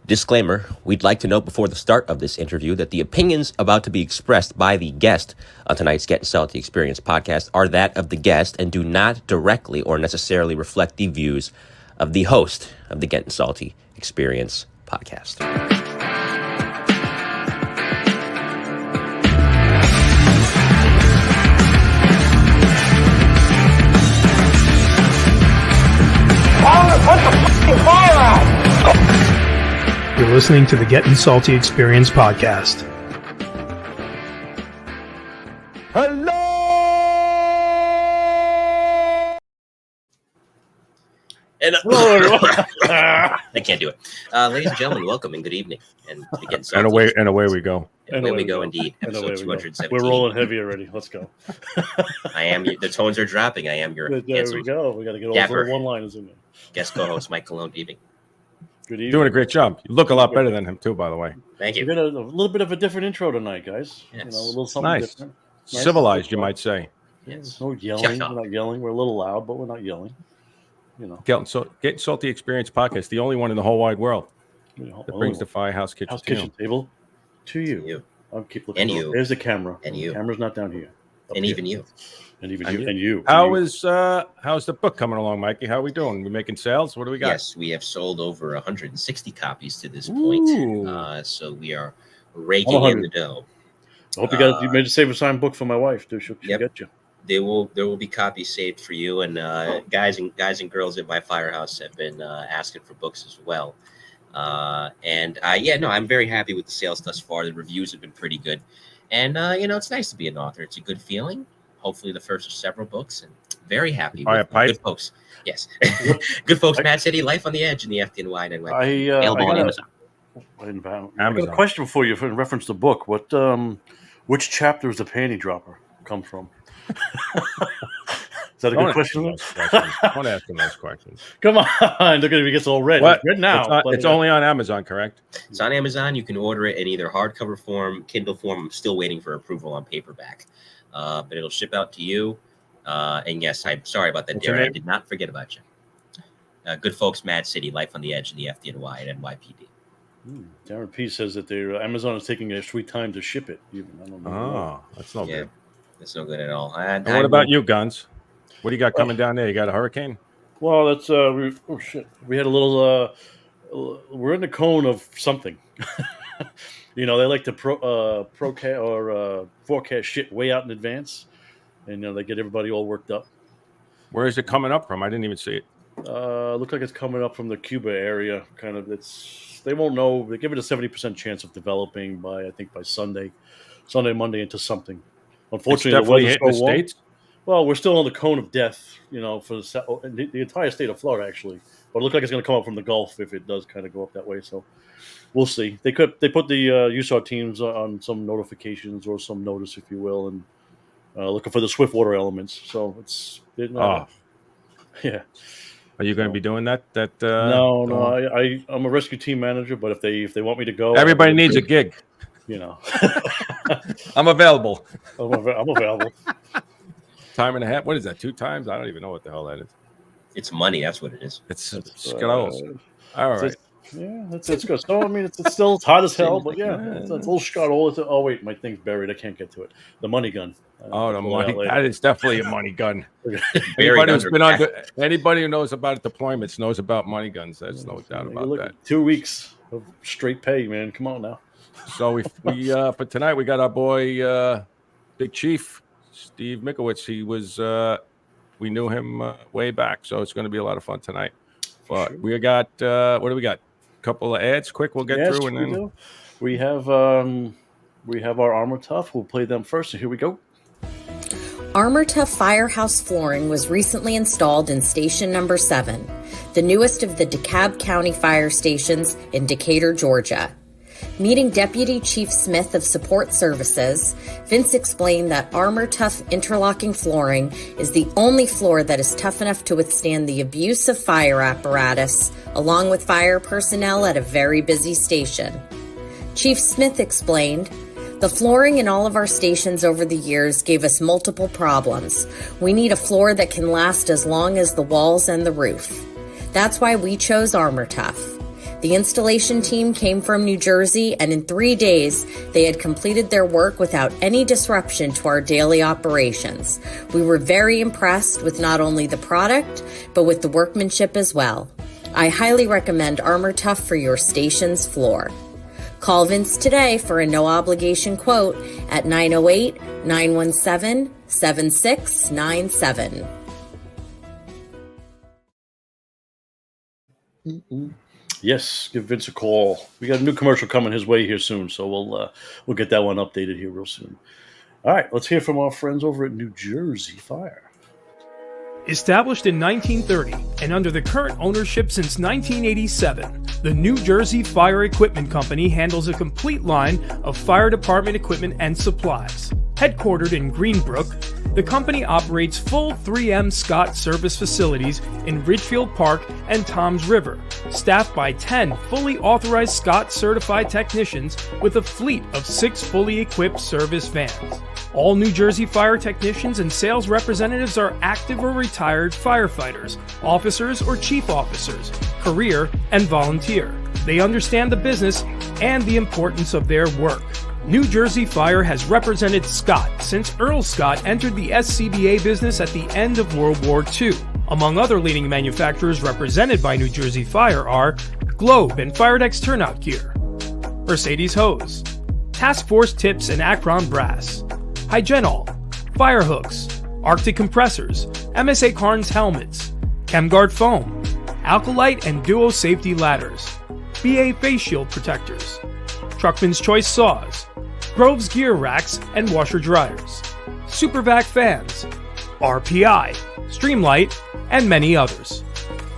Disclaimer, we'd like to note before the start of this interview that the opinions about to be expressed by the guest on tonight's Gettin Salty Experience podcast are that of the guest and do not directly or necessarily reflect the views of the host of the Gettin Salty Experience podcast. Put the fucking fire out! You're listening to the Gettin Salty Experience podcast. Hello! And I can't do it. Ladies and gentlemen, welcome and good evening. And to Gettin Salty. And away we go. And away we go, indeed. Episode 217. We're rolling heavy already. Let's go. I am. The tones are dropping. I am your. There we go. We got to get all the one-liners in there. Guest co-host Mike Cologne. Good evening. Good evening. Doing a great job. You look a lot better than him too, by the way. Thank you. We got a little bit of a different intro tonight, guys. Yes. A little something Nice. different. Civilized, you might say. Yes. No yelling. We're not yelling. We're a little loud, but we're not yelling. Gettin Salty Experience podcast, the only one in the whole wide world that brings the Firehouse Kitchen table to you. I'll keep looking. And you. There's the camera. And you. The camera's not down here. And here. even you. And even you. And you. How's the book coming along, Mikey? How are we doing? We making sales? What do we got? Yes, we have sold over 160 copies to this point. So we are raking in the dough. I hope you made a save assigned book for my wife. She'll get you. There will be copies saved for you, and guys and girls at my firehouse have been asking for books as well. I'm very happy with the sales thus far. The reviews have been pretty good, and it's nice to be an author. It's a good feeling. Hopefully, the first of several books, and very happy with good folks. Yes, good folks. Mad City, Life on the Edge, in the FDNY and available on Amazon. I got a question for you in reference to the book. What which chapter does the panty dropper come from? Is that a good question? Don't ask him those questions. Come on, look at him. He gets all red. What? It's red now. It's only on Amazon, correct? It's on Amazon. You can order it in either hardcover form, Kindle form. I'm still waiting for approval on paperback, but it'll ship out to you. And yes, I'm sorry about that, Darren. I did not forget about you. Good folks, Mad City, Life on the Edge, in the FDNY and NYPD. Darren P says that Amazon is taking a sweet time to ship it. I don't know. Oh, that's no good. That's no good at all. And what about you, Guns? What do you got coming down there? You got a hurricane? Well, that's we had a little. We're in the cone of something. They like to forecast shit way out in advance, and they get everybody all worked up. Where is it coming up from? I didn't even see it. Looks like it's coming up from the Cuba area. Kind of. They won't know. They give it a 70% chance of developing by Sunday, Monday into something. Unfortunately, the weather's so warm. States? Well, we're still on the cone of death, for the entire state of Florida, actually. But it looks like it's going to come up from the Gulf if it does kind of go up that way. So we'll see. They put the USAR teams on some notifications or some notice, if you will, and looking for the swift water elements. So yeah. Are you going to be doing that? No. I'm a rescue team manager, but if they want me to go, everybody needs a gig. I'm available. I'm available. Time and a half. What is that? 2 times? I don't even know what the hell that is. It's money. That's what it is. It's skulls. All right. That's good. So it's still hot as hell, but it's a little scuttle. Oh wait, my thing's buried. I can't get to it. The money gun. The money. That is definitely a money gun. Anybody who knows about deployments knows about money guns. There's no doubt about that. 2 weeks of straight pay, man. Come on now. So we for tonight we got our boy Big Chief Steve Mickiewicz. He was we knew him way back, so it's going to be a lot of fun tonight. But we got what do we got? A couple of ads, quick. We'll get through, and then we have our Armor Tough. We'll play them first. So here we go. Armor Tough Firehouse flooring was recently installed in Station Number 7, the newest of the DeKalb County fire stations in Decatur, Georgia. Meeting Deputy Chief Smith of Support Services, Vince explained that Armor Tough interlocking flooring is the only floor that is tough enough to withstand the abuse of fire apparatus, along with fire personnel at a very busy station. Chief Smith explained, "The flooring in all of our stations over the years gave us multiple problems. We need a floor that can last as long as the walls and the roof. That's why we chose Armor Tough. The installation team came from New Jersey, and in 3 days, they had completed their work without any disruption to our daily operations. We were very impressed with not only the product, but with the workmanship as well. I highly recommend Armor Tough for your station's floor. Call Vince today for a no-obligation quote at 908-917-7697. Yes, give Vince a call. We got a new commercial coming his way here soon, so we'll get that one updated here real soon. All right, let's hear from our friends over at New Jersey Fire. Established in 1930 and under the current ownership since 1987, the New Jersey Fire Equipment Company handles a complete line of fire department equipment and supplies. Headquartered in Greenbrook, the company operates full 3M Scott service facilities in Ridgefield Park and Toms River, staffed by 10 fully authorized Scott certified technicians with a fleet of 6 fully equipped service vans. All New Jersey Fire technicians and sales representatives are active or retired firefighters, officers or chief officers, career and volunteer. They understand the business and the importance of their work. New Jersey Fire has represented Scott since Earl Scott entered the SCBA business at the end of World War II. Among other leading manufacturers represented by New Jersey Fire are Globe and Firedex Turnout Gear, Mercedes Hose, Task Force Tips and Akron Brass, Hygenol, Fire Hooks, Arctic Compressors, MSA Carnes Helmets, ChemGuard Foam, Alkalite and Duo Safety Ladders, BA Face Shield Protectors, Truckman's Choice Saws, Grove's Gear Racks and Washer Dryers, Supervac Fans, RPI, Streamlight, and many others.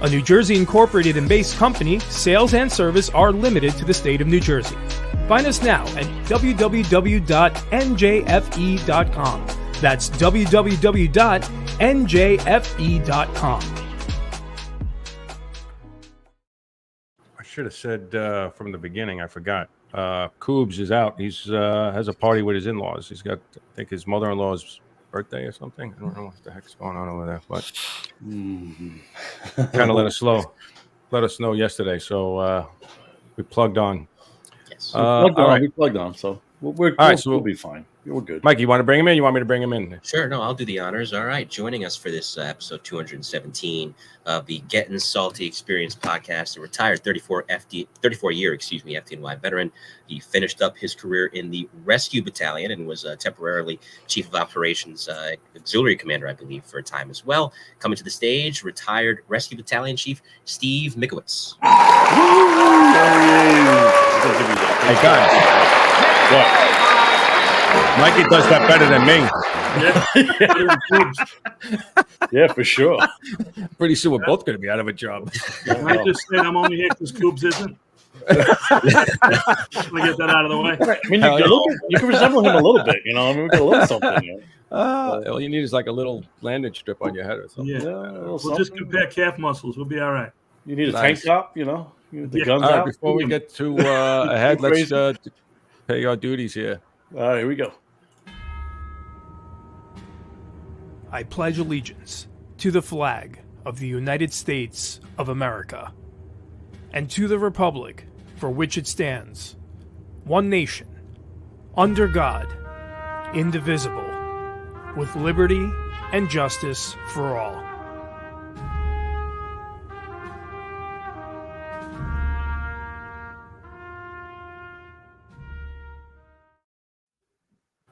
A New Jersey incorporated and based company, sales and service are limited to the state of New Jersey. Find us now at www.njfe.com. That's www.njfe.com. I should have said from the beginning. I forgot. Coobs is out. He's has a party with his in-laws. He's got, I think, his mother-in-law's birthday or something. I don't know what the heck's going on over there, but kind of let us know yesterday. So we plugged on. Yes, we plugged on. So we'll be fine. We're good. Mike, you want to bring him in? You want me to bring him in? Sure. No, I'll do the honors. All right. Joining us for this episode 217 of the Gettin Salty Experience podcast, a retired 34-year FDNY veteran. He finished up his career in the Rescue Battalion and was temporarily Chief of Operations, Auxiliary Commander, I believe, for a time as well. Coming to the stage, retired Rescue Battalion Chief Steve Mickiewicz. Hey, guys. What? Mikey does that better than me. Yeah, for sure. Pretty soon we're both going to be out of a job. I just said I'm only here because Coobs isn't. Let me get that out of the way. I mean, you can resemble him a little bit, you know. I mean, we got a little something. All you need is like a little landing strip on your head or something. Yeah, we'll just compare calf muscles. We'll be all right. You need a tank top, you know. The guns all right, out. Before we get too ahead, let's pay our duties here. All right, here we go. I pledge allegiance to the flag of the United States of America and to the republic for which it stands, one nation, under God, indivisible, with liberty and justice for all.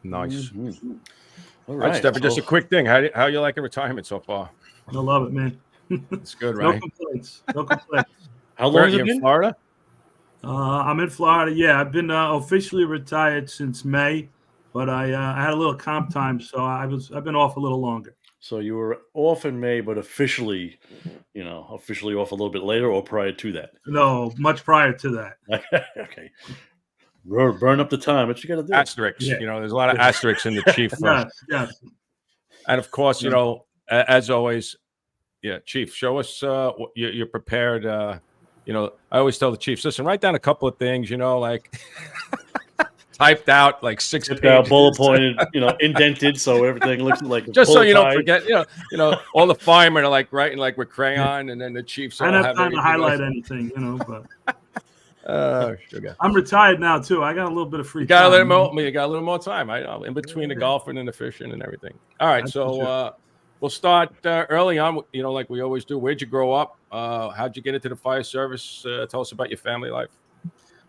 Nice. Mm-hmm. All right, Stephen, just a quick thing. How you liking retirement so far? I love it, man. It's good, right? No complaints. How long are you in Florida? I'm in Florida. Yeah, I've been officially retired since May, but I had a little comp time, so I've been off a little longer. So you were off in May, but officially off a little bit later, or prior to that? No, much prior to that. Okay. Burn up the time. What you got to do? Asterisks. Yeah. There's a lot of asterisks in the chief. Yes. And of course, as always, Chief, show us what you're prepared. I always tell the chiefs, listen, write down a couple of things, like typed out, like 6 pages. Bullet pointed, indented, so everything looks like just so you don't forget. All the firemen are like writing like with crayon, and then the chiefs. I don't have time to highlight anything, but. Sugar. I'm retired now too. I got a little bit of free You got a time. little more time. In between the golfing and the fishing and everything. All right, so we'll start early on. You know, like we always do. Where'd you grow up? How'd you get into the fire service? Tell us about your family life.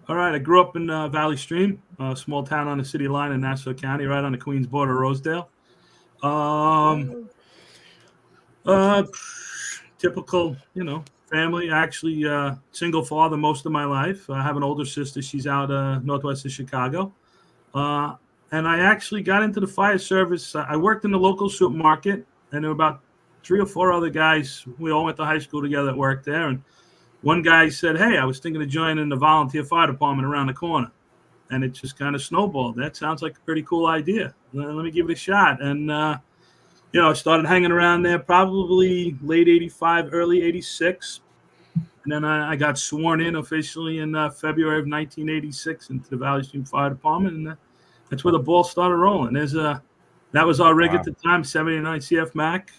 All right, I grew up in Valley Stream, a small town on the city line in Nassau County, right on the Queens border of Rosedale. Typical, family. Actually, single father most of my life. I have an older sister. She's out northwest of Chicago. And I actually got into the fire service. I worked in the local supermarket, and there were about 3 or 4 other guys. We all went to high school together that worked there. And one guy said, hey, I was thinking of joining the volunteer fire department around the corner. And it just kind of snowballed. That sounds like a pretty cool idea. Let me give it a shot. And, I started hanging around there probably late 85, early 86. And then I got sworn in officially in February of 1986 into the Valley Stream Fire Department. And that's where the ball started rolling. That was our rig at the time, 79 CF Mac.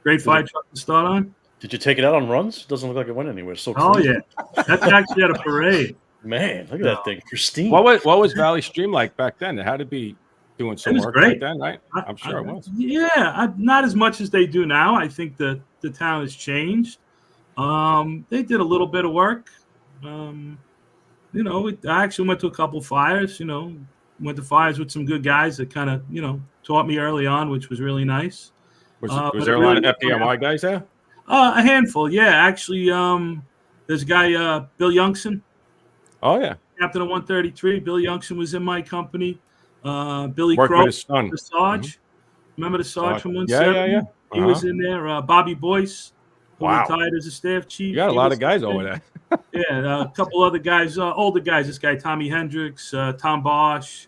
Great fire truck to start on. Did you take it out on runs? It doesn't look like it went anywhere. So oh, yeah. That's actually at a parade. Man, look at that thing. Pristine. What was Valley Stream like back then? It had to be doing some work back then, right? I'm sure it was. Yeah, not as much as they do now. I think the town has changed. They did a little bit of work. I actually went to a couple fires, went to fires with some good guys that kind of, taught me early on, which was really nice. Was there a lot of FDNY guys there? A handful, yeah. Actually, there's a guy, Bill Youngson. Oh, yeah. Captain of 133. Bill Youngson was in my company. Billy Worked Crow, with his son. the Sarge. Remember the Sarge from 170? Yeah. He was in there. Bobby Boyce, who retired as a staff chief. You got a lot of guys over there. Yeah, a couple other guys, older guys. This guy, Tommy Hendricks, Tom Bosch.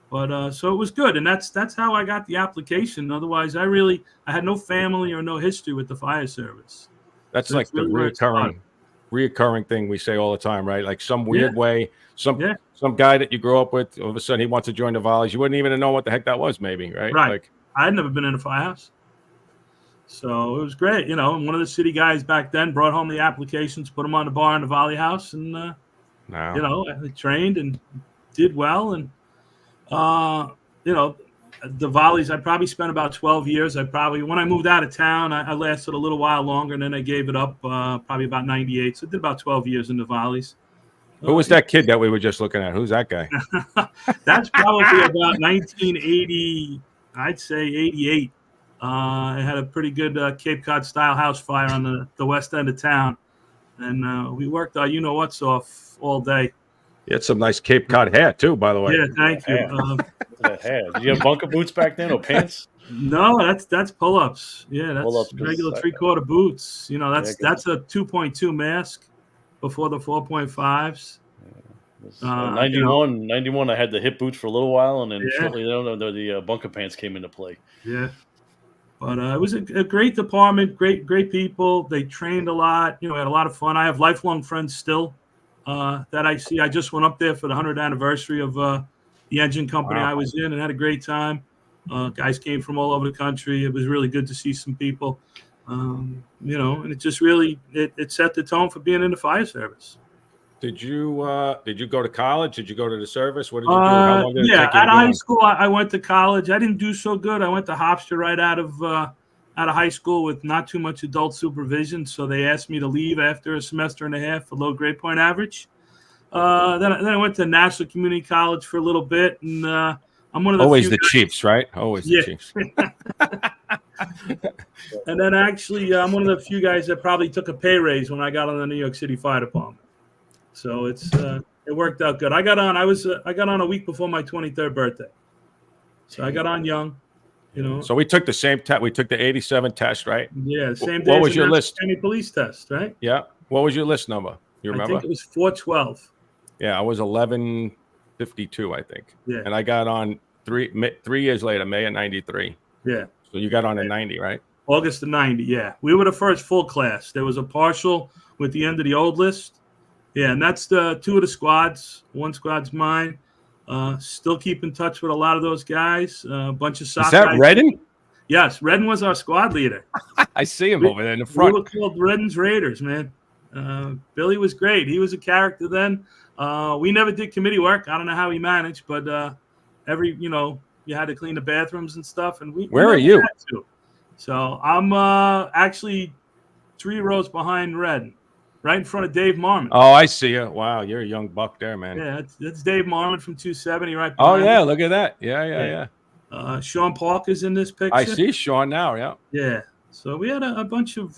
But so it was good, and that's how I got the application. Otherwise, I had no family or no history with the fire service. That's like the reoccurring thing we say all the time, right? Like some weird way, some guy that you grew up with, all of a sudden he wants to join the volleys. You wouldn't even know what the heck that was, maybe, right? Right. Like, I had never been in a firehouse. So it was great. And one of the city guys back then brought home the applications, put them on the bar in the volley house, and, I trained and did well. And, the volleys, I probably spent about 12 years. When I moved out of town, I lasted a little while longer, and then I gave it up probably about 98. So I did about 12 years in the volleys. Who was that kid that we were just looking at? Who's that guy? That's probably about 1980, I'd say 88. I had a pretty good Cape Cod style house fire on the west end of town. And we worked our you-know-what's off all day. You had some nice Cape Cod hair, too, by the way. Yeah, thank you. That hair. Did you have bunker boots back then or pants? No, that's pull-ups. Yeah, that's pull-ups, regular three-quarter boots. That's a 2.2 mask before the 4.5s. 91, I had the hip boots for a little while, and then shortly thereafter, the bunker pants came into play. Yeah. But it was a great department, great people. They trained a lot. We had a lot of fun. I have lifelong friends still that I see. I just went up there for the 100th anniversary of the engine company I was in and had a great time. Guys came from all over the country. It was really good to see some people, and it just really it set the tone for being in the fire service. Did you go to college? Did you go to the service? What did you do? How long did it take you to out of high on? school, I went to college. I didn't do so good. I went to Hofstra right out of high school with not too much adult supervision, so they asked me to leave after a semester and a half for low grade point average. Then I went to Nassau Community College for a little bit, and I'm one of the always few the guys. Chiefs, right? Always the Chiefs. And then actually, I'm one of the few guys that probably took a pay raise when I got on the New York City Fire Department. So it worked out good. I got on a week before my 23rd birthday. So I got on young, So we took the same test. We took the 87 test, right? Yeah, same day. What was your list? County police test, right? Yeah. What was your list number? You remember? I think it was 412. Yeah, I was 1152, I think. Yeah. And I got on 3 years later, May of 93. Yeah. So you got on in 90, right? August of 90, yeah. We were the first full class. There was a partial with the end of the old list. Yeah, and that's the 2 of the squads. One squad's mine. Still keep in touch with a lot of those guys. A bunch of soccer. Is that guys. Redden? Yes, Redden was our squad leader. I see him over there in the front. We were called Redden's Raiders, man. Billy was great. He was a character then. We never did committee work. I don't know how he managed, but you had to clean the bathrooms and stuff. And Where are you? So I'm actually 3 rows behind Red, right in front of Dave Marmon. Oh, I see you. Wow, you're a young buck there, man. Yeah, that's Dave Marmon from 270 right Oh, behind yeah, him. look at that. Yeah. Sean Parker's in this picture. I see Sean now, yeah. Yeah. So we had a bunch of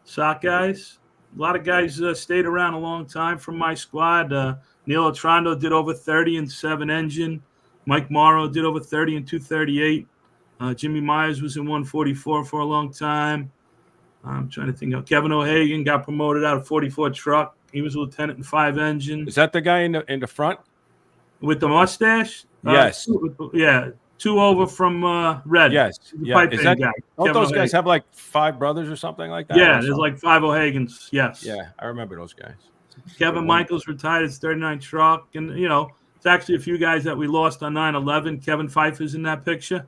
SOC guys. A lot of guys stayed around a long time from my squad. Neil Otrando did over 30 in 7 engine. Mike Morrow did over 30 in 238. Jimmy Myers was in 144 for a long time. I'm trying to think. Kevin O'Hagan got promoted out of 44 truck. He was a lieutenant in 5 engine. Is that the guy in the front? With the mustache? Yes. 2 over from Red. Yes. Yeah. Don't those guys have like 5 brothers or something like that? Yeah, there's like 5 O'Hagans. Yes. Yeah, I remember those guys. Kevin Michaels retired his 39 truck. And, it's actually a few guys that we lost on 9/11. Kevin Pfeiffer's in that picture.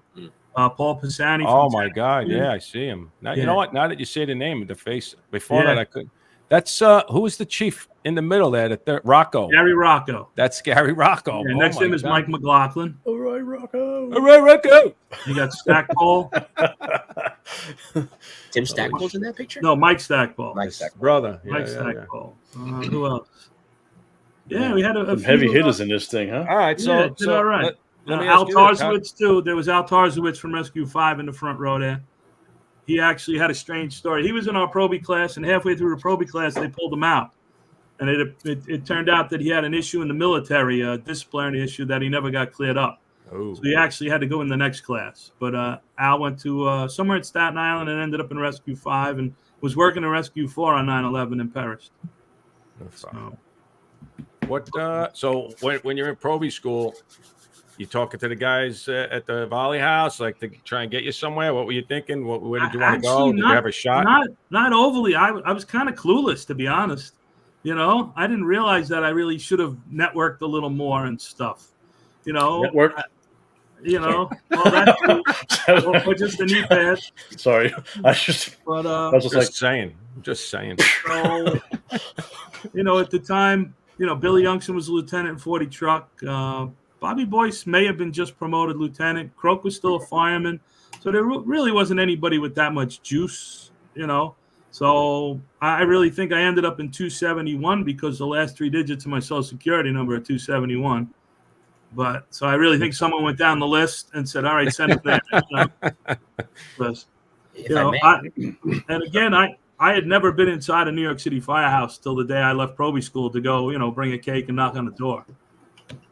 Paul Pisani. Oh, my God. Yeah, I see him. Now, You know what? Now that you say the name, the face, before that I couldn't. That's who was the chief in the middle there? Rocco. Gary Rocco. That's Gary Rocco. Yeah, next to him is Mike McLaughlin. All right, Rocco. You got Stackpole. Tim Stackpole's in that picture? No, Mike Stackpole. Mike Stackpole. Brother. Mike Stackpole. Who else? Yeah, we had a few heavy hitters in this thing, huh? All right, so all right. Let me Al ask you this. Tarzowitz, too. There was Al Tarzowitz from Rescue 5 in the front row there. He actually had a strange story. He was in our Proby class, and halfway through the Proby class, they pulled him out. And it turned out that he had an issue in the military, a disciplinary issue that he never got cleared up. Oh. So he actually had to go in the next class. But Al went to somewhere in Staten Island and ended up in Rescue 5 and was working in Rescue 4 on 9/11 and perished. So. So when you're in Proby school, you talking to the guys at the volley house, like to try and get you somewhere? What were you thinking? Where did you want to go? Did you have a shot? Not overly. I was kind of clueless, to be honest. I didn't realize that I really should have networked a little more and stuff. Network. All that or just a knee pad. Sorry, I was just saying. Just saying. So, at the time, Billy Youngson was a lieutenant in 40 truck. Bobby Boyce may have been just promoted lieutenant. Croak was still a fireman. So there really wasn't anybody with that much juice, So I really think I ended up in 271 because the last 3 digits of my social security number are 271. But so I really think someone went down the list and said, all right, send it there. And again, I had never been inside a New York City firehouse till the day I left Proby school to go, bring a cake and knock on the door.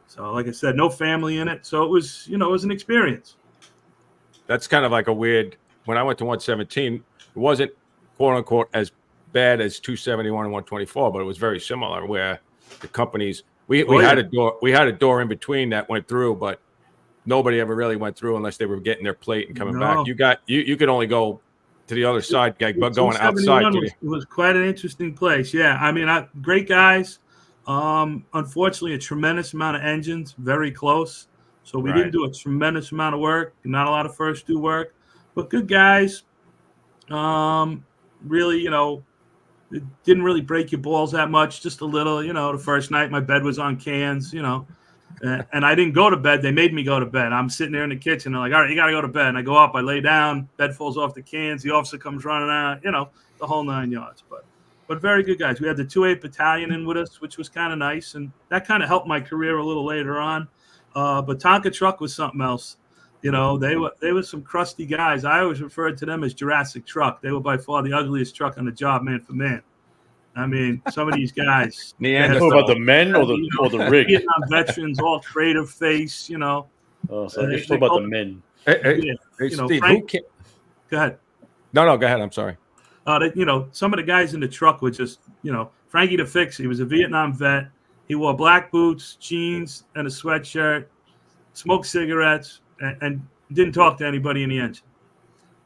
So, like I said, no family in it. So it was, it was an experience. That's kind of like a weird. When I went to 117, it wasn't quote unquote as bad as 271 and 124, but it was very similar. Where the companies we had a door in between that went through, but nobody ever really went through unless they were getting their plate and coming back. You could only go to the other side, but going outside. It was quite an interesting place. Yeah, I mean, great guys. Unfortunately, a tremendous amount of engines, very close. So we didn't do a tremendous amount of work, not a lot of first do work, but good guys. Really, it didn't really break your balls that much, just a little, the first night my bed was on cans, and I didn't go to bed. They made me go to bed. I'm sitting there in the kitchen. They're like, all right, you got to go to bed. And I go up, I lay down, bed falls off the cans. The officer comes running out, the whole 9 yards. But very good guys. We had the 2-8 Battalion in with us, which was kind of nice. And that kind of helped my career a little later on. But Tonka Truck was something else. They were some crusty guys. I always referred to them as Jurassic Truck. They were by far the ugliest truck on the job, man for man. I mean, some of these guys. About the men or the rig? Vietnam veterans, all creative face, Oh, so just talk about the men. Hey, Steve, Frank, go ahead. No, go ahead. I'm sorry. Some of the guys in the truck were just, Frankie the Fix. He was a Vietnam vet. He wore black boots, jeans, and a sweatshirt, smoked cigarettes, and didn't talk to anybody in the engine.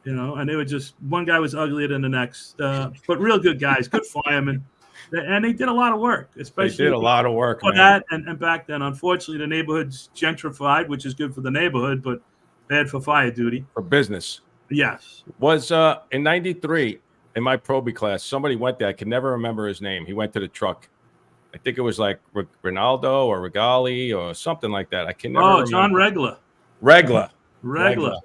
And they were just, one guy was uglier than the next. But real good guys, good firemen. And they did a lot of work, especially. They did a lot of work, for that and back then. Unfortunately, the neighborhood's gentrified, which is good for the neighborhood, but bad for fire duty. For business. Yes. Was in 93, in my probie class, somebody went there. I can never remember his name. He went to the truck. I think it was like Ronaldo or Regali or something like that. I can never remember. John Regla. Regla. Yeah.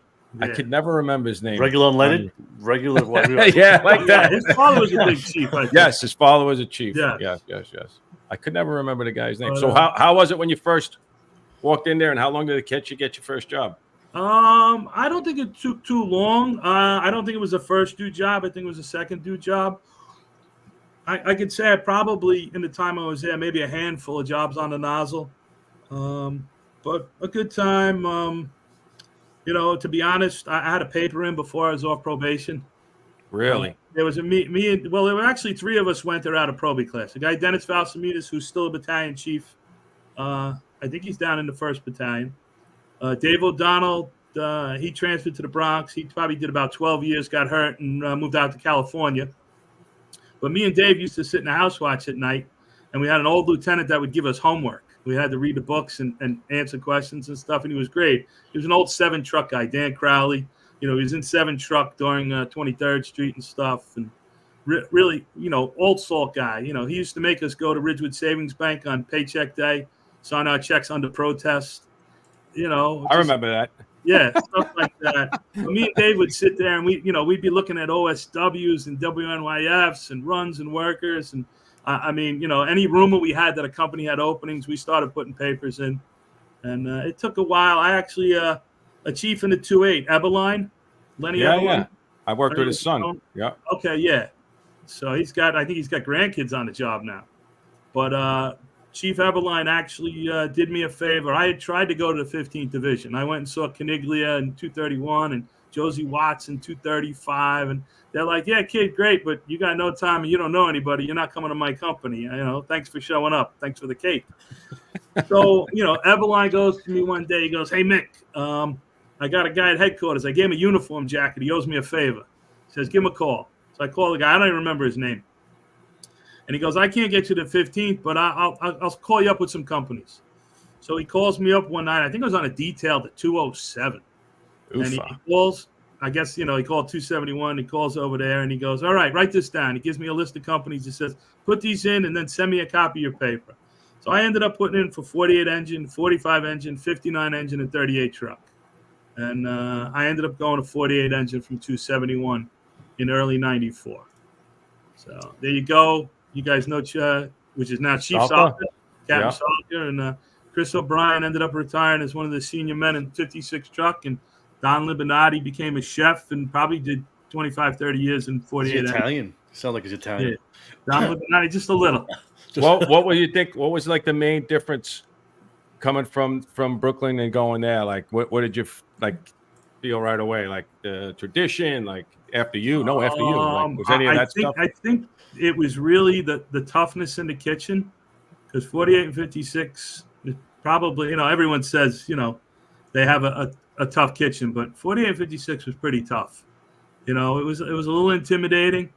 I could never remember his name. Regular unleaded? Regular. Yeah, like that. His father was a big chief, I think. Yes, his father was a chief. Yes. Yes. I could never remember the guy's name. But, So how was it when you first walked in there, and how long did it catch you get your first job? I don't think it took too long. I don't think it was the first due job. I think it was the second due job. I could say I probably, in the time I was there, maybe a handful of jobs on the nozzle. But a good time. To be honest, I had a paper in before I was off probation. Really? There was there were actually three of us went there out of probie class. The guy, Dennis Valsamidas, who's still a battalion chief. I think he's down in the 1st Battalion. Dave O'Donnell, he transferred to the Bronx. He probably did about 12 years, got hurt, and moved out to California. But me and Dave used to sit in the house watch at night, and we had an old lieutenant that would give us homework. We had to read the books and answer questions and stuff, and he was great. He was an old 7 truck guy, Dan Crowley. He was in 7 truck during 23rd Street and stuff, and really, old salt guy. He used to make us go to Ridgewood Savings Bank on paycheck day, sign our checks under protest. I remember that. Yeah, stuff like that. Me and Dave would sit there, and we'd be looking at OSWs and WNYFs and runs and workers, and any rumor we had that a company had openings, we started putting papers in, and it took a while. I actually a chief in the 2-8 Eberline, Lenny Eberline. Yeah. I worked with his son. Yeah. Okay, yeah. So I think he's got grandkids on the job now, but Chief Eberline actually did me a favor. I had tried to go to the 15th Division. I went and saw Caniglia in 231 and Josie Watts in 235, and they're like, "Yeah, kid, great, but you got no time and you don't know anybody. You're not coming to my company. Thanks for showing up. Thanks for the cake." So, Eberline goes to me one day. He goes, "Hey, Mick, I got a guy at headquarters. I gave him a uniform jacket. He owes me a favor." He says, "Give him a call." So I call the guy. I don't even remember his name. And he goes, "I can't get you to the 15th, but I'll call you up with some companies." So he calls me up one night. I think I was on a detail to 207. Oofa. And he calls, I guess, he called 271. He calls over there and he goes, "All right, write this down." He gives me a list of companies. He says, "Put these in and then send me a copy of your paper." So I ended up putting in for 48 engine, 45 engine, 59 engine, and 38 truck. And I ended up going to 48 engine from 271 in early 94. So there you go. You guys know, which is now Chief Salka, Captain Salka, and Chris O'Brien ended up retiring as one of the senior men in 56 truck, and Don Libinati became a chef and probably did 25, 30 years in 48. Is he Italian? You sound like he's Italian. Yeah. Don Libinati, just a little. What would you think? What was like the main difference coming from Brooklyn and going there? Like, what did you feel right away? Like the tradition, like after you? Like, was any of that stuff? I think it was really the toughness in the kitchen, because 48 and 56 is probably, everyone says, they have a tough kitchen, but 48 and 56 was pretty tough. It was a little intimidating.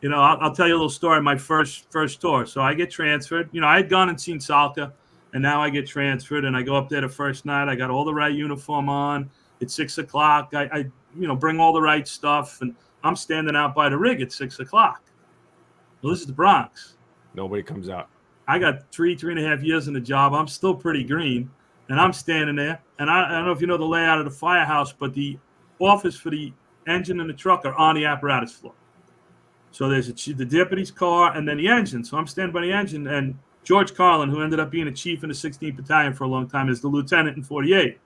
I'll tell you a little story. My first tour. So I get transferred. I had gone and seen Salka, and now I get transferred, and I go up there the first night. I got all the right uniform on. It's 6 o'clock. I bring all the right stuff, and I'm standing out by the rig at 6 o'clock. Well, this is the Bronx. Nobody comes out. I got 3.5 years in the job. I'm still pretty green, and I'm standing there. And I don't know if you know the layout of the firehouse, but the office for the engine and the truck are on the apparatus floor. So there's the deputy's car and then the engine. So I'm standing by the engine, and George Carlin, who ended up being a chief in the 16th Battalion for a long time, is the lieutenant in 48.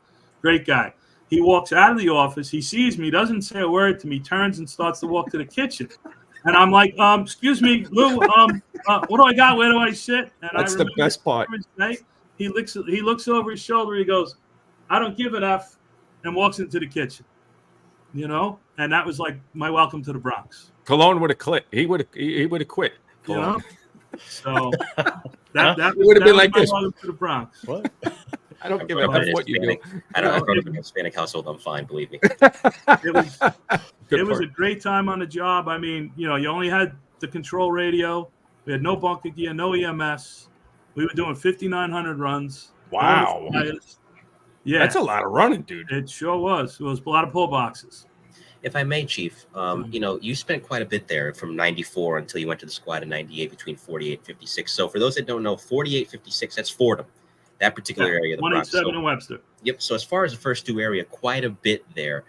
Great guy. He walks out of the office. He sees me, doesn't say a word to me, turns and starts to walk to the kitchen. And I'm like, "Excuse me, Lou, what do I got? Where do I sit?" And that's the best part. He looks over his shoulder. He goes, "I don't give an F," and walks into the kitchen. And that was like my welcome to the Bronx. Cologne would have quit. He would have quit. So that would have been like this. Welcome to the Bronx. What? I don't give a F what you do. I don't grow up in a Hispanic household. I'm fine, believe me. It was a great time on the job. I mean, you only had the control radio. We had no bunker gear, no EMS. We were doing 5,900 runs. Wow. Yeah. That's a lot of running, dude. It sure was. It was a lot of pull boxes. If I may, Chief, you spent quite a bit there from 94 until you went to the squad in 98 between 48 and 56. So for those that don't know, 48, 56, that's Fordham, that particular area of the Bronx. 187 in Webster. Yep. So as far as the first due area, quite a bit there.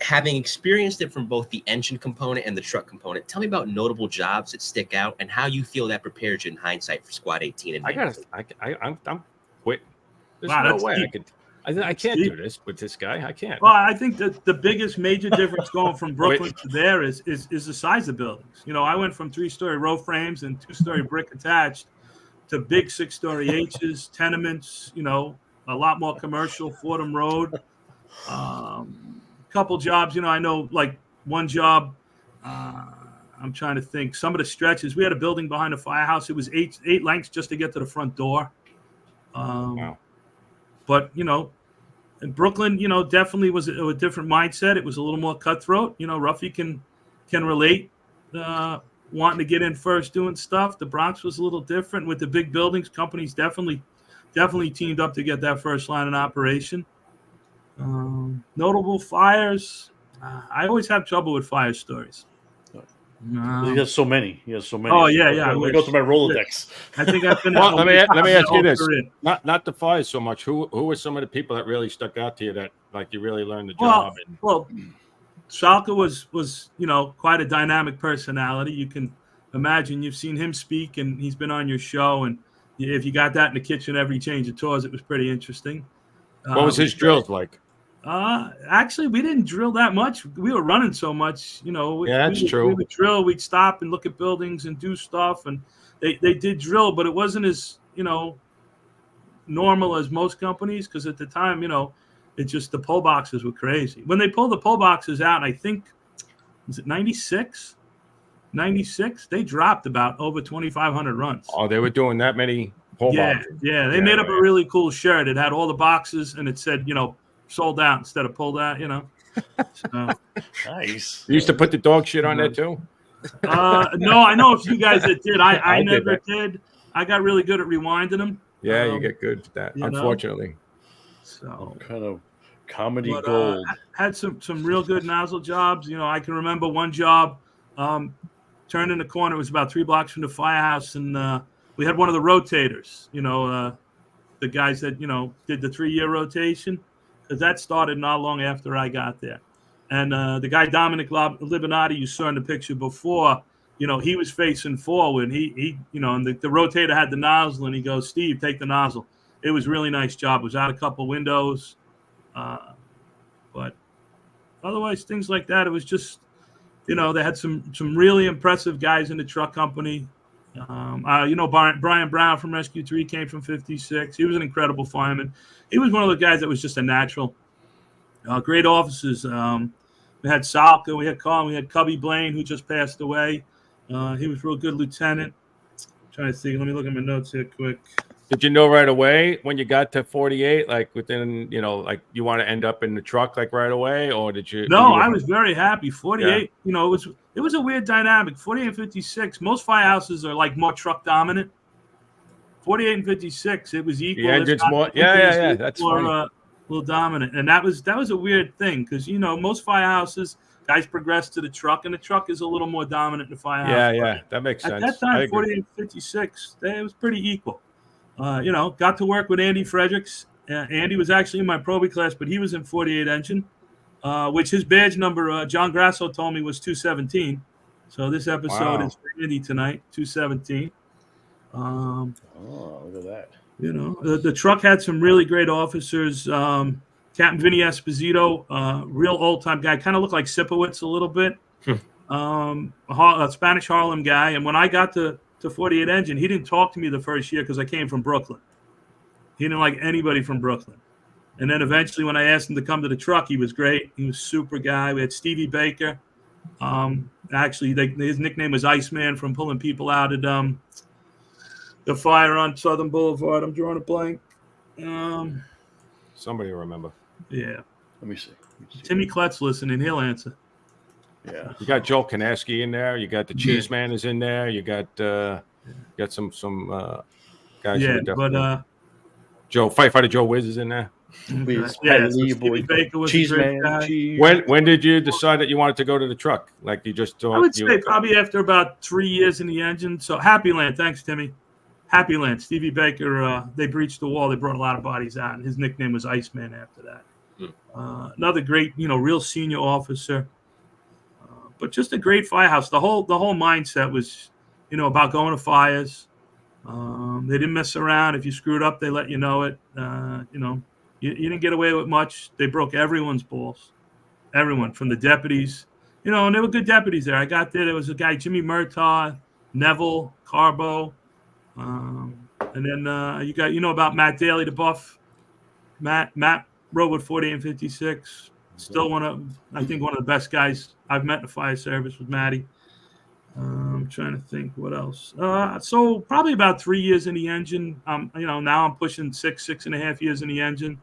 Having experienced it from both the engine component and the truck component, tell me about notable jobs that stick out and how you feel that prepares you in hindsight for Squad 18. And I'm quitting. There's Wow, no that's way deep. I can't do this with this guy. I can't. Well, I think that the biggest major difference going from Brooklyn to there is the size of buildings. I went from 3-story row frames and 2-story brick attached to big 6-story H's, tenements, a lot more commercial, Fordham Road. Couple jobs, I know, like one job, I'm trying to think, some of the stretches, we had a building behind a firehouse. It was eight lengths just to get to the front door. Wow. But, in Brooklyn, definitely was a different mindset. It was a little more cutthroat. Ruffy can relate, wanting to get in first, doing stuff. The Bronx was a little different with the big buildings. Companies definitely teamed up to get that first line in operation. Notable fires. I always have trouble with fire stories. He has so many. Oh yeah. I go through my Rolodex. I think I've been. Well, let me ask you this: not the fires so much. Who were some of the people that really stuck out to you that you really learned the job? Well, Schalke was quite a dynamic personality. You can imagine. You've seen him speak, and he's been on your show. And if you got that in the kitchen every change of tours, it was pretty interesting. What was his drills like? Actually, we didn't drill that much. We were running so much, that's true. We would drill, we'd stop and look at buildings and do stuff, and they did drill, but it wasn't as normal as most companies, because at the time, it just, the pole boxes were crazy. When they pulled the pole boxes out, I think, was it 96? 96? They dropped about over 2,500 runs. Oh, they were doing that many pole boxes. Yeah. They made up a really cool shirt. It had all the boxes, and it said, sold out instead of pulled out, So. Nice. You used to put the dog shit on there too? No, I know a few guys that did. I never did. I got really good at rewinding them. Yeah, you get good at that, unfortunately. So kind of comedy gold. Had some real good nozzle jobs. I can remember one job, turning the corner. It was about 3 blocks from the firehouse, and we had one of the rotators, the guys that, did the 3-year rotation. Because that started not long after I got there. And the guy, Dominic Libinati, you saw in the picture before, he was facing forward. He and the rotator had the nozzle, and he goes, "Steve, take the nozzle." It was a really nice job. It was out a couple windows. But otherwise, things like that, it was just, they had some really impressive guys in the truck company. Brian Brown from Rescue 3 came from 56. He was an incredible fireman. He was one of the guys that was just a natural. Great officers. We had Salka, we had Colin, we had Cubby Blaine, who just passed away. He was a real good lieutenant. Trying to think. Let me look at my notes here quick. Did you know right away when you got to 48, like within, you want to end up in the truck like right away, or did you? No, I was very happy. 48, it was a weird dynamic. 48 and 56, most firehouses are like more truck dominant. 48 and 56, it was equal. The engine's more, yeah. That's funny. A little dominant, and that was a weird thing, because most firehouses, guys progress to the truck, and the truck is a little more dominant in the firehouse. Yeah, that makes sense. At that time, 48 and 56, it was pretty equal. Got to work with Andy Fredericks. Andy was actually in my probie class, but he was in 48 engine, which his badge number, John Grasso told me, was 217. So this episode is for Andy tonight, 217. Look at that. The truck had some really great officers. Captain Vinny Esposito, real old-time guy, kind of looked like Sipowicz a little bit. A Spanish Harlem guy. And when I got to 48 engine, he didn't talk to me the first year because I came from Brooklyn. He didn't like anybody from Brooklyn. And then eventually when I asked him to come to the truck, he was great. He was a super guy. We had Stevie Baker. Actually, his nickname was Iceman from pulling people out at the fire on Southern Boulevard. I'm drawing a blank. Somebody will remember. Yeah. Let me see. Timmy Klett's listening. He'll answer. Yeah. You got Joel Kanaski in there. You got the Cheese Man is in there. You got some guys. Yeah, but Firefighter Joe Wiz is in there. Please, Yeah, so Stevie Stevie Baker was Cheese a great man. guy. Cheese. When did you decide that you wanted to go to the truck? Like you just thought I would say probably after about 3 years in the engine. So Happy Land, thanks, Timmy. Happy Land, Stevie Baker, they breached the wall. They brought a lot of bodies out, and his nickname was Iceman after that. Another great, real senior officer. But just a great firehouse. The whole mindset was, about going to fires. They didn't mess around. If you screwed up, they let you know it. You didn't get away with much. They broke everyone's balls. Everyone, from the deputies. And there were good deputies there. I got there was a guy, Jimmy Murtaugh, Neville, Carbo. And then you got, about Matt Daly, the buff. Matt rode with 48 and 56. Still I think one of the best guys I've met in the fire service with Matty. I'm trying to think what else. So probably about 3 years in the engine. Now I'm pushing 6.5 years in the engine,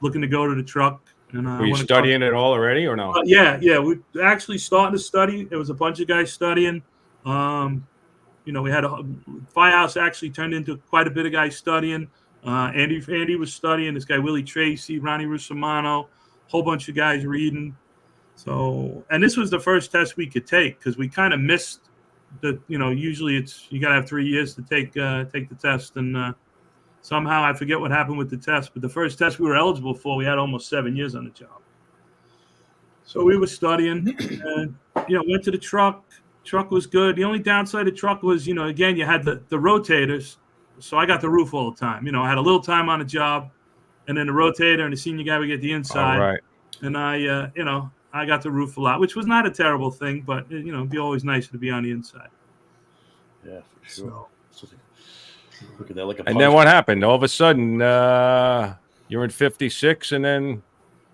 looking to go to the truck. And were you studying it all already or no? Yeah. We actually starting to study. There was a bunch of guys studying. We had a firehouse actually turned into quite a bit of guys studying. Andy was studying. This guy Willie Tracy, Ronnie Russamano, whole bunch of guys reading. So, and this was the first test we could take because we kind of missed the. Usually you got to have 3 years to take the test, and somehow I forget what happened with the test. But the first test we were eligible for, we had almost 7 years on the job. So we were studying, and went to the truck. Truck was good. The only downside of the truck was, again, you had the rotators. So I got the roof all the time. I had a little time on the job, and then the rotator and the senior guy would get the inside. All right. And I got the roof a lot, which was not a terrible thing, but it'd be always nicer to be on the inside. Yeah, for sure. So, look at that, like a and then what happened? All of a sudden, you're in 56, and then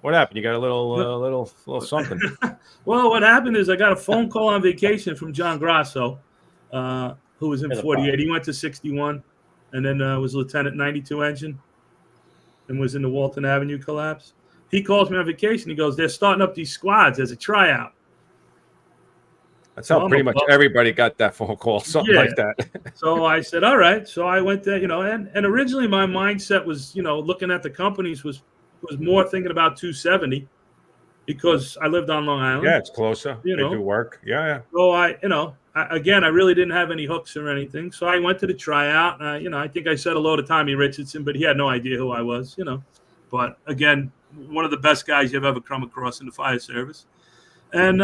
what happened? You got a little something. Well, what happened is I got a phone call on vacation from John Grasso, who was in 48. He went to 61, and then was Lieutenant 92 engine, and was in the Walton Avenue collapse. He calls me on vacation. He goes, they're starting up these squads as a tryout. That's how pretty much everybody got that phone call, something like that. So I said, all right. So I went there, and originally my mindset was, looking at the companies was more thinking about 270 because I lived on Long Island. Yeah, it's closer. They do work. Yeah. So I really didn't have any hooks or anything. So I went to the tryout. I think I said hello to Tommy Richardson, but he had no idea who I was, But again, one of the best guys you've ever come across in the fire service. And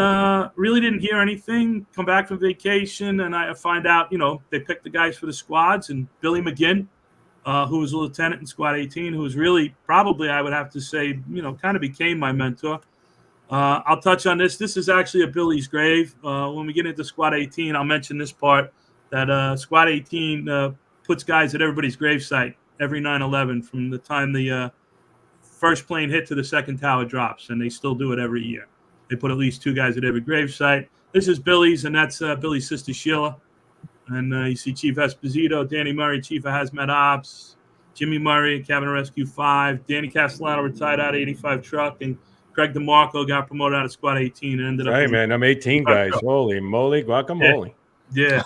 really didn't hear anything. Come back from vacation, and I find out, they picked the guys for the squads. And Billy McGinn, who was a lieutenant in Squad 18, who was really probably, I would have to say, kind of became my mentor. I'll touch on this. This is actually at Billy's grave. When we get into Squad 18, I'll mention this part, that Squad 18 puts guys at everybody's gravesite every 9/11 from the time the first plane hit to the second tower drops, and they still do it every year. They put at least 2 guys at every gravesite. This is Billy's, and that's Billy's sister Sheila. And you see Chief Esposito, Danny Murray, Chief of Hazmat Ops, Jimmy Murray, Cabin Rescue 5, Danny Castellano retired out of 85 truck, and Craig DeMarco got promoted out of Squad 18 and ended up. Hey, man, I'm 18 guys. Holy moly, guacamole. Yeah.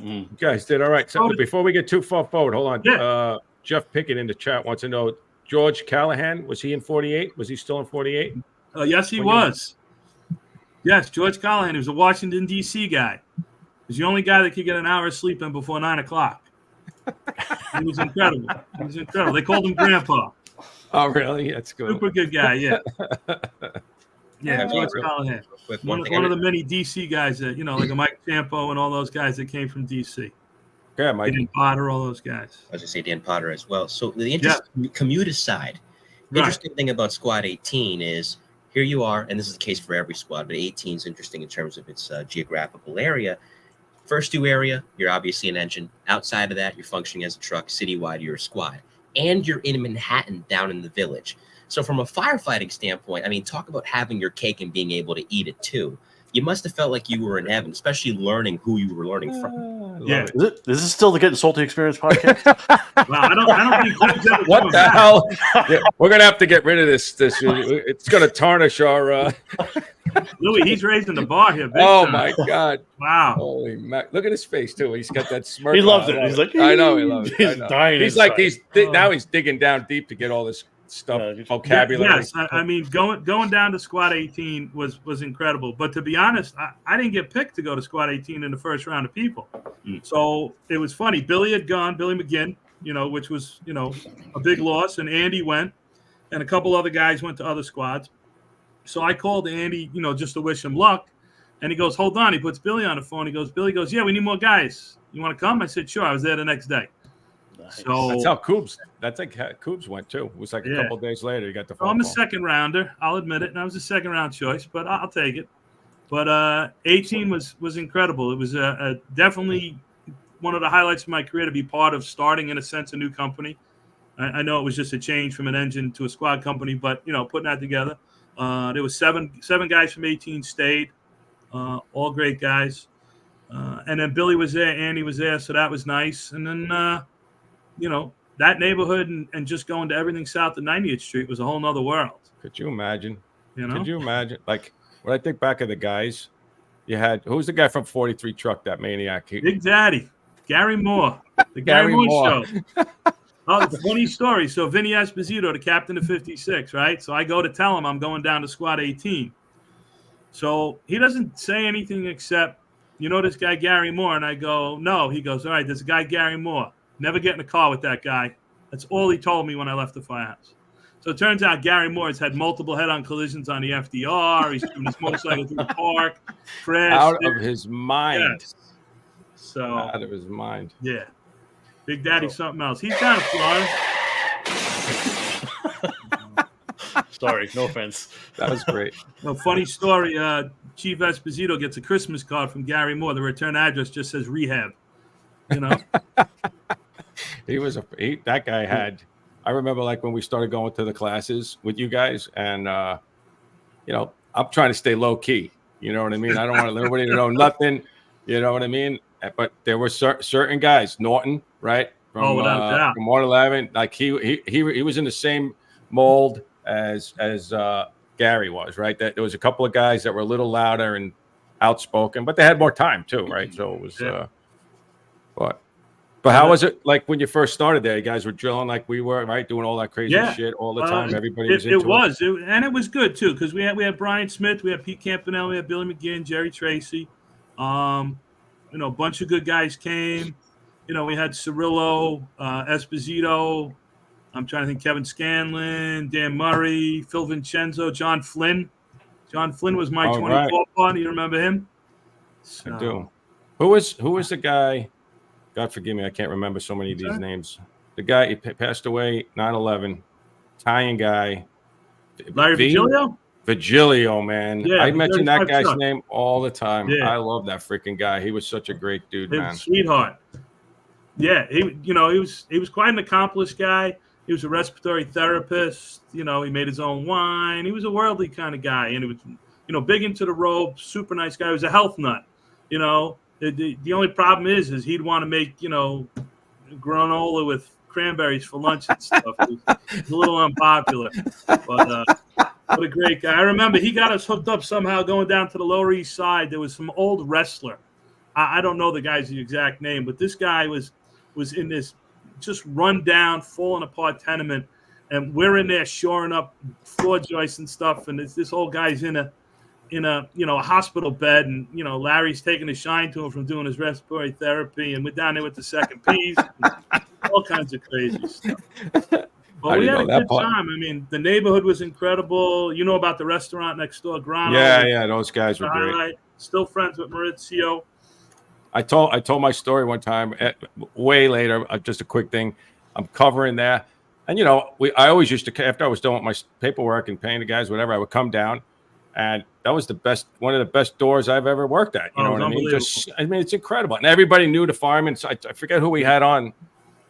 You guys did all right. So before we get too far forward, hold on. Yeah. Jeff Pickett in the chat wants to know, George Callahan, was he in 48? Was he still in 48? Yes, he was. Yes, George Callahan. He was a Washington, D.C. guy. He was the only guy that could get an hour of sleep in before 9 o'clock. He was incredible. They called him Grandpa. Oh, really? That's good. Super good guy, yeah. Yeah, George Callahan. One of the many D.C. guys that, like a Mike Champo and all those guys that came from D.C. Yeah, Mike. Dan Potter, all those guys. I was going to say Dan Potter as well. So the commute aside, the interesting thing about Squad 18 is here you are, and this is the case for every squad, but 18 is interesting in terms of its geographical area. First 2 area, you're obviously an engine. Outside of that, you're functioning as a truck. Citywide, you're a squad. And you're in Manhattan down in the village. So from a firefighting standpoint, I mean, talk about having your cake and being able to eat it too. You must have felt like you were in heaven, especially learning who you were learning from. Yeah. Is this still the Getting Salty Experience podcast? Well, I don't think what the hell? Yeah, we're gonna have to get rid of this. It's gonna tarnish our. Louis, he's raising the bar here. Oh my God! Wow! Holy Mac! Look at his face too. He's got that smirk. He loves it. He's like, I know he loves it. He's dying. He's like now he's digging down deep to get all this stuff, vocabulary. Yes, I mean going down to Squad 18 was incredible. But to be honest, I didn't get picked to go to Squad 18 in the first round of people. So it was funny. Billy had gone, Billy McGinn, which was a big loss, and Andy went, and a couple other guys went to other squads. So I called Andy, just to wish him luck, and he goes, "Hold on." He puts Billy on the phone. Billy goes, "Yeah, we need more guys. You want to come?" I said, "Sure." I was there the next day. Nice. So that's how Coobs went too. It was like a couple of days later. He got the phone I'm a call. second rounder. I'll admit it. And I was a second round choice, but I'll take it. But 18 was incredible. It was definitely one of the highlights of my career to be part of starting, in a sense, a new company. I know it was just a change from an engine to a squad company, but putting that together. There was seven guys from 18 stayed, all great guys. And then Billy was there, Andy was there, so that was nice. And then that neighborhood and just going to everything south of 90th Street was a whole nother world. Could you imagine? Could you imagine? Like, when I think back of the guys, you had, who's the guy from 43 Truck, that maniac? Big Daddy, Gary Moore. The Gary Moore Show. Oh, it's a funny story. So Vinny Esposito, the captain of 56, right? So I go to tell him I'm going down to Squad 18. So he doesn't say anything except, this guy Gary Moore? And I go, no. He goes, all right, there's a guy Gary Moore. Never get in a car with that guy. That's all he told me when I left the firehouse. So it turns out Gary Moore has had multiple head-on collisions on the FDR. He's driven his motorcycle through the park. Crashed. Out of his mind. Yes. So out of his mind. Yeah. Big Daddy something else. He's down in Florida. Sorry, no offense. That was great. Funny story. Chief Esposito gets a Christmas card from Gary Moore. The return address just says rehab. That guy had. I remember, like, when we started going to the classes with you guys, and I'm trying to stay low key. You know what I mean? I don't want everybody to know nothing. You know what I mean? But there were certain guys, Norton, right? From 111, like he was in the same mold as Gary was, right? That there was a couple of guys that were a little louder and outspoken, but they had more time too, right? So it was, but how was it like when you first started there? You guys were drilling like we were, right? Doing all that crazy shit all the time. Everybody was into it. And it was good too, because we had Brian Smith, we had Pete Campanelli, we had Billy McGinn, Jerry Tracy. A bunch of good guys came. We had Cirillo, Esposito. I'm trying to think. Kevin Scanlon, Dan Murray, Phil Vincenzo, John Flynn. John Flynn was my 24 partner. You remember him? I do. Who was the guy? God forgive me, I can't remember so many of these names. The guy, he passed away 9/11. Italian guy. Larry Vigilio? Vigilio, man. Yeah, I mention that guy's name all the time. Yeah. I love that freaking guy. He was such a great dude, man. Sweetheart. Yeah, he was quite an accomplished guy. He was a respiratory therapist. He made his own wine. He was a worldly kind of guy, and he was, big into the ropes. Super nice guy. He was a health nut. The only problem is he'd want to make granola with cranberries for lunch and stuff. It's a little unpopular, but what a great guy. I remember he got us hooked up somehow going down to the Lower East Side. There was some old wrestler. I don't know the guy's exact name, but this guy was in this just run down, falling apart tenement, and we're in there shoring up floor joists and stuff, and this old guy's in a hospital bed, and Larry's taking a shine to him from doing his respiratory therapy, and we're down there with the second piece, all kinds of crazy stuff. But we had a good time. I mean, the neighborhood was incredible. You know about the restaurant next door, Grano. Yeah, those guys were great. Still friends with Maurizio. I told my story one time, way later. Just a quick thing. I'm covering that, and I always used to, after I was done with my paperwork and paying the guys, whatever, I would come down. And that was one of the best doors I've ever worked at. You know what I mean? It's incredible. And everybody knew the firemen. So I forget who we had on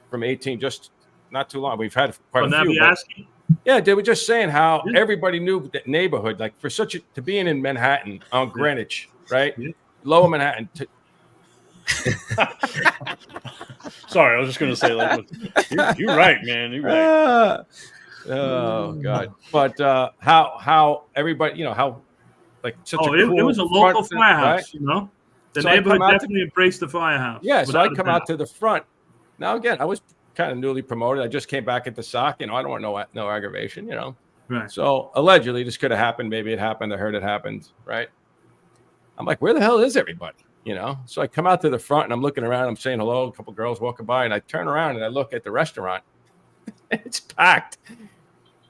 from 18, just not too long. We've had quite a few. Yeah, they were just saying how everybody knew the neighborhood. Like to being in Manhattan on Greenwich, right? Yeah. Lower Manhattan. Sorry, I was just going to say, you're right, man. You're right. Oh God! But how everybody, how like such a cool it was a local firehouse, right? The neighborhood definitely embraced the firehouse. Yeah, so I come out to the front. Now again, I was kind of newly promoted. I just came back into SOC. I don't want no aggravation, Right. So allegedly this could have happened. Maybe it happened. I heard it happened. Right. I'm like, where the hell is everybody? So I come out to the front and I'm looking around. I'm saying hello. A couple girls walking by, and I turn around and I look at the restaurant. It's packed.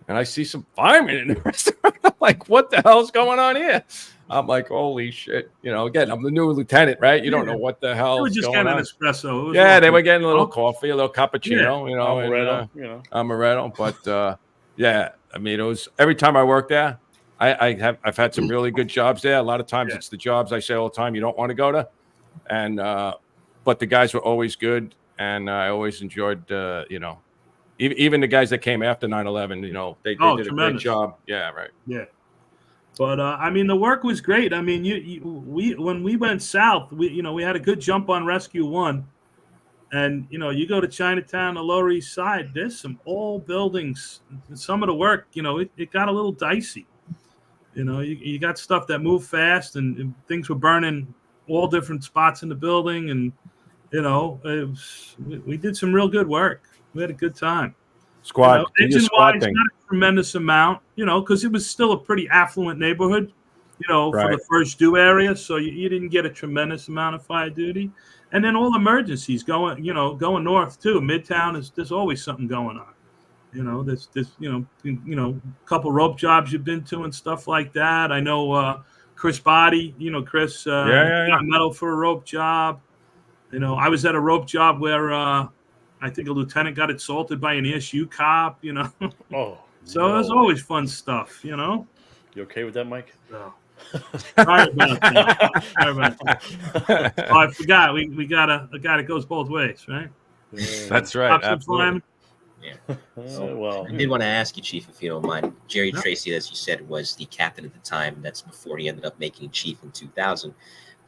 And I see some firemen in the restaurant. I'm like, what the hell's going on here? I'm like, holy shit. Again, I'm the new lieutenant, right? You don't know what the hell is going on. They were just getting an espresso. Yeah, they were getting a little coffee, a little cappuccino, Amaretto, amaretto. But yeah, I mean, it was every time I worked there, I've had some really good jobs there. A lot of times it's the jobs I say all the time you don't want to go to. And but the guys were always good, and I always enjoyed even the guys that came after 9/11, they did a great job. Yeah, right. Yeah. But I mean, the work was great. I mean, when we went south, we had a good jump on Rescue 1, and you go to Chinatown, the Lower East Side. There's some old buildings. Some of the work, it got a little dicey. You got stuff that moved fast, and things were burning all different spots in the building, and we did some real good work. We had a good time. Squad, engine-wise, not a tremendous amount, because it was still a pretty affluent neighborhood, for the first due area. So you didn't get a tremendous amount of fire duty. And then all emergencies going north too. Midtown there's always something going on. There's a couple rope jobs you've been to and stuff like that. I know Chris Body, Chris got a medal for a rope job. I was at a rope job where I think a lieutenant got assaulted by an ESU cop, Oh, so there's always fun stuff, You okay with that, Mike? No. Sorry about that. Oh, I forgot. We got a guy that goes both ways, right? That's right. Absolutely. Yeah. Well, I did want to ask you, Chief, if you don't mind. Jerry Tracy, as you said, was the captain at the time. That's before he ended up making chief in 2000.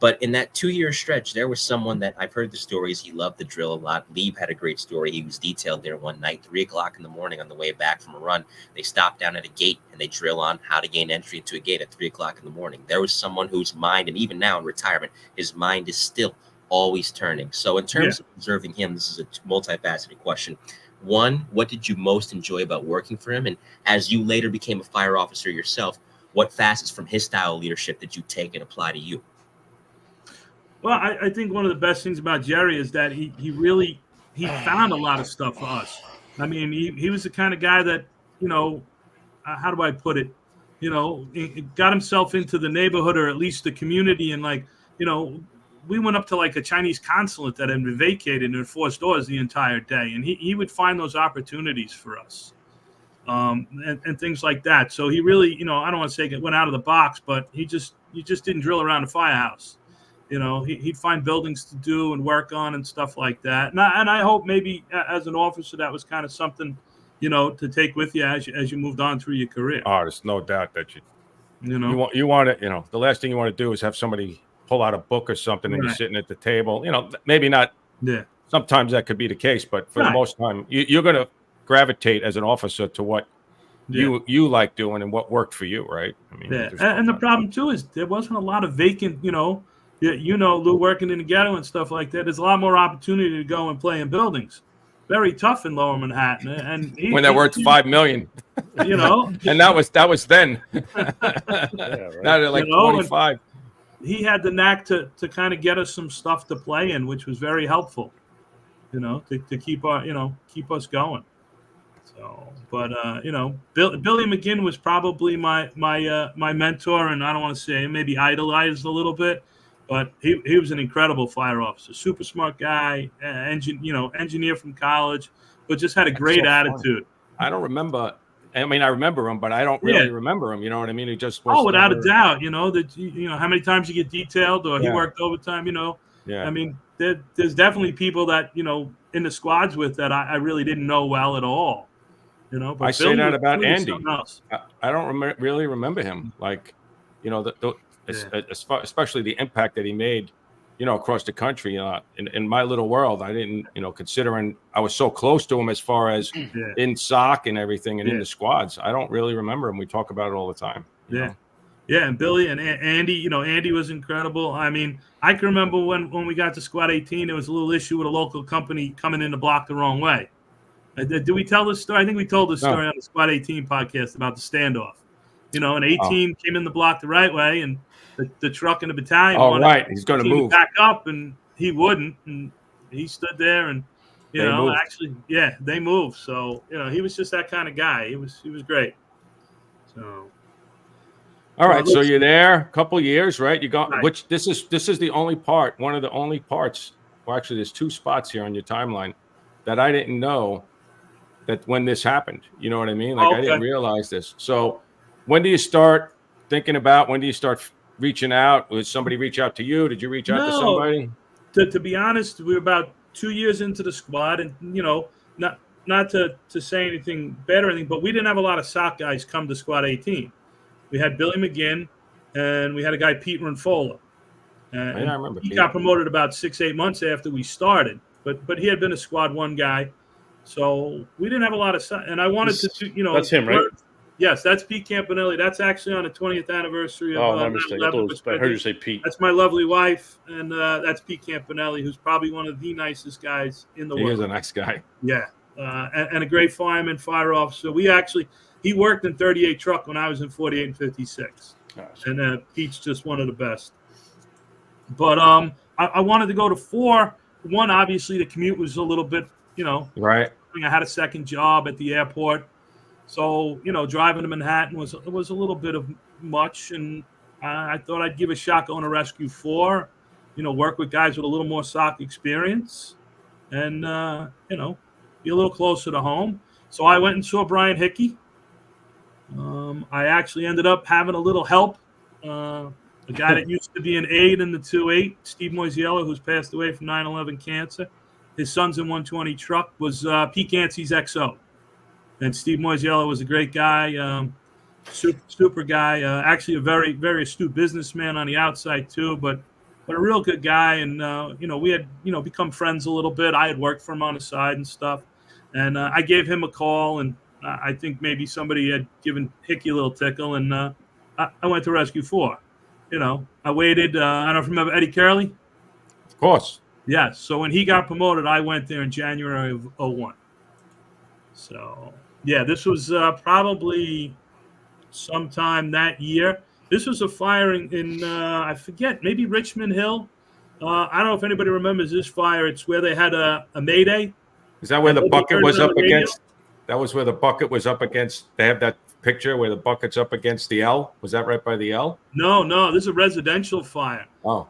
But in that 2-year stretch, there was someone that I've heard the stories. He loved the drill a lot. Lieb had a great story. He was detailed there one night, 3 o'clock in the morning on the way back from a run. They stopped down at a gate and they drill on how to gain entry into a gate at 3 o'clock in the morning. There was someone whose mind, and even now in retirement, his mind is still always turning. So in terms of observing him, this is a multifaceted question. One, what did you most enjoy about working for him? And as you later became a fire officer yourself, what facets from his style of leadership did you take and apply to you? Well, I think one of the best things about Jerry is that he found a lot of stuff for us. I mean, he was the kind of guy that, how do I put it? He got himself into the neighborhood, or at least the community. And we went up to like a Chinese consulate that had been vacated and enforced doors the entire day. And he would find those opportunities for us and things like that. So he really, I don't want to say it went out of the box, but you just didn't drill around a firehouse. He'd find buildings to do and work on and stuff like that. And I hope maybe as an officer that was kind of something, to take with you as you moved on through your career. Oh, there's no doubt that you want to, the last thing you want to do is have somebody pull out a book or something and you're sitting at the table. Maybe not. Yeah. Sometimes that could be the case, but for the most time, you're going to gravitate as an officer to what you like doing and what worked for you, right? I mean, and the problem too is there wasn't a lot of vacant, Lou, working in the ghetto and stuff like that. There's a lot more opportunity to go and play in buildings. Very tough in Lower Manhattan, and when they're worth $5 million, and that was then. Now they're like 25. He had the knack to kind of get us some stuff to play in, which was very helpful. To keep us going. So, but Billy McGinn was probably my mentor, and I don't want to say maybe idolized a little bit. But he was an incredible fire officer, super smart guy, engineer from college, but just had a great attitude. I don't remember. I mean, I remember him, but I don't really remember him. You know what I mean? He just was without a doubt. How many times you get detailed, or he worked overtime. I mean, there's definitely people that in the squads with that I really didn't know well at all. But I say that about Andy. I don't really remember him. Like, especially the impact that he made, across the country. In my little world, I didn't, considering I was so close to him as far as in SOC and everything and in the squads. I don't really remember him. We talk about it all the time. Yeah, and Billy and Andy, Andy was incredible. I mean, I can remember when we got to Squad 18, there was a little issue with a local company coming in to block the wrong way. Did we tell this story? I think we told this story on the Squad 18 podcast about the standoff. An 18 came in the block the right way, and the truck in the battalion wanted he's going to move back up, and he wouldn't, and he stood there, and moved. actually, they moved. So he was just that kind of guy. He was great. So. All right, so you're there a couple years, right? You got right. Which this is the only part, one of the only parts. Well, actually, there's 2 spots here on your timeline that I didn't know that when this happened. You know what I mean? Like I didn't realize this. So when do you start thinking about? When do you start reaching out? Did somebody reach out to you? Did you reach out to somebody? To be honest, we were about 2 years into the squad, and not to say anything bad or anything, but we didn't have a lot of SOC guys come to Squad 18. We had Billy McGinn, and we had a guy, Pete Renfola. I remember he Pete. got promoted about 6-8 months after we started, but he had been a Squad 1 guy. So we didn't have a lot of – and I wanted to That's him, right? Yes, that's Pete Campanelli. That's actually on the 20th anniversary of my mistake. I heard you say Pete. That's my lovely wife, and that's Pete Campanelli, who's probably one of the nicest guys in the world. He is a nice guy. Yeah, and a great fireman, fire officer. He worked in 38 truck when I was in 48 and 56. And Pete's just one of the best. But I wanted to go to 4. One, obviously, the commute was a little bit, Right. I had a second job at the airport. So, driving to Manhattan was a little bit of much. And I thought I'd give a shot going to Rescue 4, work with guys with a little more SOC experience and, be a little closer to home. So I went and saw Brian Hickey. I actually ended up having a little help. A guy that used to be an aide in the 2-8, Steve Mickiewicz, who's passed away from 9/11 cancer. His son's in 120 truck, was Pete Gansey's XO. And Steve Mickiewicz was a great guy, super guy. Actually, a very, very astute businessman on the outside too, but a real good guy. And we had become friends a little bit. I had worked for him on the side and stuff, and I gave him a call, and I think maybe somebody had given Hickey a little tickle, and I went to Rescue 4. I waited. I don't know if you remember Eddie Curley. Of course. Yes. So when he got promoted, I went there in January of 2001. So, this was probably sometime that year. This was a firing in, I forget, maybe Richmond Hill. I don't know if anybody remembers this fire. It's where they had a Mayday. Is that where the bucket was up against? That was where the bucket was up against. They have that picture where the bucket's up against the L. Was that right by the L? No. This is a residential fire. Oh.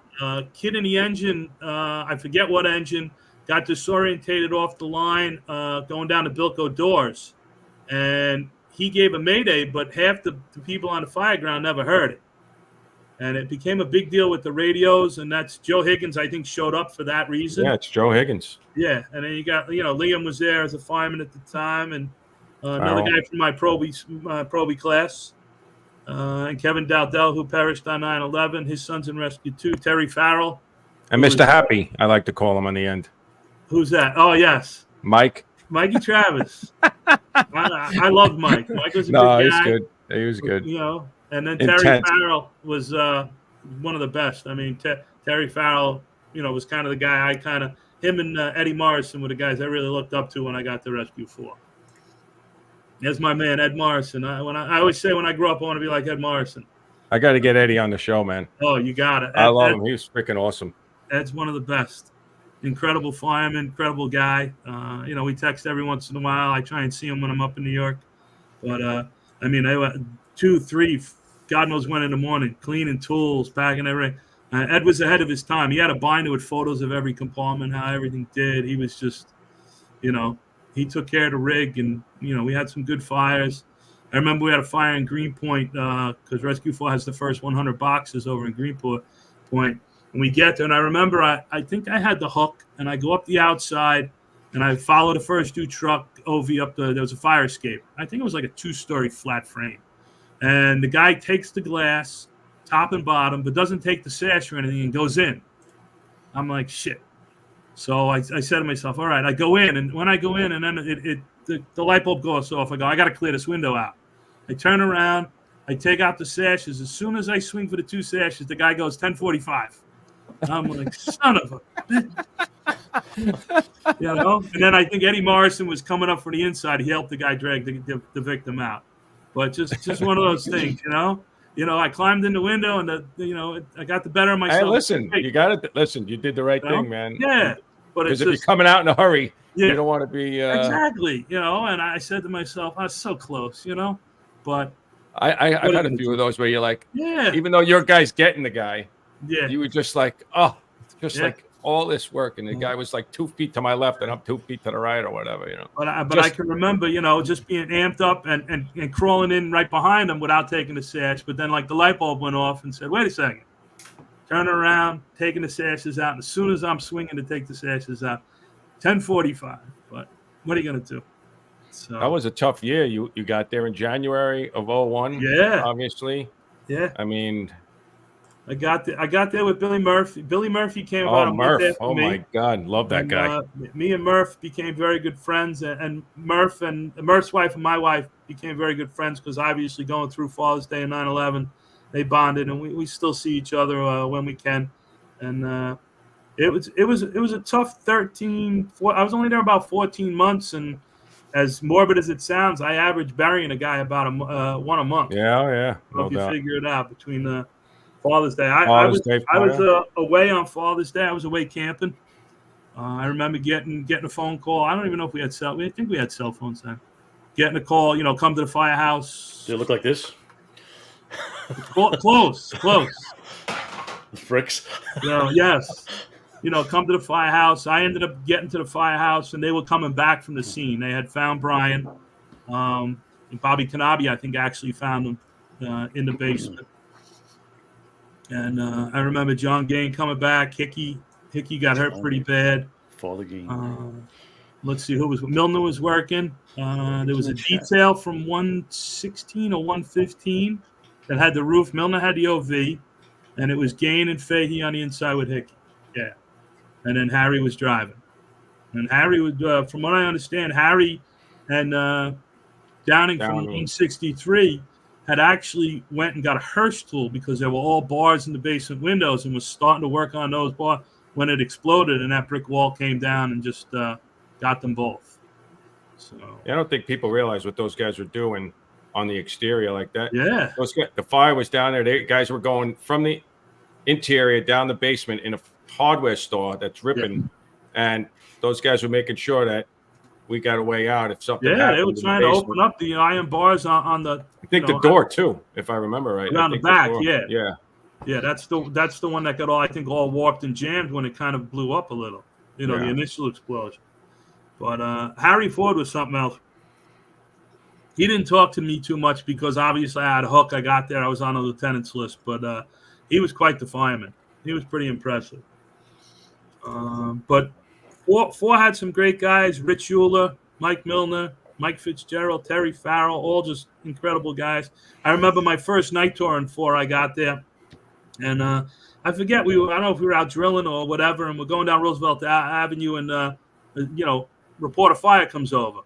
Kid in the engine, I forget what engine, got disorientated off the line going down to Bilko doors. And he gave a mayday, but half the people on the fire ground never heard it. And it became a big deal with the radios, and that's Joe Higgins, I think, showed up for that reason. Yeah, it's Joe Higgins. Yeah, and then you got, Liam was there as a fireman at the time, and another guy from my Proby class, and Kevin Dowdell, who perished on 9/11. His son's in Rescue 2. Terry Farrell. And Mr. Happy, I like to call him on the end. Who's that? Oh, yes. Mike. Mikey Travis. I love Mike. Mike was a good guy. No, he's good. He was good. And then Terry Farrell was one of the best. I mean, Terry Farrell, was kind of the guy him and Eddie Morrison were the guys I really looked up to when I got to Rescue 4. There's my man, Ed Morrison. I always say when I grow up, I want to be like Ed Morrison. I got to get Eddie on the show, man. Oh, you got it. I love him. He was freaking awesome. Ed's one of the best. Incredible fireman, incredible guy. We text every once in a while. I try and see him when I'm up in New York. But, I went 2, 3, God knows when in the morning, cleaning tools, packing everything. Ed was ahead of his time. He had a binder with photos of every compartment, how everything did. He was just, he took care of the rig, and, we had some good fires. I remember we had a fire in Greenpoint because Rescue 4 has the first 100 boxes over in Greenpoint. And we get there, and I remember I think I had the hook, and I go up the outside, and I follow the first 2 truck OV up there was a fire escape. I think it was like a 2-story flat frame. And the guy takes the glass, top and bottom, but doesn't take the sash or anything and goes in. I'm like, shit. So I said to myself, all right, I go in, and when I go in, and then the light bulb goes off, I go, I got to clear this window out. I turn around, I take out the sashes. As soon as I swing for the 2 sashes, the guy goes 1045. I'm like, son of a bitch. You know? And then I think Eddie Morrison was coming up from the inside. He helped the guy drag the victim out. But just one of those things, you know? You know, I climbed in the window and I got the better of myself. Hey, listen, you got it. Listen, you did the right thing, man. Yeah. But because if you're coming out in a hurry, you don't want to be exactly, you know. And I said to myself, I was so close, you know. But I've had a few of those where you're like, yeah, even though your guy's getting the guy, yeah, you were just like, oh, just like all this work, and the guy was like 2 feet to my left and I'm 2 feet to the right or whatever, you know. But I can remember, you know, just being amped up and crawling in right behind him without taking the sash. But then like the light bulb went off and said, wait a second. Turn around, taking the sashes out. And as soon as I'm swinging to take the sashes out, 10:45. But what are you going to do? So that was a tough year. You got there in January of 2001. Yeah. Obviously. Yeah. I mean, I got there with Billy Murphy. Billy Murphy came about a month after me. Oh my God, love that guy. Me and Murph became very good friends, and Murph's wife and my wife became very good friends because obviously going through Father's Day and 9/11, they bonded, and we still see each other when we can. And it was a tough 13. I was only there about 14 months, and as morbid as it sounds, I averaged burying a guy about one a month. Yeah, no doubt. You figure it out between Father's Day. I was away on Father's Day. I was away camping. I remember getting a phone call. I don't even know if we had I think we had cell phones then. Getting a call, you know, come to the firehouse. Did it look like this? Close. Fricks. Yes. You know, come to the firehouse. I ended up getting to the firehouse, and they were coming back from the scene. They had found Brian. And Bobby Kanabi, I think, actually found him in the basement. And I remember John Gain coming back. Hickey got hurt pretty bad. Father Gain. Let's see who was. Milner was working. There was a detail from 116 or 115 that had the roof. Milner had the OV, and it was Gain and Fahey on the inside with Hickey. Yeah. And then Harry was driving. And Harry would, from what I understand, Harry and Downing from 163 had actually went and got a Hirsch tool because there were all bars in the basement windows and was starting to work on those bars when it exploded and that brick wall came down and just got them both. So I don't think people realize what those guys were doing on the exterior like that. Yeah. The fire was down there. Guys were going from the interior down the basement in a hardware store that's ripping, and those guys were making sure that we got a way out if something happened. Yeah, they were trying to open up the iron bars on the. I think the door too, if I remember right. Around the back, yeah. That's the one that got all warped and jammed when it kind of blew up a little. You know, the initial explosion. But Harry Ford was something else. He didn't talk to me too much because obviously I had a hook. I got there. I was on a lieutenant's list, but he was quite the fireman. He was pretty impressive. But four had some great guys: Rich Euler, Mike Milner, Mike Fitzgerald, Terry Farrell, all just incredible guys. I remember my first night tour in 4. I got there, and I forget I don't know if we were out drilling or whatever, and we're going down Roosevelt Avenue, and report a fire comes over.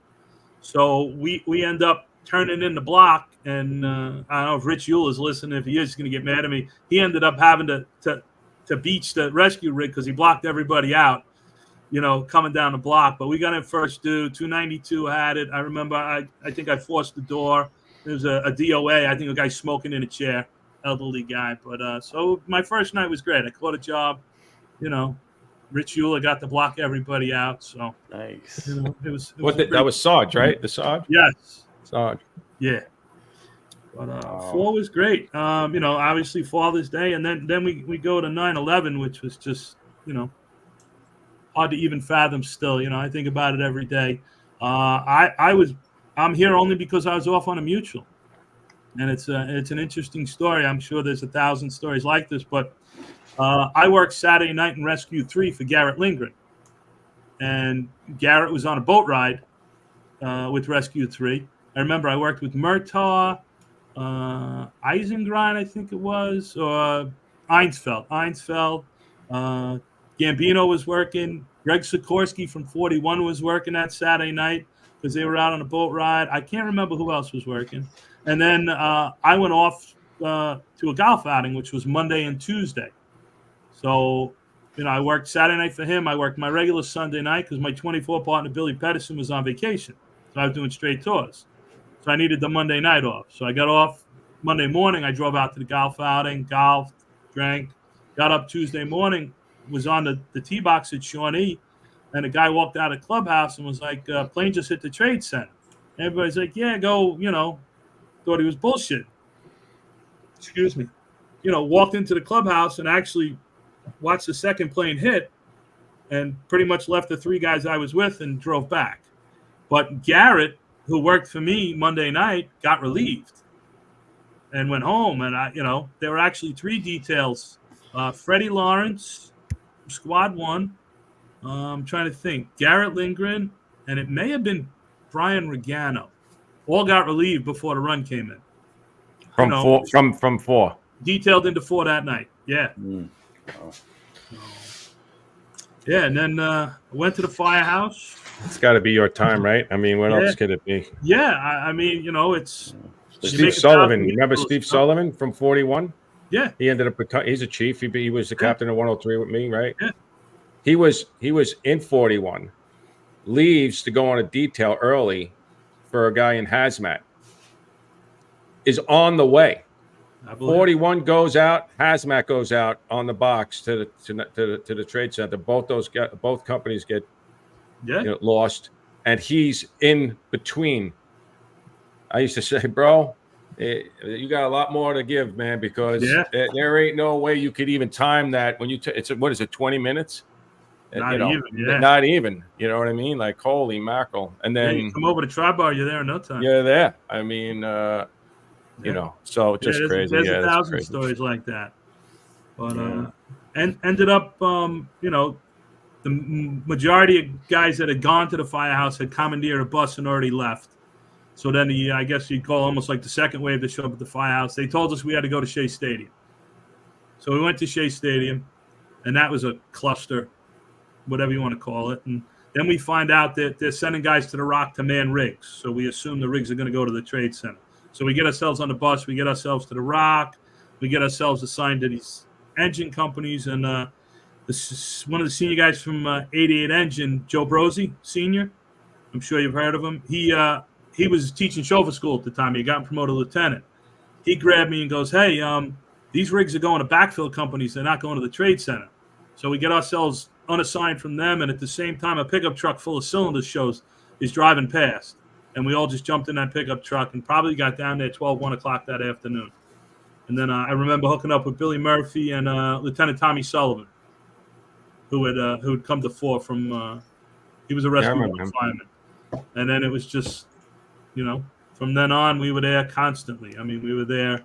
So we end up turning in the block, and I don't know if Rich Euler is listening. If he is, he's going to get mad at me. He ended up having to beach the rescue rig because he blocked everybody out, you know, coming down the block. But we got in first due. 292 had it. I remember I think I forced the door. There was a DOA. I think a guy smoking in a chair, elderly guy. But so my first night was great. I caught a job, you know. Rich Euler got to block everybody out. So nice. You know, it was that was Sarge, right? The Sarge? Yes. Sarge. Yeah. But 4 was great. You know, obviously Father's Day, and then we go to 9/11, which was just, you know, hard to even fathom still. You know, I think about it every day. I'm here only because I was off on a mutual. And it's an interesting story. I'm sure there's 1,000 stories like this, but I worked Saturday night in Rescue 3 for Garrett Lindgren. And Garrett was on a boat ride with Rescue 3. I remember I worked with Murtaugh, Eisengrind, I think it was, or Einsfeld. Gambino was working. Greg Sikorsky from 41 was working that Saturday night because they were out on a boat ride. I can't remember who else was working. And then I went off to a golf outing, which was Monday and Tuesday. So, I worked Saturday night for him. I worked my regular Sunday night because my 24 partner, Billy Pedersen, was on vacation. So I was doing straight tours. So I needed the Monday night off. So I got off Monday morning. I drove out to the golf outing, golfed, drank, got up Tuesday morning, was on the tee box at Shawnee, and a guy walked out of the clubhouse and was like, plane just hit the Trade Center. Everybody's like, yeah, go, thought he was bullshit. Excuse me. Walked into the clubhouse and actually watched the second plane hit and pretty much left the three guys I was with and drove back. But Garrett, who worked for me Monday night, got relieved and went home. And, there were actually three details. Freddie Lawrence, Squad 1. I'm trying to think. Garrett Lindgren, and it may have been Brian Regano. All got relieved before the run came in. From 4. Detailed into 4 that night. Yeah. Wow. Yeah, and then went to the firehouse. It's got to be your time, right? I mean, what else could it be? Yeah, I mean, it's Steve Sullivan. Remember Steve Sullivan from 41? Yeah. He ended up he's a chief. He was the captain of 103 with me, right? Yeah. He was in 41. Leaves to go on a detail early for a guy in hazmat. Is on the way. 41 goes out, hazmat goes out on the box to the trade center. Both companies get lost, and he's in between. I used to say, bro, you got a lot more to give, man, because there ain't no way you could even time that when you. It's what is it, 20 minutes? Not even. You know what I mean? Like, holy mackerel! And then you come over to Tri-Bar, you're there in no time. You're there. I mean. So just crazy. There's 1,000 stories like that. But and ended up, the majority of guys that had gone to the firehouse had commandeered a bus and already left. So then I guess you'd call almost like the second wave to show up at the firehouse. They told us we had to go to Shea Stadium. So we went to Shea Stadium, and that was a cluster, whatever you want to call it. And then we find out that they're sending guys to the Rock to man rigs. So we assume the rigs are going to go to the Trade Center. So we get ourselves on the bus, we get ourselves to the Rock, we get ourselves assigned to these engine companies, and one of the senior guys from 88 Engine, Joe Brosey, senior, I'm sure you've heard of him. He was teaching chauffeur school at the time. He had gotten promoted to lieutenant. He grabbed me and goes, hey, these rigs are going to backfill companies. They're not going to the Trade Center. So we get ourselves unassigned from them, and at the same time, a pickup truck full of cylinders is driving past. And we all just jumped in that pickup truck and probably got down there 1 o'clock that afternoon. And then I remember hooking up with Billy Murphy and Lieutenant Tommy Sullivan, who had come to 4 from he was a rescue fireman. And then it was just, from then on, we were there constantly. I mean, we were there,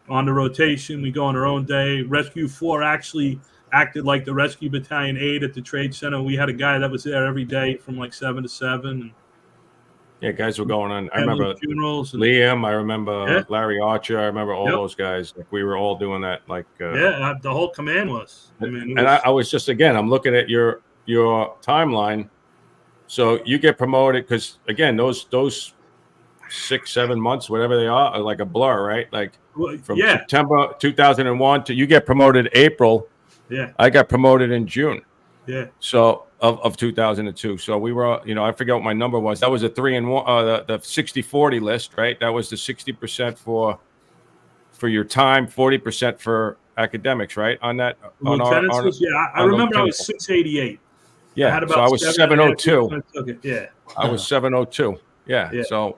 on the rotation. We go on our own day. Rescue 4 actually acted like the Rescue Battalion 8 at the Trade Center. We had a guy that was there every day from like 7 to 7. And, yeah, guys were going on. I remember funerals. Liam. I remember Larry Archer. I remember all those guys. Like, we were all doing that. Like, the whole command was. I mean, I was just I'm looking at your timeline. So you get promoted because again, those 6-7 months, whatever they are like a blur, right? Like from September 2001 to you get promoted April. Yeah, I got promoted in June. Yeah. So of 2002. So we were, I forget what my number was. That was a 3-1, the 60-40 list, right? That was the 60% for your time, 40% for academics, right? On that, I remember I was 688. Yeah. I had about so I was 702. Yeah. I was 702. Yeah. So,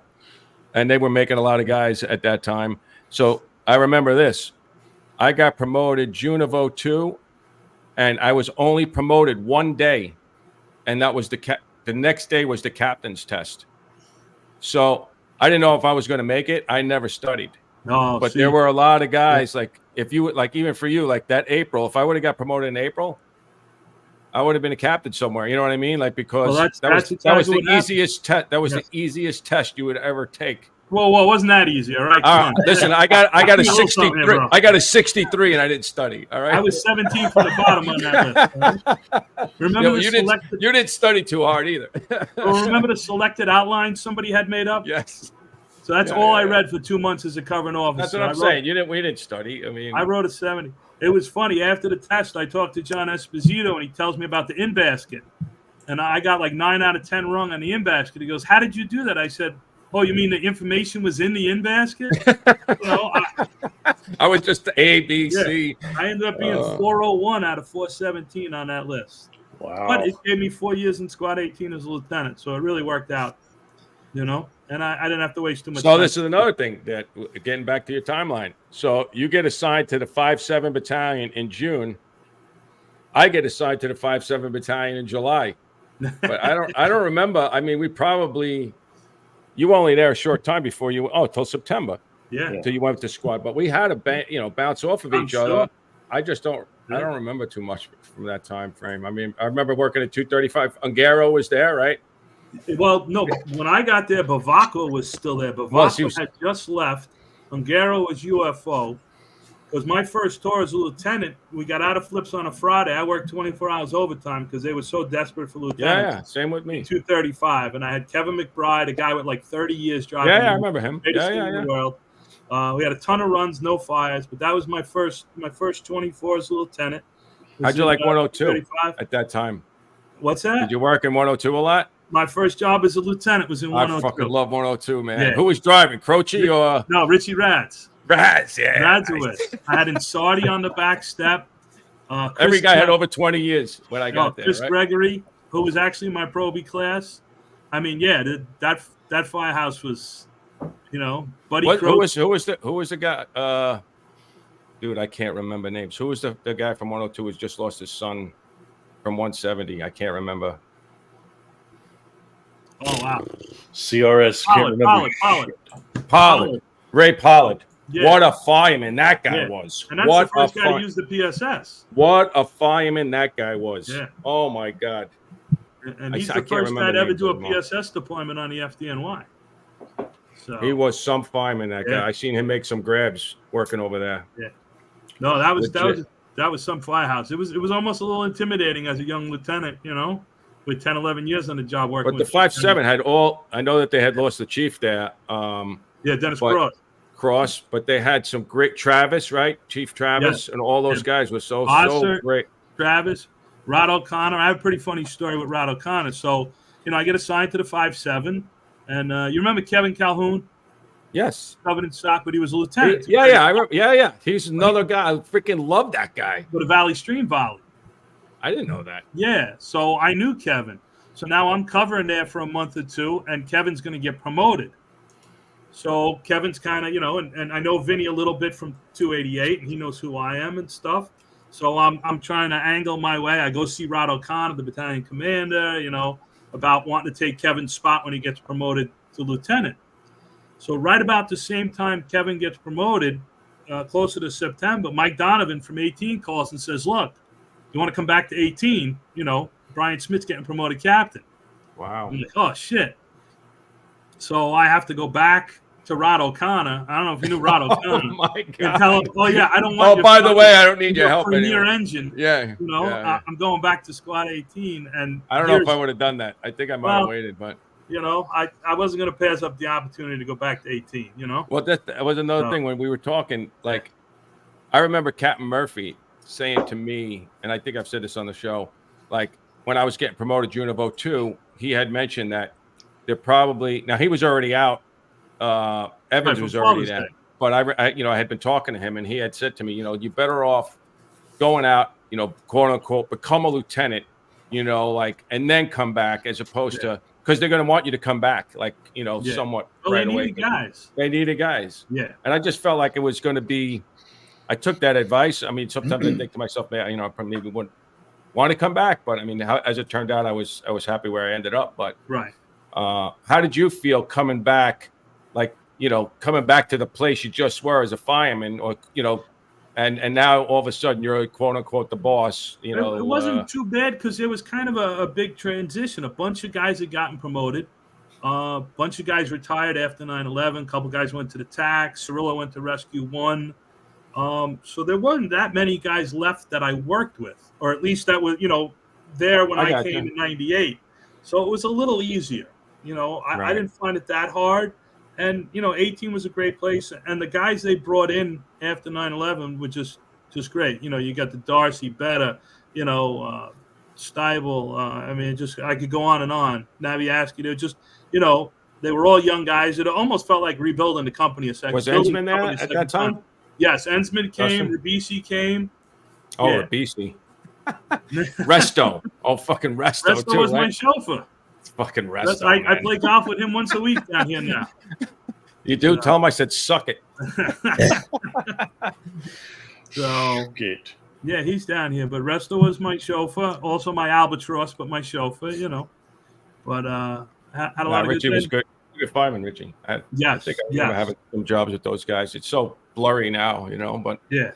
and they were making a lot of guys at that time. So I remember this. I got promoted June of 2002. And I was only promoted one day, and that was the next day was the captain's test. So I didn't know if I was going to make it. I never studied. No, but there were a lot of guys like if you like even for you like that April. If I would have got promoted in April, I would have been a captain somewhere. You know what I mean? Like because that was the easiest test. That was the easiest test you would ever take. Well, wasn't that easy? All right. Listen, I got a 63. I got a 63, and I didn't study. All right. I was 17 from the bottom on that list. Remember you didn't study too hard either. Remember the selected outline somebody had made up? Yes. So that's all I read for 2 months as a covering officer. That's what I'm saying. We didn't study. I mean, I wrote a 70. It was funny. After the test, I talked to John Esposito, and he tells me about the in basket. And I got like 9 out of 10 wrong on the in basket. He goes, "How did you do that?" I said, "Oh, you mean the information was in the in basket?" I was just A, B, C. I ended up being 401 out of 417 on that list. Wow. But it gave me 4 years in Squad 18 as a lieutenant, so it really worked out, and I didn't have to waste too much time. So this is another thing that, getting back to your timeline. So you get assigned to the 5-7 Battalion in June. I get assigned to the 5-7 Battalion in July. But I don't remember. I mean, you were only there a short time before till September. Yeah. Until you went to squad. But we had to bounce off of each other. I just don't remember too much from that time frame. I mean, I remember working at 235. Ungaro was there, right? Well, no, when I got there, Bavaco was still there. Bavaco had just left. Ungaro was UFO. Because my first tour as a lieutenant, we got out of flips on a Friday. I worked 24 hours overtime because they were so desperate for lieutenants. Yeah, same with me. 235, and I had Kevin McBride, a guy with like 30 years driving. Yeah, I remember him. The world. We had a ton of runs, no fires, but that was my first 24 as a lieutenant. How'd you like 102 at that time? What's that? Did you work in 102 a lot? My first job as a lieutenant was in 102. I fucking love 102, man. Yeah. Who was driving? Croce or? No, Richie Rads. Rads, yeah. Radsowitz. I had Insardi on the back step. Every guy had over 20 years when I got there. Chris right? Gregory, who was actually my Proby class. I mean, yeah, that firehouse was, Buddy. Who was the guy? Dude, I can't remember names. Who was the guy from 102 who just lost his son from 170? I can't remember. Oh wow. CRS. Pollard. Ray Pollard. Yeah. What a fireman that guy was. And that's the first guy to use the PSS. What a fireman that guy was. Yeah. Oh, my God. And he's the first guy to ever do a PSS deployment on the FDNY. So he was some fireman, that guy. I seen him make some grabs working over there. Yeah. No, that was some firehouse. It was almost a little intimidating as a young lieutenant, with 10, 11 years on the job working. But the 5-7 had I know that they had lost the chief there. Dennis Cross, but they had some great Travis, right? Chief Travis, and all those guys were so great. Travis, Rod O'Connor. I have a pretty funny story with Rod O'Connor. So, I get assigned to the 5-7, and you remember Kevin Calhoun? Yes. Covered in stock, but he was a lieutenant. I remember. Yeah. He's another guy. I freaking love that guy. With a Valley Stream volley. I didn't know that. Yeah, so I knew Kevin. So now I'm covering there for a month or two, and Kevin's going to get promoted. So Kevin's kind of, and I know Vinny a little bit from 288, and he knows who I am and stuff. So I'm trying to angle my way. I go see Rod O'Connor, the battalion commander, about wanting to take Kevin's spot when he gets promoted to lieutenant. So right about the same time Kevin gets promoted, closer to September, Mike Donovan from 18 calls and says, "Look, you want to come back to 18? Brian Smith's getting promoted captain." Wow. I'm like, oh, shit. So I have to go back to Rod O'Connor. I don't know if you knew Rod O'Connor. Oh, my God. And tell him, I don't want by the way, I don't need your help anymore. anymore. Engine. Yeah. I'm going back to Squad 18. And I don't know if I would have done that. I think I might have waited, but. I wasn't going to pass up the opportunity to go back to 18, Well, that was another thing when we were talking. Like, I remember Captain Murphy saying to me, and I think I've said this on the show, like, when I was getting promoted June of 2002, he had mentioned that they're probably, now he was already out. Evans was already there, but I had been talking to him, and he had said to me, you're better off going out, quote unquote, become a lieutenant, and then come back, as opposed to, because they're going to want you to come back, somewhat right away. They needed guys. Yeah. And I just felt like it was going to be, I took that advice. I mean, sometimes I think to myself, man, I probably wouldn't want to come back, but I mean, as it turned out, I was happy where I ended up. But right. How did you feel coming back, coming back to the place you just were as a fireman, or and now all of a sudden you're quote unquote the boss? It wasn't too bad because it was kind of a big transition. A bunch of guys had gotten promoted. A bunch of guys retired after 9/11. A couple guys went to the TAC. Cirillo went to Rescue 1. So there wasn't that many guys left that I worked with, or at least that was, there when I came in 98. So it was a little easier. I didn't find it that hard. And, 18 was a great place. And the guys they brought in after 9/11 were just just great. You got the Darcy, Betta, Steibel. I mean, I could go on and on. Naviaski, they're just, they were all young guys. It almost felt like rebuilding the company a second. Was Ensman there at that time? Yes, Ensman came. Ribisi came. Oh, yeah. Ribisi. Resto. Oh, fucking Resto. Resto too, was right? my chauffeur. It's fucking Resto. I play golf with him once a week down here now. You do? Tell him I said suck it. So, yeah, he's down here. But Resto was my chauffeur. Also my albatross, but my chauffeur, But had a lot of Richie good was good. Good fireman, Richie. I think I remember having some jobs with those guys. It's so blurry now, but yeah.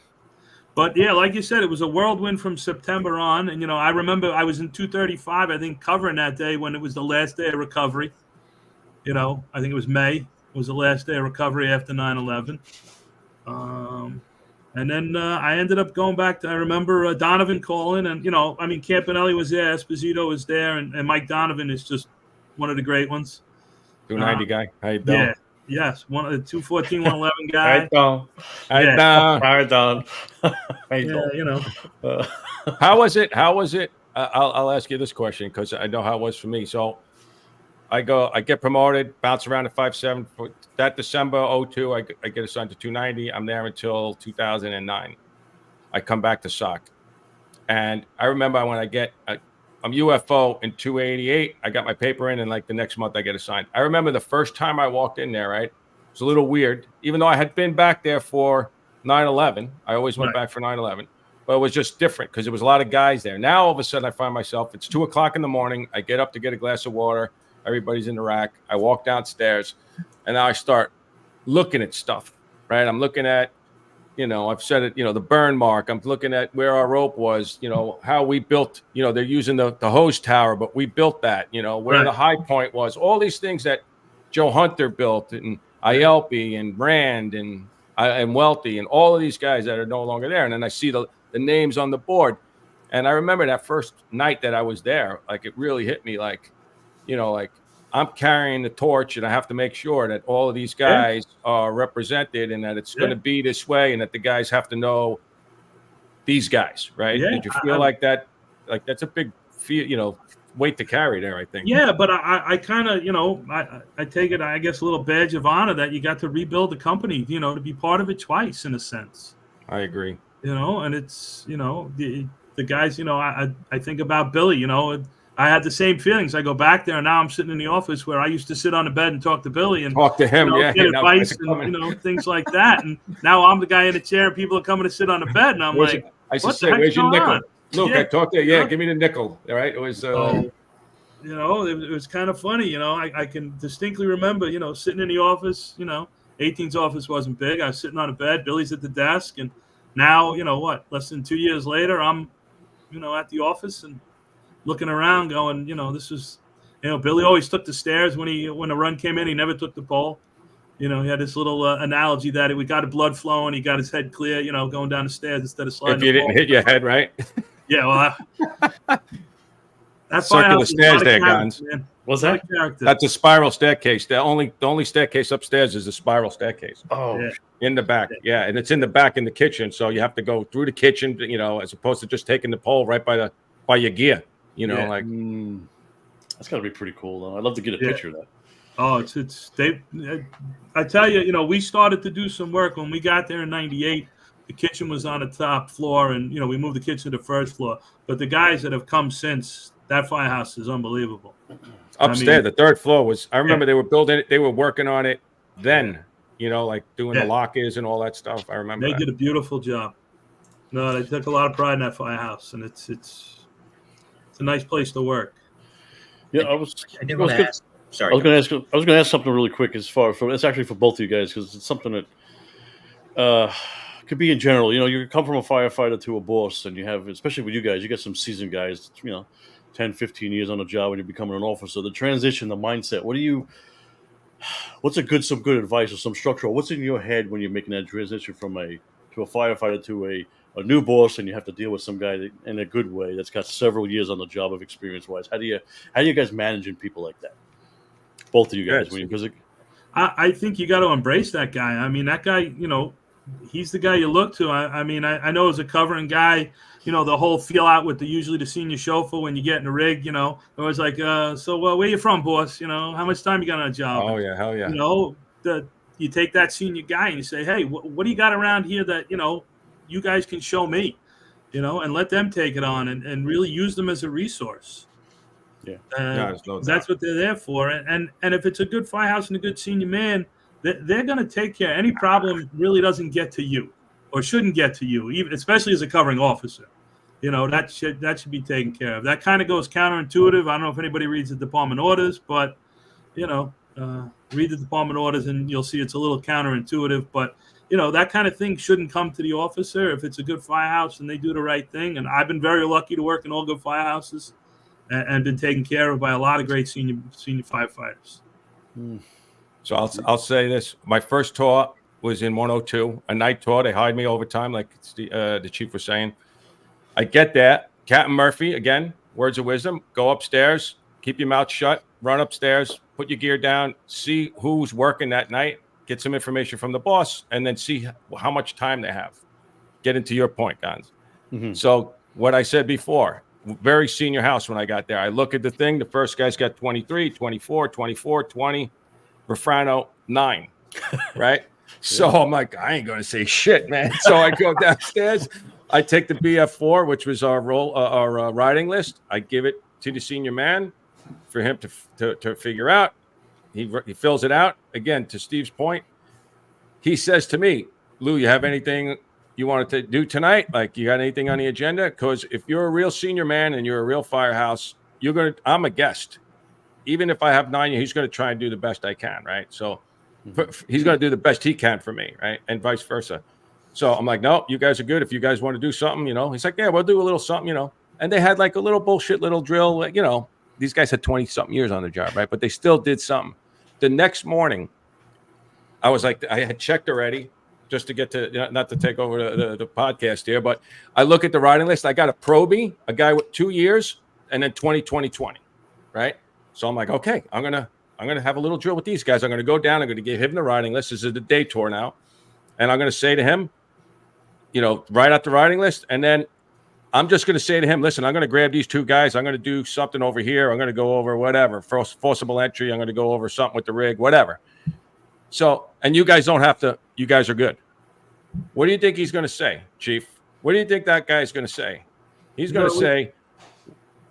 But yeah, like you said, it was a whirlwind from September on. And I remember I was in 235, I think, covering that day when it was the last day of recovery. I think it was May. It was the last day of recovery after 9/11. And then I ended up going back to, I remember Donovan calling, and Campanelli was there, Esposito was there, and Mike Donovan is just one of the great ones. 290 guy. How you doing? Yeah. Yes, one of the 214, 111 guy. Hi, Don. How was it? I'll ask you this question because I know how it was for me. So I get promoted, bounce around to 5'7". For that December 2002, I get assigned to 290. I'm there until 2009. I come back to SOC. And I remember when I'm UFO in 288. I got my paper in, and like the next month I get assigned. I remember the first time I walked in there, right? It was a little weird, even though I had been back there for 9/11. I always went back for 9/11, but it was just different because there was a lot of guys there. Now all of a sudden I find myself, it's 2:00 in the morning. I get up to get a glass of water. Everybody's in the rack. I walk downstairs, and now I start looking at stuff, right? I'm looking at, I've said it, the burn mark. I'm looking at where our rope was, how we built, they're using the hose tower, but we built that, where the high point was, all these things that Joe Hunter built, and Ielpi and Rand and Welty and all of these guys that are no longer there. And then I see the names on the board. And I remember that first night that I was there, like it really hit me like I'm carrying the torch, and I have to make sure that all of these guys are represented, and that it's going to be this way, and that the guys have to know these guys, right? Yeah. Did you feel like that? Like that's a big weight to carry there, I think. Yeah, but I kind of, I take it, I guess, a little badge of honor that you got to rebuild the company, to be part of it twice in a sense. I agree. And it's, the guys, I think about Billy, I had the same feelings. I go back there, and now I'm sitting in the office where I used to sit on the bed and talk to Billy and talk to him, get advice and things like that. And now I'm the guy in the chair, and people are coming to sit on the bed, and I'm I used to say, "Where's your nickel?" Look, I talked to you. Give me the nickel. All right, it was. It was kind of funny. I can distinctly remember, sitting in the office. 18's office wasn't big. I was sitting on a bed. Billy's at the desk, and now, less than 2 years later, I'm, at the office and looking around going, this is, Billy always took the stairs when the run came in. He never took the pole. He had this little analogy that we got the blood flowing. He got his head clear, going down the stairs instead of sliding. If you didn't hit your head, right? Yeah, well, that's circular stairs there, Guns. What's that? That's a spiral staircase. The only staircase upstairs is a spiral staircase. Oh, yeah. In the back, yeah, and it's in the back in the kitchen, so you have to go through the kitchen, as opposed to just taking the pole right by your gear. That's got to be pretty cool, though. I'd love to get a picture of that. Oh, I tell you, we started to do some work when we got there in '98. The kitchen was on the top floor, and we moved the kitchen to the first floor. But the guys that have come since, that firehouse is unbelievable. Upstairs, the third floor was. I remember they were building it. They were working on it then. Like doing the lockers and all that stuff. I remember they did a beautiful job. No, they took a lot of pride in that firehouse, and it's a nice place to work. Yeah, I was going to ask something really quick. It's actually for both of you guys, because it's something that could be in general. You come from a firefighter to a boss, and you have, especially with you guys, you get some seasoned guys. 10, 15 years on the job, and you're becoming an officer. The transition, the mindset. What's some good advice or some structural? What's in your head when you're making that transition from a firefighter to a new boss, and you have to deal with some guy in a good way that's got several years on the job of experience-wise? How do you guys managing people like that? Both of you guys, because I think you got to embrace that guy. I mean, that guy, he's the guy you look to. I mean, I know as a covering guy, you know, the whole feel out with usually the senior chauffeur when you get in the rig, you know, it was like, where you from, boss? You know, how much time you got on a job? Oh, yeah, hell yeah. You know, you take that senior guy and you say, hey, what do you got around here that, you know, you guys can show me, you know, and let them take it on and really use them as a resource. Yeah. That's what they're there for. And if it's a good firehouse and a good senior man, they're going to take care. Any problem really doesn't get to you or shouldn't get to you, even especially as a covering officer. You know, that should be taken care of. That kind of goes counterintuitive. I don't know if anybody reads the department orders, but, you know, read the department orders and you'll see it's a little counterintuitive. But, you know, that kind of thing shouldn't come to the officer if it's a good firehouse and they do the right thing. And I've been very lucky to work in all good firehouses and been taken care of by a lot of great senior firefighters. So I'll say this. My first tour was in 102, a night tour. They hired me overtime, like the chief was saying. I get there. Captain Murphy, again, words of wisdom. Go upstairs, keep your mouth shut, run upstairs, put your gear down, see who's working that night, get some information from the boss, and then see how much time they have. Get into your point, Gons. Mm-hmm. So what I said before, very senior house when I got there. I look at the thing. The first guy's got 23, 24, 24, 20. Refrano, 9. Right? So I'm like, I ain't going to say shit, man. So I go downstairs. I take the BF4, which was our riding list. I give it to the senior man for him to figure out. He fills it out. Again, to Steve's point, he says to me, Lou, you have anything you wanted to do tonight? Like, you got anything on the agenda? Because if you're a real senior man and you're a real firehouse, I'm a guest. Even if I have 9 years, he's going to try and do the best I can, right? So he's going to do the best he can for me, right? And vice versa. So I'm like, no, you guys are good. If you guys want to do something, you know, he's like, yeah, we'll do a little something, you know. And they had like a little bullshit little drill, like, you know, these guys had 20-something years on the job, right? But they still did something. The next morning, I was like, I had checked already just to get to, you know, not to take over the podcast here, but I look at the riding list. I got a probie, a guy with 2 years, and then 20, right? So I'm like, okay, I'm gonna have a little drill with these guys. I'm gonna go down. I'm gonna give him the riding list. This is the day tour now, and I'm gonna say to him, you know, write out the riding list, and then I'm just gonna say to him, listen, I'm gonna grab these 2 guys. I'm gonna do something over here. I'm gonna go over whatever forcible entry. I'm gonna go over something with the rig, whatever. So, and you guys don't have to. You guys are good. What do you think he's gonna say, Chief? What do you think that guy's gonna say? He's gonna say,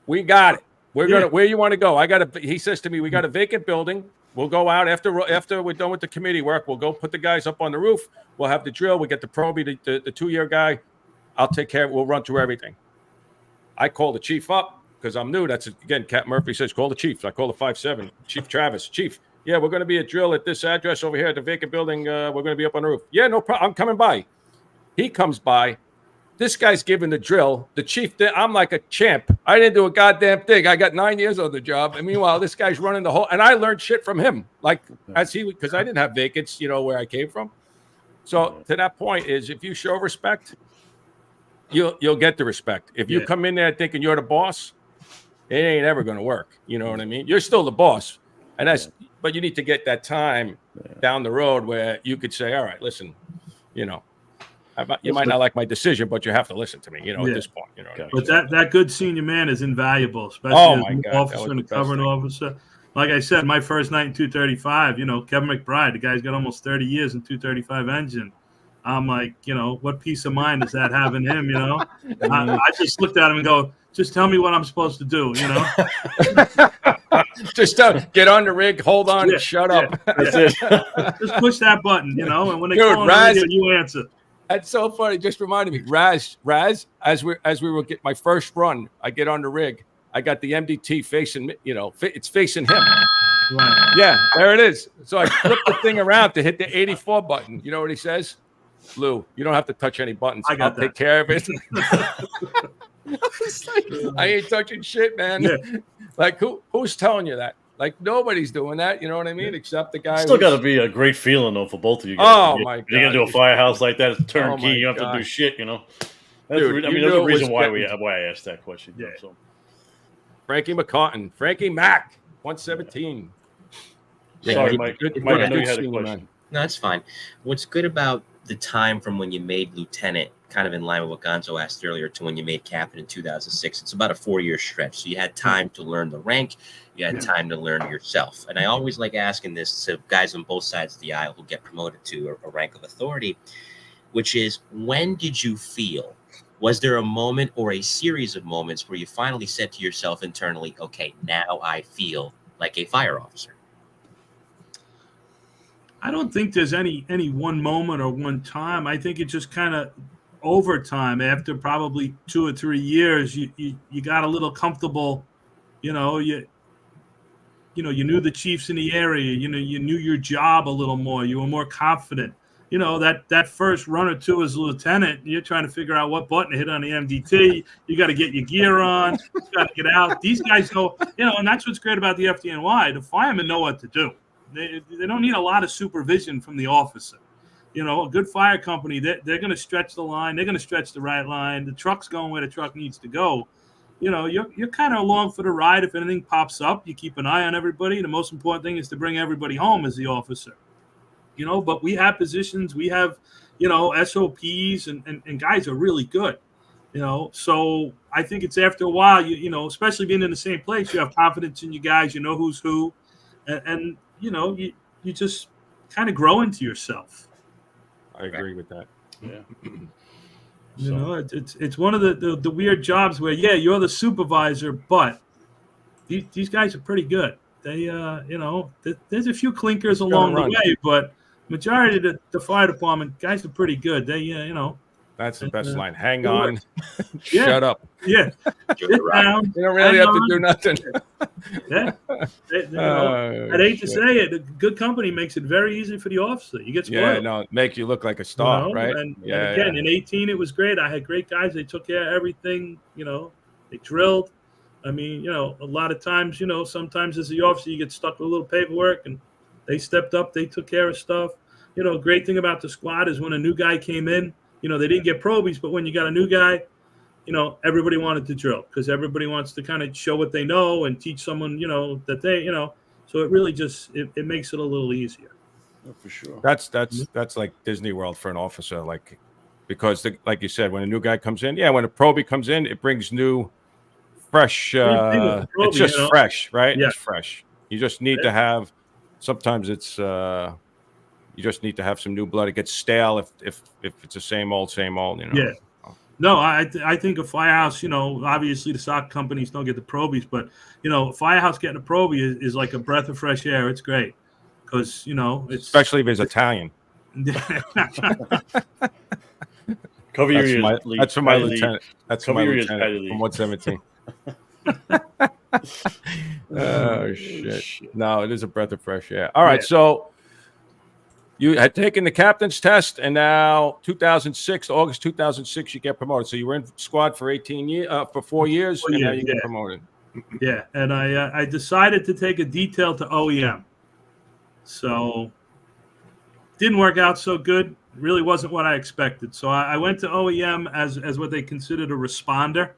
we got it. We're gonna where you want to go. He says to me, we got a vacant building. We'll go out after we're done with the committee work. We'll go put the guys up on the roof. We'll have the drill. We get the probie, the 2-year guy. I'll take care of it. We'll run through everything. I call the chief up because I'm new. That's again, Captain Murphy says, call the chief. So I call the 5-7, Chief Travis. Chief, yeah, we're going to be a drill at this address over here at the vacant building. We're going to be up on the roof. Yeah, no problem. I'm coming by. He comes by. This guy's giving the drill. The chief, I'm like a champ. I didn't do a goddamn thing. I got 9 years on the job. And meanwhile, this guy's running the whole, and I learned shit from him. Like because I didn't have vacants, you know, where I came from. So to that point is if you show respect, you'll get the respect. If you come in there thinking you're the boss, it ain't ever going to work. You know what I mean? You're still the boss. And but you need to get that time down the road where you could say, all right, listen, you know, you might not like my decision, but you have to listen to me, you know, at this point. You know what I mean? But that good senior man is invaluable, especially as an officer and a covering officer. Like I said, my first night in 235, you know, Kevin McBride, the guy's got almost 30 years in 235 engine. I'm like, you know, what peace of mind is that having him, you know? I just looked at him and go, just tell me what I'm supposed to do, you know? Just get on the rig, hold on, and shut up. That's it. Just push that button, you know, and when they call on the radio, you answer. That's so funny. Just reminded me, Raz, as we were get my first run, I get on the rig. I got the MDT facing, you know, it's facing him. Right. Yeah, there it is. So I flip the thing around to hit the 84 button. You know what he says? Lou, you don't have to touch any buttons. I'll take care of it. I ain't touching shit, man. Yeah. Like who's telling you that? Like nobody's doing that. You know what I mean? Except the guy. Still got to be a great feeling though for both of you guys. Oh my god! You're gonna do a firehouse like that, it's turnkey. You don't have to do shit. You know. Dude, there's a reason why I asked that question. Yeah. So. Frankie McCartan, Frankie Mac, 117. Sorry, Mike. Mike, I know you had a question. No, that's fine. What's good about the time from when you made lieutenant, kind of in line with what Gonzo asked earlier, to when you made captain in 2006. It's about a 4-year stretch. So you had time to learn the rank. You had time to learn yourself. And I always like asking this to guys on both sides of the aisle who get promoted to a rank of authority, which is, when did you feel, was there a moment or a series of moments where you finally said to yourself internally, okay, now I feel like a fire officer? I don't think there's any one moment or one time. I think it just kind of over time, after probably 2 or 3 years, you got a little comfortable. You knew the chiefs in the area. You knew your job a little more. You were more confident. That first run or two as a lieutenant, you're trying to figure out what button to hit on the MDT. You got to get your gear on. You got to get out. These guys know, and that's what's great about the FDNY. The firemen know what to do. They don't need a lot of supervision from the officer. A good fire company, they're going to stretch the line. They're going to stretch the right line. The truck's going where the truck needs to go. You're kind of along for the ride. If anything pops up, you keep an eye on everybody. The most important thing is to bring everybody home as the officer. But we have positions. We have, SOPs, and guys are really good. So I think it's after a while, especially being in the same place, you have confidence in your guys. You know who's who. And you just kind of grow into yourself. I agree with that. Yeah. It's one of the weird jobs where, you're the supervisor, but these guys are pretty good. They, there's a few clinkers along the way, but majority of the fire department guys are pretty good. They, That's the best line. Hang on. Yeah. Shut up. Yeah. Sit down. You don't really have to do nothing. Yeah. I'd hate to say it. A good company makes it very easy for the officer. You get spoiled. Make you look like a star, right? And again, in 18, it was great. I had great guys. They took care of everything. They drilled. I mean, a lot of times, sometimes as the officer, you get stuck with a little paperwork, and they stepped up. They took care of stuff. Great thing about the squad is when a new guy came in, they didn't get probies, but when you got a new guy, everybody wanted to drill because everybody wants to kind of show what they know and teach someone, that they, so it really just, it makes it a little easier. Oh, for sure. That's like Disney World for an officer, because like you said, when a new guy comes in, when a probie comes in, it brings new, fresh, it's just fresh, right? Yeah. It's fresh. You just need to have, sometimes it's, you just need to have some new blood. It gets stale if it's the same old. Yeah. No, I think a firehouse, obviously the SOC companies don't get the probies, but, a firehouse getting a probie is like a breath of fresh air. It's great because, it's. Especially if it's Italian. Cover your ears. That's for my lieutenant. That's for my lieutenant from 117. Oh, shit. No, it is a breath of fresh air. All right, so you had taken the captain's test, and now August 2006, you get promoted. So you were in squad for 4 years, and now you get promoted. Yeah, and I decided to take a detail to OEM. So didn't work out so good. Really wasn't what I expected. So I went to OEM as what they considered a responder.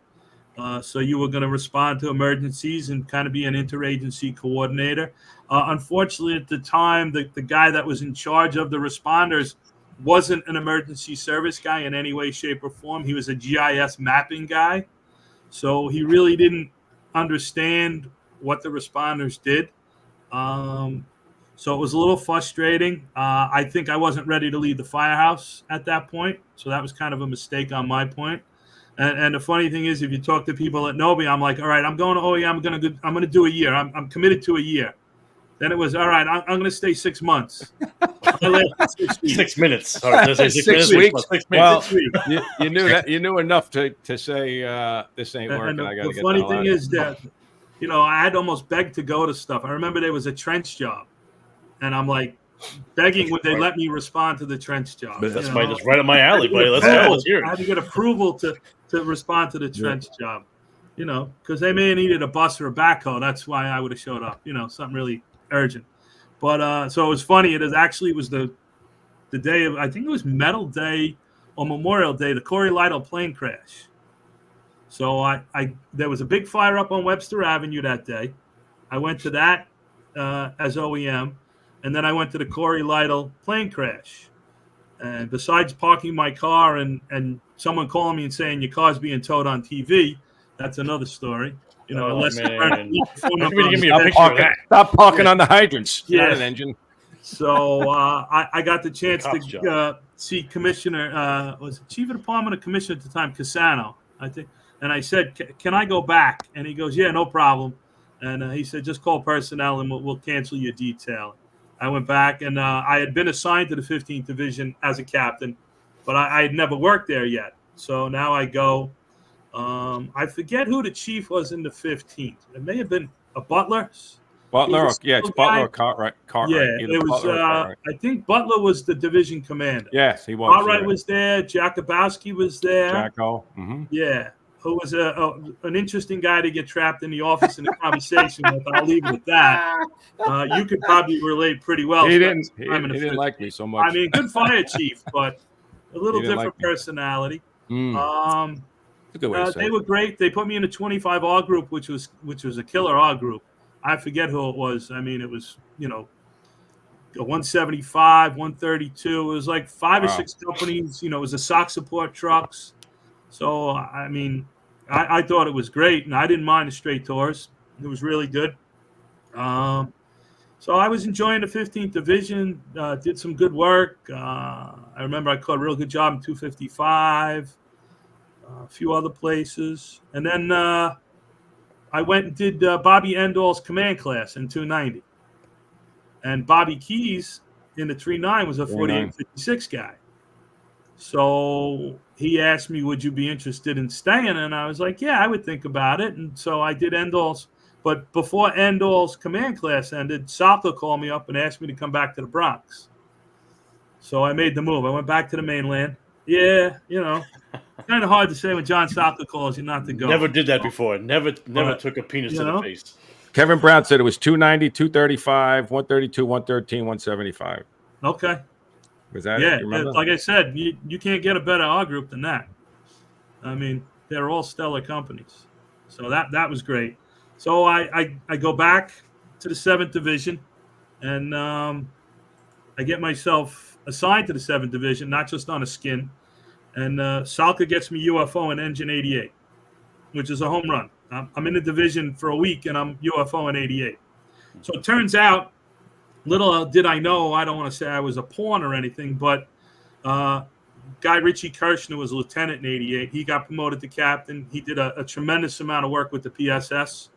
So you were going to respond to emergencies and kind of be an interagency coordinator. Unfortunately, at the time, the guy that was in charge of the responders wasn't an emergency service guy in any way, shape, or form. He was a GIS mapping guy. So he really didn't understand what the responders did. So it was a little frustrating. I think I wasn't ready to leave the firehouse at that point. So that was kind of a mistake on my point. And the funny thing is, if you talk to people at Nobi, I'm like, all right, I'm going to OEM. I'm going to do a year. I'm committed to a year. Then it was, all right, I'm going to stay 6 months. 6 minutes. Sorry, 6 weeks. Well, you knew that. You knew enough to say this ain't working. And I got to get the funny thing is that, I had almost begged to go to stuff. I remember there was a trench job, and I'm like begging would they let me respond to the trench job. That's right up my alley, buddy. Let's go. Let's hear it. I had to get approval to respond to the trench job, because they may have needed a bus or a backhoe. That's why I would have showed up, something really urgent. But so it was funny. It was the day of, I think it was Metal Day or Memorial Day, the Corey Lytle plane crash. So there was a big fire up on Webster Avenue that day. I went to that as OEM, and then I went to the Corey Lytle plane crash. And besides parking my car and someone calling me and saying your car's being towed on TV, that's another story. You know, unless man. Stop parking on the hydrants. Yeah. Not an engine. So I got the chance Cop's to see Commissioner, was it Chief of Department or Commissioner at the time, Casano, I think. And I said, can I go back? And he goes, yeah, no problem. And he said, just call personnel and we'll cancel your detail. I went back, and I had been assigned to the 15th Division as a captain, but I had never worked there yet. So now I go. I forget who the chief was in the 15th. It may have been a Butler. Butler, it's Butler or Cartwright. Yeah, it was. I think Butler was the division commander. Yes, he was. Cartwright was there. Jakubowski was there. Jacko. Mm-hmm. Yeah, who was an interesting guy to get trapped in the office in a conversation with. I'll leave it at that. You could probably relate pretty well. He didn't like me so much. I mean, good fire chief, but a little different personality. That's a good way to say they were great. They put me in a 25 R group, which was a killer R group. I forget who it was. I mean, it was, a 175, 132. It was like 5 or 6 companies. It was a SOC support trucks. So, I mean, I thought it was great, and I didn't mind the straight tours. It was really good. So I was enjoying the 15th Division, did some good work. I remember I caught a real good job in 255, a few other places. And then I went and did Bobby Endall's command class in 290. And Bobby Keys in the 39 was a 48-56 guy. So he asked me, would you be interested in staying? And I was like, yeah, I would think about it. And so I did Endall's. But before Endall's command class ended, Salka called me up and asked me to come back to the Bronx. So I made the move. I went back to the mainland. Yeah, kind of hard to say when John Salka calls you not to go. Never did that before. Never took a penis to the face. Kevin Brown said it was 290, 235, 132, 113, 175. Okay. Was that it? You remember? Like I said, you can't get a better R group than that. I mean, they're all stellar companies. So that was great. So I go back to the 7th Division, and I get myself assigned to the 7th Division, not just on a skin. And Salka gets me UFO and Engine 88, which is a home run. I'm in the division for a week, and I'm UFO in 88. So it turns out, little did I know, I don't want to say I was a pawn or anything, but Guy Richie Kirshner was a lieutenant in 88. He got promoted to captain. He did a tremendous amount of work with the PSS.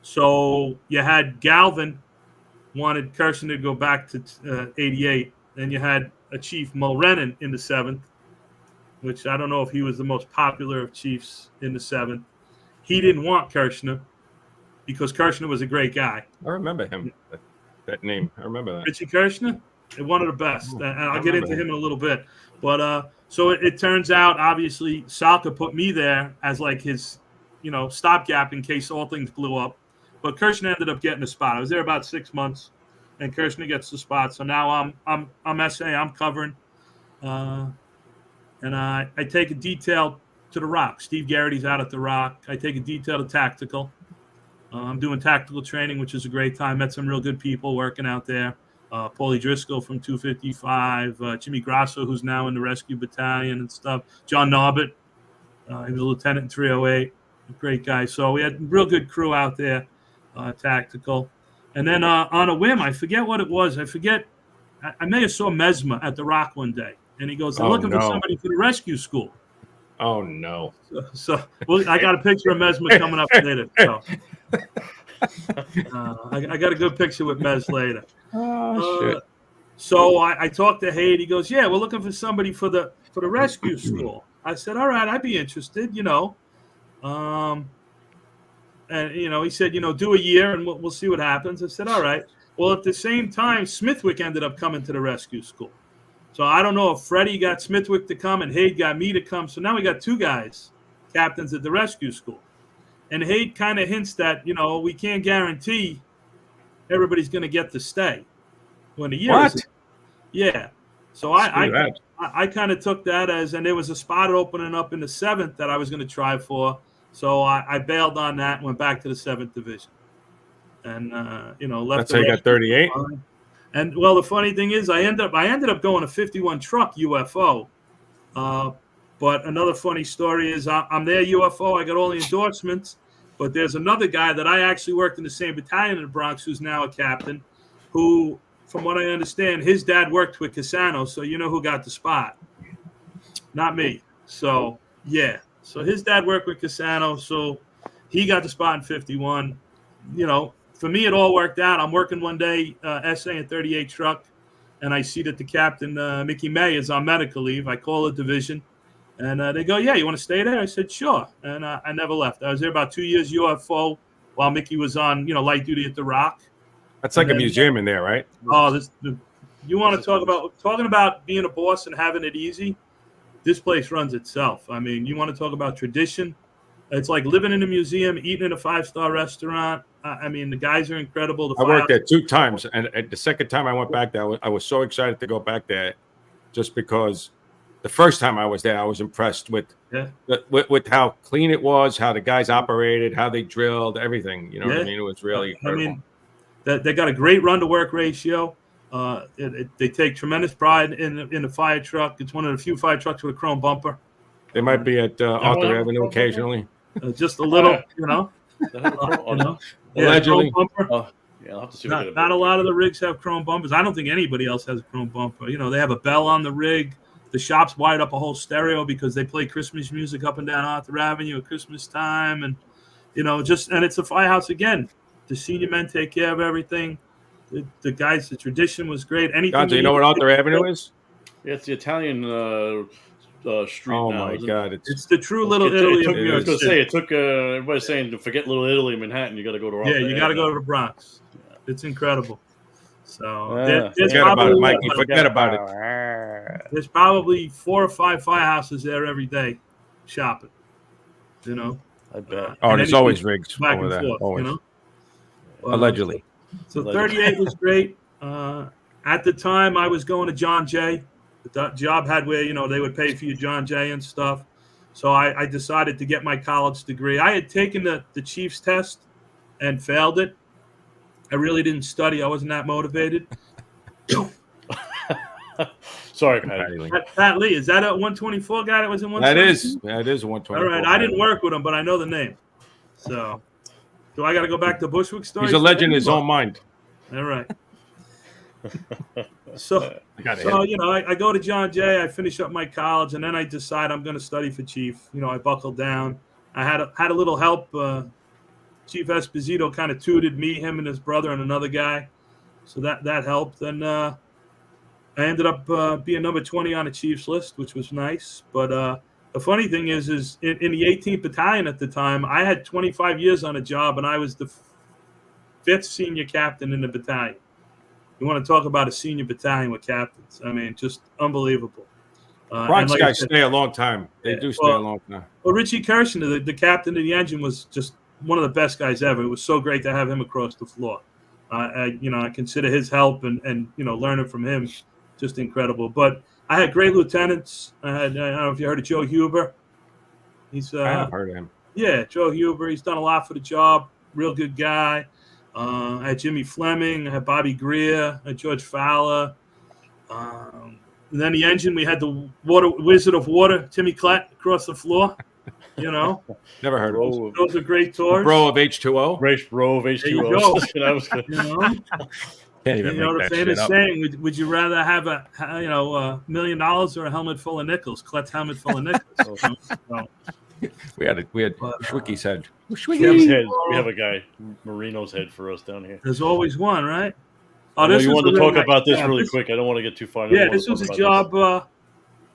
So you had Galvin wanted Kirshner to go back to 88. Then you had a Chief Mulrennan in the 7th, which I don't know if he was the most popular of chiefs in the 7th. He didn't want Kirshner because Kirshner was a great guy. I remember him, that name. I remember that. Richie Kirshner, one of the best. And I'll get into him in a little bit. But so it turns out, obviously, Salka put me there as like his, stopgap in case all things blew up. But Kirshner ended up getting the spot. I was there about 6 months, and Kirshner gets the spot. So now I'm SA. I'm covering, and I take a detail to the Rock. Steve Garrity's out at the Rock. I take a detail to tactical. I'm doing tactical training, which is a great time. Met some real good people working out there. Paulie Driscoll from 255, Jimmy Grasso, who's now in the rescue battalion and stuff. John Norbert, he was a lieutenant in 308, a great guy. So we had a real good crew out there, tactical. And then on a whim, I forget what it was. I may have saw Mesmer at the Rock one day. And he goes, they're looking for somebody for the rescue school. Oh, no. So I got a picture of Mesmer coming up later. So I got a good picture with Mez later. Oh, shit. So I talked to Hayde. He goes, yeah, we're looking for somebody for the rescue school. I said, all right, I'd be interested, And, he said, do a year and we'll see what happens. I said, all right. Well, at the same time, Smithwick ended up coming to the rescue school. So I don't know if Freddie got Smithwick to come and Hayde got me to come. So now we got 2 guys, captains at the rescue school. And Hayde kind of hints that, we can't guarantee everybody's going to get to stay when the year is. Yeah. So I kind of took that as, and there was a spot opening up in the 7th that I was going to try for. So I bailed on that and went back to the 7th Division. And, left. That's how you got 38? And well, the funny thing is, I ended up going to 51 truck UFO. But another funny story is I'm there UFO. I got all the endorsements, but there's another guy that I actually worked in the same battalion in the Bronx, who's now a captain, who, from what I understand, his dad worked with Cassano. So you know who got the spot? Not me. So yeah. So his dad worked with Cassano, so he got the spot in 51. You know, for me, it all worked out. I'm working one day, SA and 38 truck, and I see that the captain, Mickey May, is on medical leave. I call the division, and they go, "Yeah, you want to stay there?" I said, "Sure," and I never left. I was there about 2 years UFO while Mickey was on, light duty at the Rock. That's like a museum in there, right? Oh, you want to talking about being a boss and having it easy? This place runs itself. I mean, you want to talk about tradition? It's like living in a museum, eating in a 5-star restaurant. I mean, the guys are incredible. I worked there 2 times, and the second time I went back there, I was so excited to go back there, just because the first time I was there, I was impressed with how clean it was, how the guys operated, how they drilled, everything. You know what I mean? It was really incredible. I mean, they got a great run-to-work ratio. They take tremendous pride in the fire truck. It's one of the few fire trucks with a chrome bumper. They might be at Arthur Avenue occasionally. Just a little, Allegedly. I'll have to see. Not a lot of the rigs have chrome bumpers. I don't think anybody else has a chrome bumper. They have a bell on the rig. The shop's wired up a whole stereo because they play Christmas music up and down Arthur Avenue at Christmas time, and and it's a firehouse again. The senior men take care of everything. The guys, the tradition was great. Anything. Do you know what Arthur Avenue is? Yeah, it's the Italian street. Oh now, my God! It's the true Little Italy. I was going to say, it took everybody's saying to forget Little Italy in Manhattan. You got to go to. Yeah, you got to go to the Bronx. Yeah. It's incredible. So forget about it, Mikey. Forget about it. There's probably 4 or 5 firehouses there every day, shopping. I bet. There's always rigs over there. Forth, always. Allegedly. So 38 was great. At the time, I was going to John Jay. The job had where, they would pay for your John Jay and stuff. So I decided to get my college degree. I had taken the Chief's test and failed it. I really didn't study. I wasn't that motivated. Sorry, Patty. Pat Lee, is that a 124 guy that was in 124? That is a 124. All right, I didn't work with him, but I know the name. So, do I got to go back to Bushwick story? He's a legend in his own mind. All right. So I go to John Jay. I finish up my college, and then I decide I'm going to study for Chief. I buckled down. I had a little help. Chief Esposito kind of tutored me, him and his brother, and another guy. So that helped. And I ended up being number 20 on the Chief's list, which was nice. But the funny thing is in the 18th Battalion at the time, I had 25 years on a job, and I was the 5th senior captain in the battalion. You want to talk about a senior battalion with captains. I mean, just unbelievable. Bronx guys stay a long time. They do stay a long time. Well, Richie Kirshner, the captain of the engine, was just one of the best guys ever. It was so great to have him across the floor. I consider his help and learning from him just incredible. But I had great lieutenants. I don't know if you heard of Joe Huber. I have heard of him. Yeah, Joe Huber. He's done a lot for the job. Real good guy. I had Jimmy Fleming. I had Bobby Greer. I had George Fowler. And then the engine, we had the Wizard of Water, Timmy Klett, across the floor. Never heard of him. Those are great tours. Bro of H2O. Bro of H2O. The famous saying: Would you rather have a $1 million or a helmet full of nickels? Klett's helmet full of nickels. We had Schwicky's head. We have a guy, Marino's head for us down here. There's always one, right? You wanted to talk about this really quick. I don't want to get too far. Yeah, this was a job.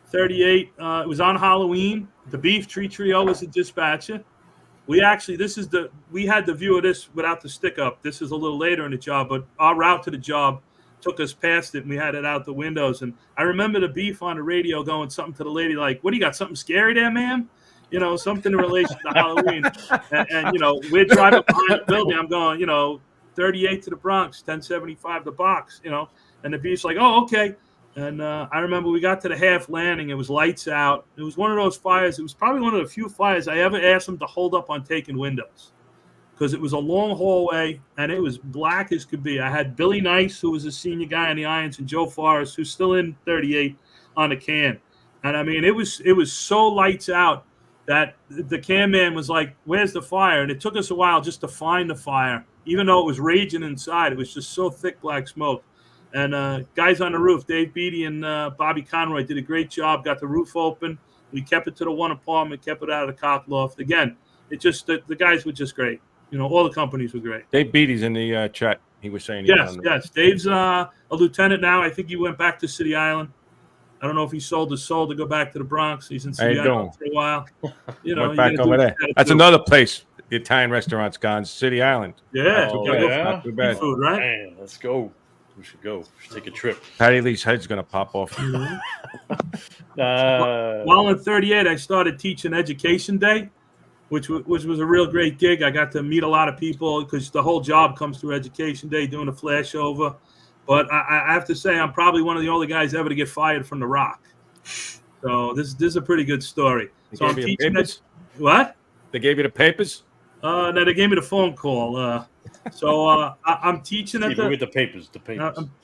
38. It was on Halloween. The Beef Tree Trio was a dispatcher. We had the view of this without the stick up. This is a little later in the job, but our route to the job took us past it, and we had it out the windows. And I remember the Beef on the radio going something to the lady like, "What do you got? Something scary there, ma'am?" Something in relation to Halloween. And we're driving behind the building. I'm going, 38 to the Bronx, 1075 the box, and the Beef's like, "Oh, okay." And I remember we got to the half landing. It was lights out. It was one of those fires. It was probably one of the few fires I ever asked them to hold up on taking windows. because it was a long hallway and it was black as could be. I had Billy Nice, who was a senior guy on the irons, and Joe Forrest, who's still in 38 on the can. And I mean, it was so lights out that the can man was like, "Where's the fire?" And it took us a while just to find the fire, even though it was raging inside. It was just so thick black smoke. And guys on the roof, Dave Beatty and Bobby Conroy did a great job. Got the roof open. We kept it to the one apartment, kept it out of the cock loft. Again, it just the guys were just great. You know, all the companies were great. Dave Beatty's in the chat. He was saying, yes. Dave's a lieutenant now. I think he went back to City Island. I don't know if he sold his soul to go back to the Bronx. He's in City Island for a while. You know, went back over there. That's another place. The Italian restaurant's gone. City Island. Yeah, not too bad. Food, right? Man, let's go. We should go. We should take a trip. Patty Lee's head's gonna pop off. While in 38, I started teaching Education Day, which was a real great gig. I got to meet a lot of people because the whole job comes through Education Day, doing a flashover. But I have to say, I'm probably one of the only guys ever to get fired from the Rock. So this is a pretty good story. So I'm teaching what? They gave you the papers? No, they gave me the phone call. I'm teaching at the papers.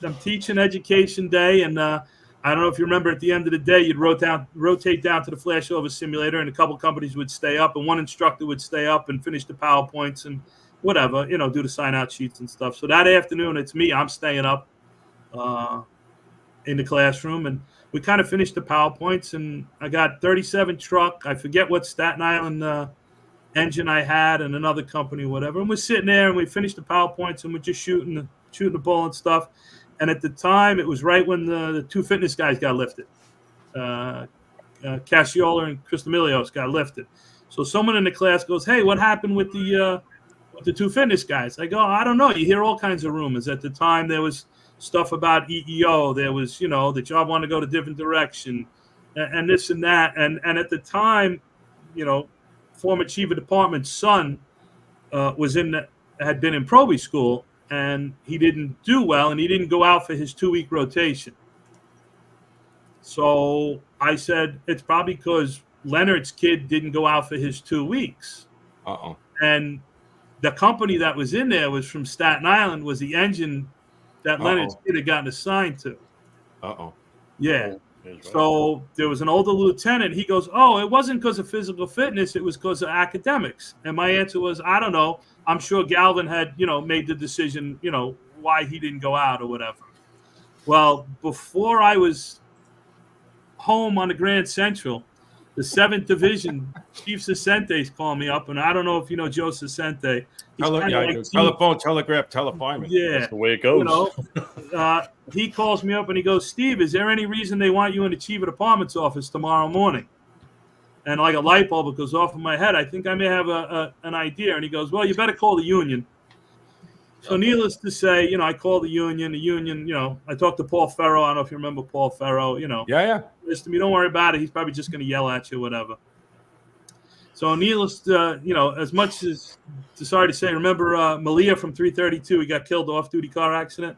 I'm teaching Education Day, and I don't know if you remember. At the end of the day, you'd rotate down to the flashover simulator, and a couple companies would stay up, and one instructor would stay up and finish the PowerPoints and whatever, you know, do the sign-out sheets and stuff. So that afternoon, it's me. I'm staying up in the classroom, and we kind of finished the PowerPoints, and I got 37 truck. I forget what Staten Island engine I had, and another company, whatever. And we're sitting there, and we finished the PowerPoints, and we're just shooting the ball and stuff. And at the time, it was right when the two fitness guys got lifted. Casciola and Christomilios got lifted. So someone in the class goes, "Hey, what happened with the two fitness guys?" I go, "I don't know. You hear all kinds of rumors." At the time, there was stuff about EEO. There was, you know, the job wanted to go to different direction, and this and that. And at the time, you know, former chief of department's son had been in Proby school, and he didn't do well, and he didn't go out for his 2-week rotation. So I said, it's probably because Leonard's kid didn't go out for his 2 weeks. And the company that was in there was from Staten Island, was the engine that Leonard's kid had gotten assigned to. Yeah. So there was an older lieutenant. He goes, "Oh, it wasn't because of physical fitness. It was because of academics." And my answer was, "I don't know. I'm sure Galvin had, you know, made the decision, you know, why he didn't go out or whatever." Well, before I was home on the Grand Central, the 7th Division Chief Sesentes called me up, and I don't know if you know Joe Sesente. Telephone, telegraph, telefireman. Yeah, that's the way it goes. You know, he calls me up and he goes, "Steve, is there any reason they want you in the chief of department's office tomorrow morning?" And like a light bulb goes off in my head. I think I may have an idea. And he goes, "Well, you better call the union." So needless to say, you know, I called the union. The union, you know, I talked to Paul Ferro. I don't know if you remember Paul Ferro. You know, yeah. Listen to me, don't worry about it. He's probably just going to yell at you, whatever. So needless to, you know, as much as, sorry to say, remember Malia from 332, he got killed off-duty car accident?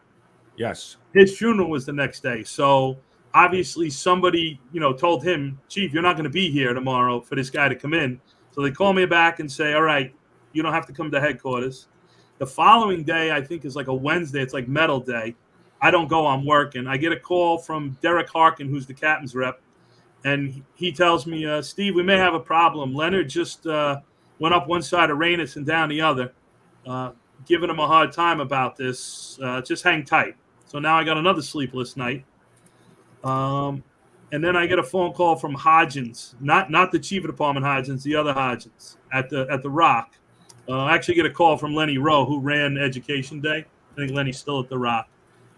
Yes. His funeral was the next day. So obviously somebody, you know, told him, "Chief, you're not going to be here tomorrow for this guy to come in." So they call me back and say, "All right, you don't have to come to headquarters." The following day, I think, is like a Wednesday. It's like medal day. I don't go, I'm working. I get a call from Derek Harkin, who's the captain's rep. And he tells me, "Steve, we may have a problem. Leonard just went up one side of Reynos and down the other, giving him a hard time about this. Just hang tight." So now I got another sleepless night. And then I get a phone call from Hodgins, not the chief of department Hodgins, the other Hodgins at the Rock. I actually get a call from Lenny Rowe, who ran Education Day. I think Lenny's still at the Rock.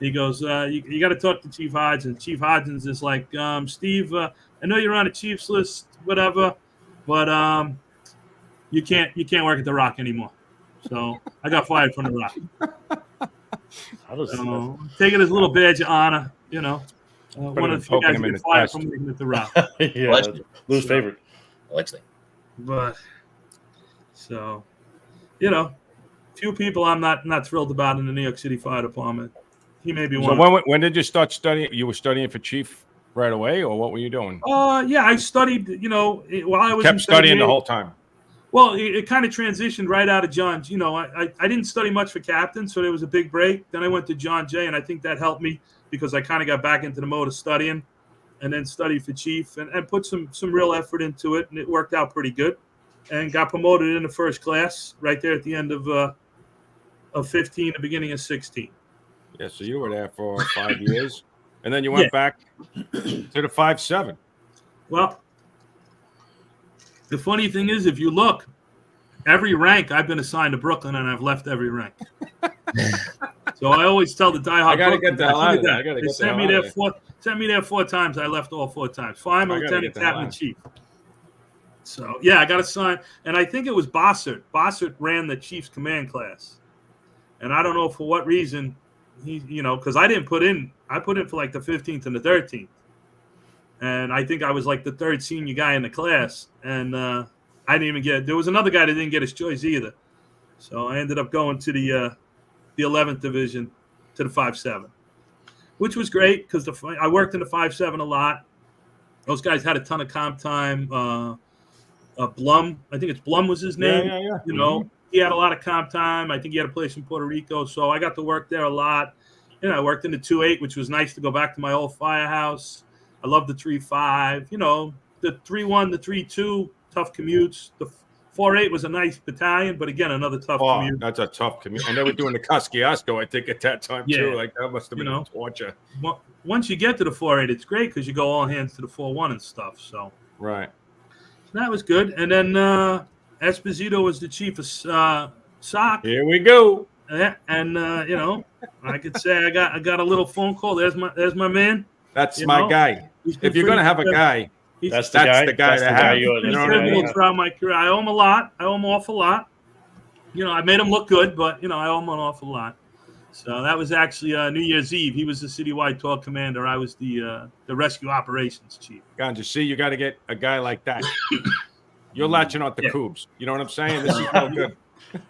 He goes, you got to talk to Chief Hodgins. Chief Hodgins is like, "Steve, I know you're on a Chiefs list, whatever, but you can't work at the Rock anymore." So I got fired from the Rock. Take it as a little badge of honor, you know. One of the few guys that get fired from working at the Rock. Yeah, Lou's favorite. Alexei. But so, you know, few people I'm not thrilled about in the New York City Fire Department. He may be one. So when did you start studying? You were studying for chief right away, or what were you doing? Yeah, I studied. You know, while I was kept studying the whole time. Well, it kind of transitioned right out of John's. You know, I didn't study much for captain, so there was a big break. Then I went to John Jay, and I think that helped me because I kind of got back into the mode of studying, and then studied for chief and put some real effort into it, and it worked out pretty good. And got promoted into first class right there at the end of 15, the beginning of 16. Yeah, so you were there for 5 years, and then you went back to the 5.7. Well, the funny thing is, if you look, every rank I've been assigned to Brooklyn, and I've left every rank. So I always tell the diehard. I gotta get the hell out of there. They sent me there 4 times. I left all 4 times. Fireman, lieutenant, captain, chief. So yeah, I got assigned, and I think it was Bossert. Bossert ran the chief's command class, and I don't know for what reason he, because I didn't put in. I put in for like the 15th and the 13th. And I think I was like the 3rd senior guy in the class. And I didn't even get – there was another guy that didn't get his choice either. So I ended up going to the 11th Division, to the 5.7, which was great because I worked in the 5.7 a lot. Those guys had a ton of comp time. Blum, I think it's Blum was his name. Yeah. He had a lot of comp time. I think he had a place in Puerto Rico. So I got to work there a lot. I worked in the 2.8, which was nice to go back to my old firehouse. I love the 3.5, the 3.1, the 3.2, tough commutes. The 4.8 was a nice battalion, but again, another tough commute. That's a tough commute. And they were doing the Kosciuszko, I think, at that time, too. Like, that must have been torture. Once you get to the 4.8, it's great because you go all hands to the 4.1 and stuff. So right. So that was good. And then Esposito was the chief of SOC. Here we go. Yeah, and, I could say I got a little phone call. There's my man. That's my guy. If you're going to have a guy, that's the guy to have. Throughout my career. I owe him a lot. I owe him an awful lot. I made him look good, but, I owe him an awful lot. So that was actually New Year's Eve. He was the citywide tour commander. I was the rescue operations chief. Ganja, see, you got to get a guy like that. You're latching on the coobs. You know what I'm saying? This is no good.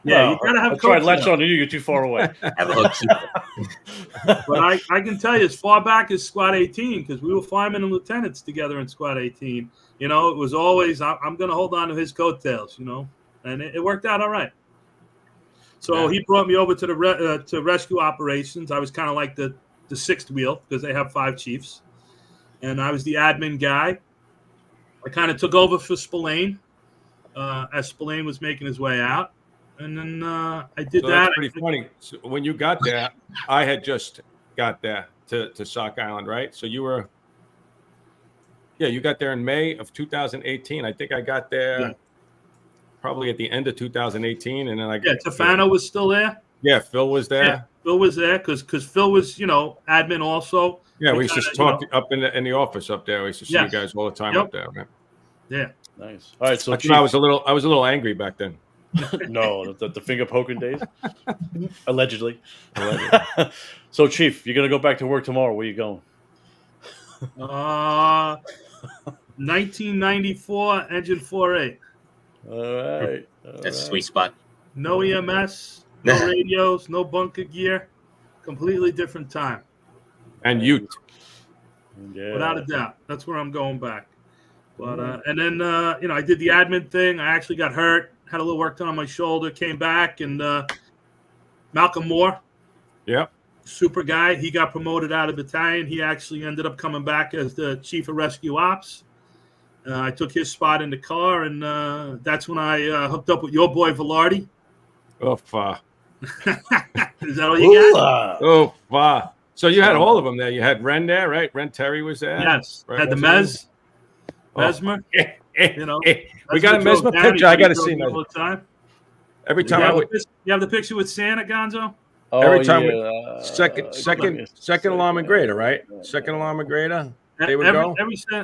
Yeah, you gotta have. I tried latching on to you. You're too far away. But I can tell you, as far back as Squad 18, because we were firemen and lieutenants together in Squad 18. It was always I'm going to hold on to his coattails. And it worked out all right. So he brought me over to the to rescue operations. I was kind of like the 6th wheel because they have 5 chiefs, and I was the admin guy. I kind of took over for Spillane as Spillane was making his way out. And then I did that. That's pretty funny. So when you got there, I had just got there to Sock Island, right? So you were, you got there in May of 2018. I think I got there probably at the end of 2018. And then Tefano was still there. Yeah, Phil was there. Yeah, Phil was there because Phil was, admin also. Yeah, we used to talk up in the office up there. We used to see you guys all the time up there. Man. Yeah. Nice. All right, so I was a little angry back then. No, the finger poking days. Allegedly. So, Chief, you're gonna go back to work tomorrow. Where you going? 1994 engine 4.8. All right. That's a sweet spot. No EMS, no radios, no bunker gear. Completely different time. And you. Yeah. Without a doubt. That's where I'm going back. But and then I did the admin thing. I actually got hurt. Had a little work done on my shoulder, came back, and Malcolm Moore, super guy. He got promoted out of the battalion. He actually ended up coming back as the chief of rescue ops. I took his spot in the car, and that's when I hooked up with your boy Velarde. Oh, Is that all you got? Oh, so you had all of them there. You had Ren there, right? Ren Terry was there. Yes. Right? Had the Mesmer. We got a Mesmer picture. I got to see that. Every time you have the picture with Santa, Gonzo? Every time second alarm and greater, right? Second alarm and greater. They would go.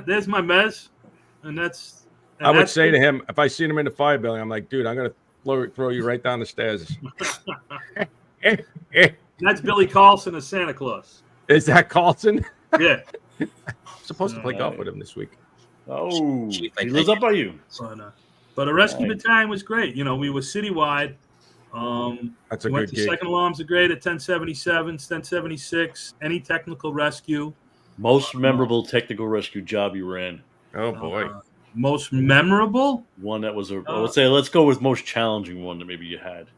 There's my Mez, and that's. I would say to him, if I seen him in the fire building, I'm like, dude, I'm gonna throw you right down the stairs. That's Billy Carlson as Santa Claus. Is that Carlson? Yeah. Supposed to play golf with him this week. Oh, he lives up by you. But a rescue battalion was great. We were citywide. That's a we went good to gig. Second alarms are great at 1077, 1076, any technical rescue. Most memorable technical rescue job you ran. Oh boy. Most memorable? One that was let's go with most challenging one that maybe you had.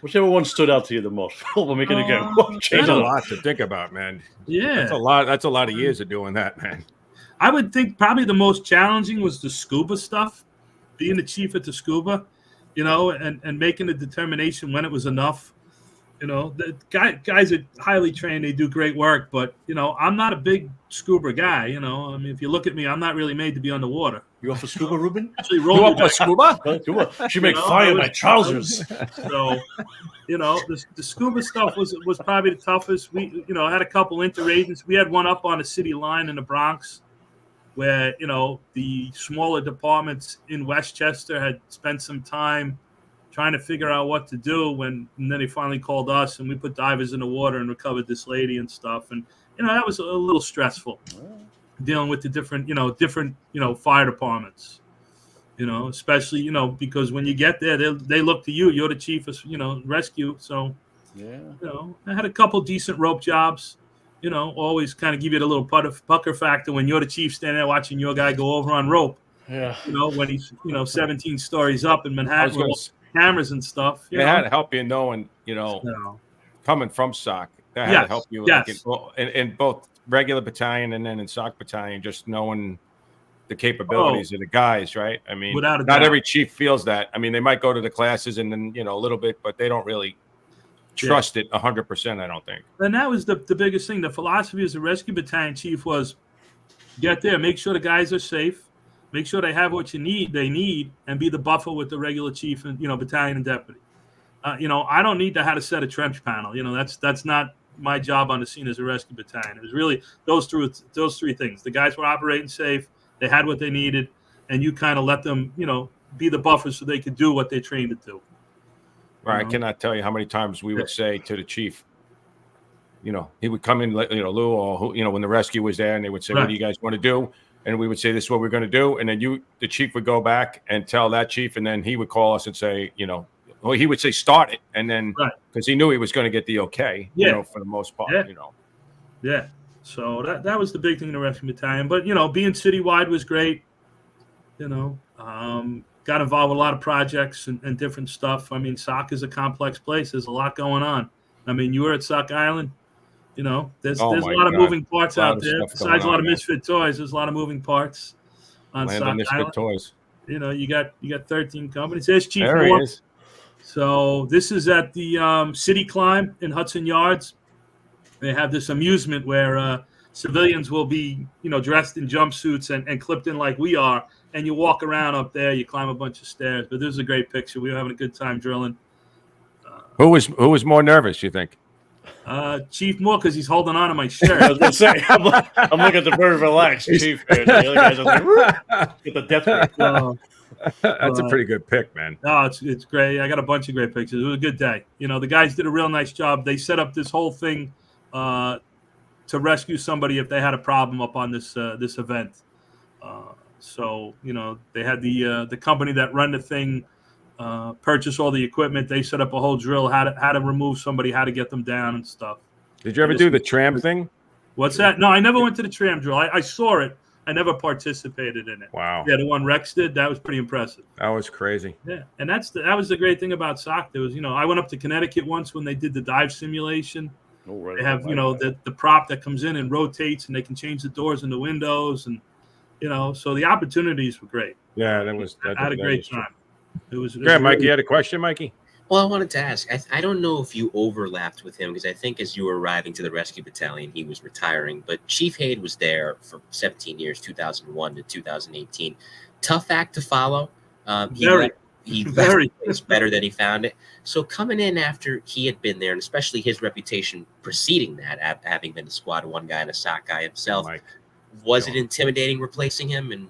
Whichever one stood out to you the most. We'll make it again. There's a lot to think about, man. Yeah. That's a lot of years of doing that, man. I would think probably the most challenging was the scuba stuff, being the chief at the scuba, and making a determination when it was enough. The guys are highly trained. They do great work, but, I'm not a big scuba guy. I mean, if you look at me, I'm not really made to be underwater. You up for scuba, Ruben? Actually, you up for scuba? She make fire in my trousers. So, the scuba stuff was probably the toughest. We, had a couple interagencies. We had one up on the city line in the Bronx where, the smaller departments in Westchester had spent some time trying to figure out what to do and then they finally called us and we put divers in the water and recovered this lady and stuff. And, that was a little stressful dealing with the different fire departments, especially, because when you get there, they look to you. You're the chief of, rescue. So, I had a couple decent rope jobs, always kind of give you the little pucker factor when you're the chief standing there watching your guy go over on rope. Yeah. When he's, 17 stories up in Manhattan with cameras and stuff. It had to help you knowing, coming from SOC. That had to help you in both regular battalion and then in SOC battalion, just knowing the capabilities of the guys, right? I mean, not every chief feels that. I mean, they might go to the classes and then, a little bit, but they don't really trust it 100%, I don't think. And that was the biggest thing. The philosophy as a rescue battalion chief was get there, make sure the guys are safe, make sure they have what they need, and be the buffer with the regular chief and, battalion and deputy. I don't need to have a set of trench panel. That's not my job on the scene as a rescue battalion. It was really those three things. The guys were operating safe, they had what they needed, and you kind of let them, be the buffer so they could do what they're trained to do. Right. I cannot tell you how many times we would say to the chief, he would come in, Lou, or when the rescue was there, and they would say, what do you guys want to do? And we would say, this is what we're going to do. And then the chief would go back and tell that chief, and then he would call us and say, he would say, start it. And then, because he knew he was going to get the okay, for the most part, Yeah. So that was the big thing in the rescue battalion. But, being citywide was great. Got involved with a lot of projects and different stuff. I mean, SOC is a complex place. There's a lot going on. I mean, you were at SOC Island. There's a lot of moving parts out there. Besides a lot of misfit toys, there's a lot of moving parts on SOC Island. Misfit toys. You got 13 companies. There's Chief Moore. So this is at the City Climb in Hudson Yards. They have this amusement where civilians will be, dressed in jumpsuits and clipped in like we are, and you walk around up there. You climb a bunch of stairs. But this is a great picture. We were having a good time drilling. Who was more nervous, you think? Chief Moore, because he's holding on to my shirt. I was going to say, I'm looking at the very relaxed Chief. The other guys are like, get the death grip. That's a pretty good pick, man. Oh, it's great. I got a bunch of great pictures. It was a good day. The guys did a real nice job. They set up this whole thing to rescue somebody if they had a problem up on this event. So they had the company that run the thing purchase all the equipment. They set up a whole drill, how to remove somebody, how to get them down and stuff. Did you ever do the tram thing? What's that? No, I never went to the tram drill. I saw it. I never participated in it. Wow. Yeah, the one Rex did, that was pretty impressive. That was crazy. Yeah, and that was the great thing about SOC. There was, I went up to Connecticut once when they did the dive simulation. Oh, right. They have, the prop that comes in and rotates, and they can change the doors and the windows, and so the opportunities were great. Yeah, I had a great time. It was. Yeah, Mikey, you had a question, Mikey? Well, I wanted to ask. I don't know if you overlapped with him, because I think as you were arriving to the rescue battalion, he was retiring. But Chief Haid was there for 17 years, 2001 to 2018. Tough act to follow. He left the place better than he found it. So coming in after he had been there, and especially his reputation preceding that, having been a squad one guy and a SOC guy himself, was it intimidating replacing him? And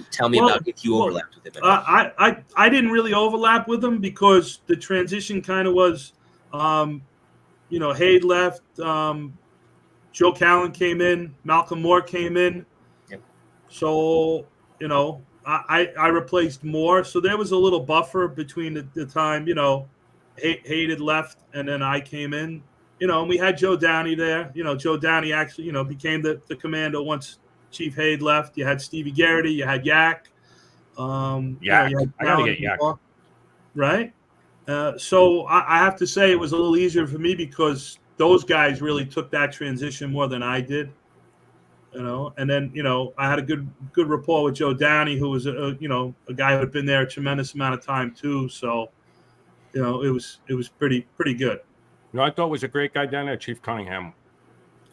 tell me about if you overlapped with him. I didn't really overlap with him because the transition kind of was, Haid left, Joe Callan came in, Malcolm Moore came in. Yep. So, I replaced Moore. So there was a little buffer between the time, Haid had left and then I came in. And we had Joe Downey there. Joe Downey actually, became the commando once Chief Haid left. You had Stevie Garrity. You had Yak. Yak. You had I gotta get Yak. Right. So I have to say it was a little easier for me because those guys really took that transition more than I did. And then I had a good rapport with Joe Downey, who was a guy who had been there a tremendous amount of time too. So it was pretty good. I thought was a great guy down there, Chief Cunningham.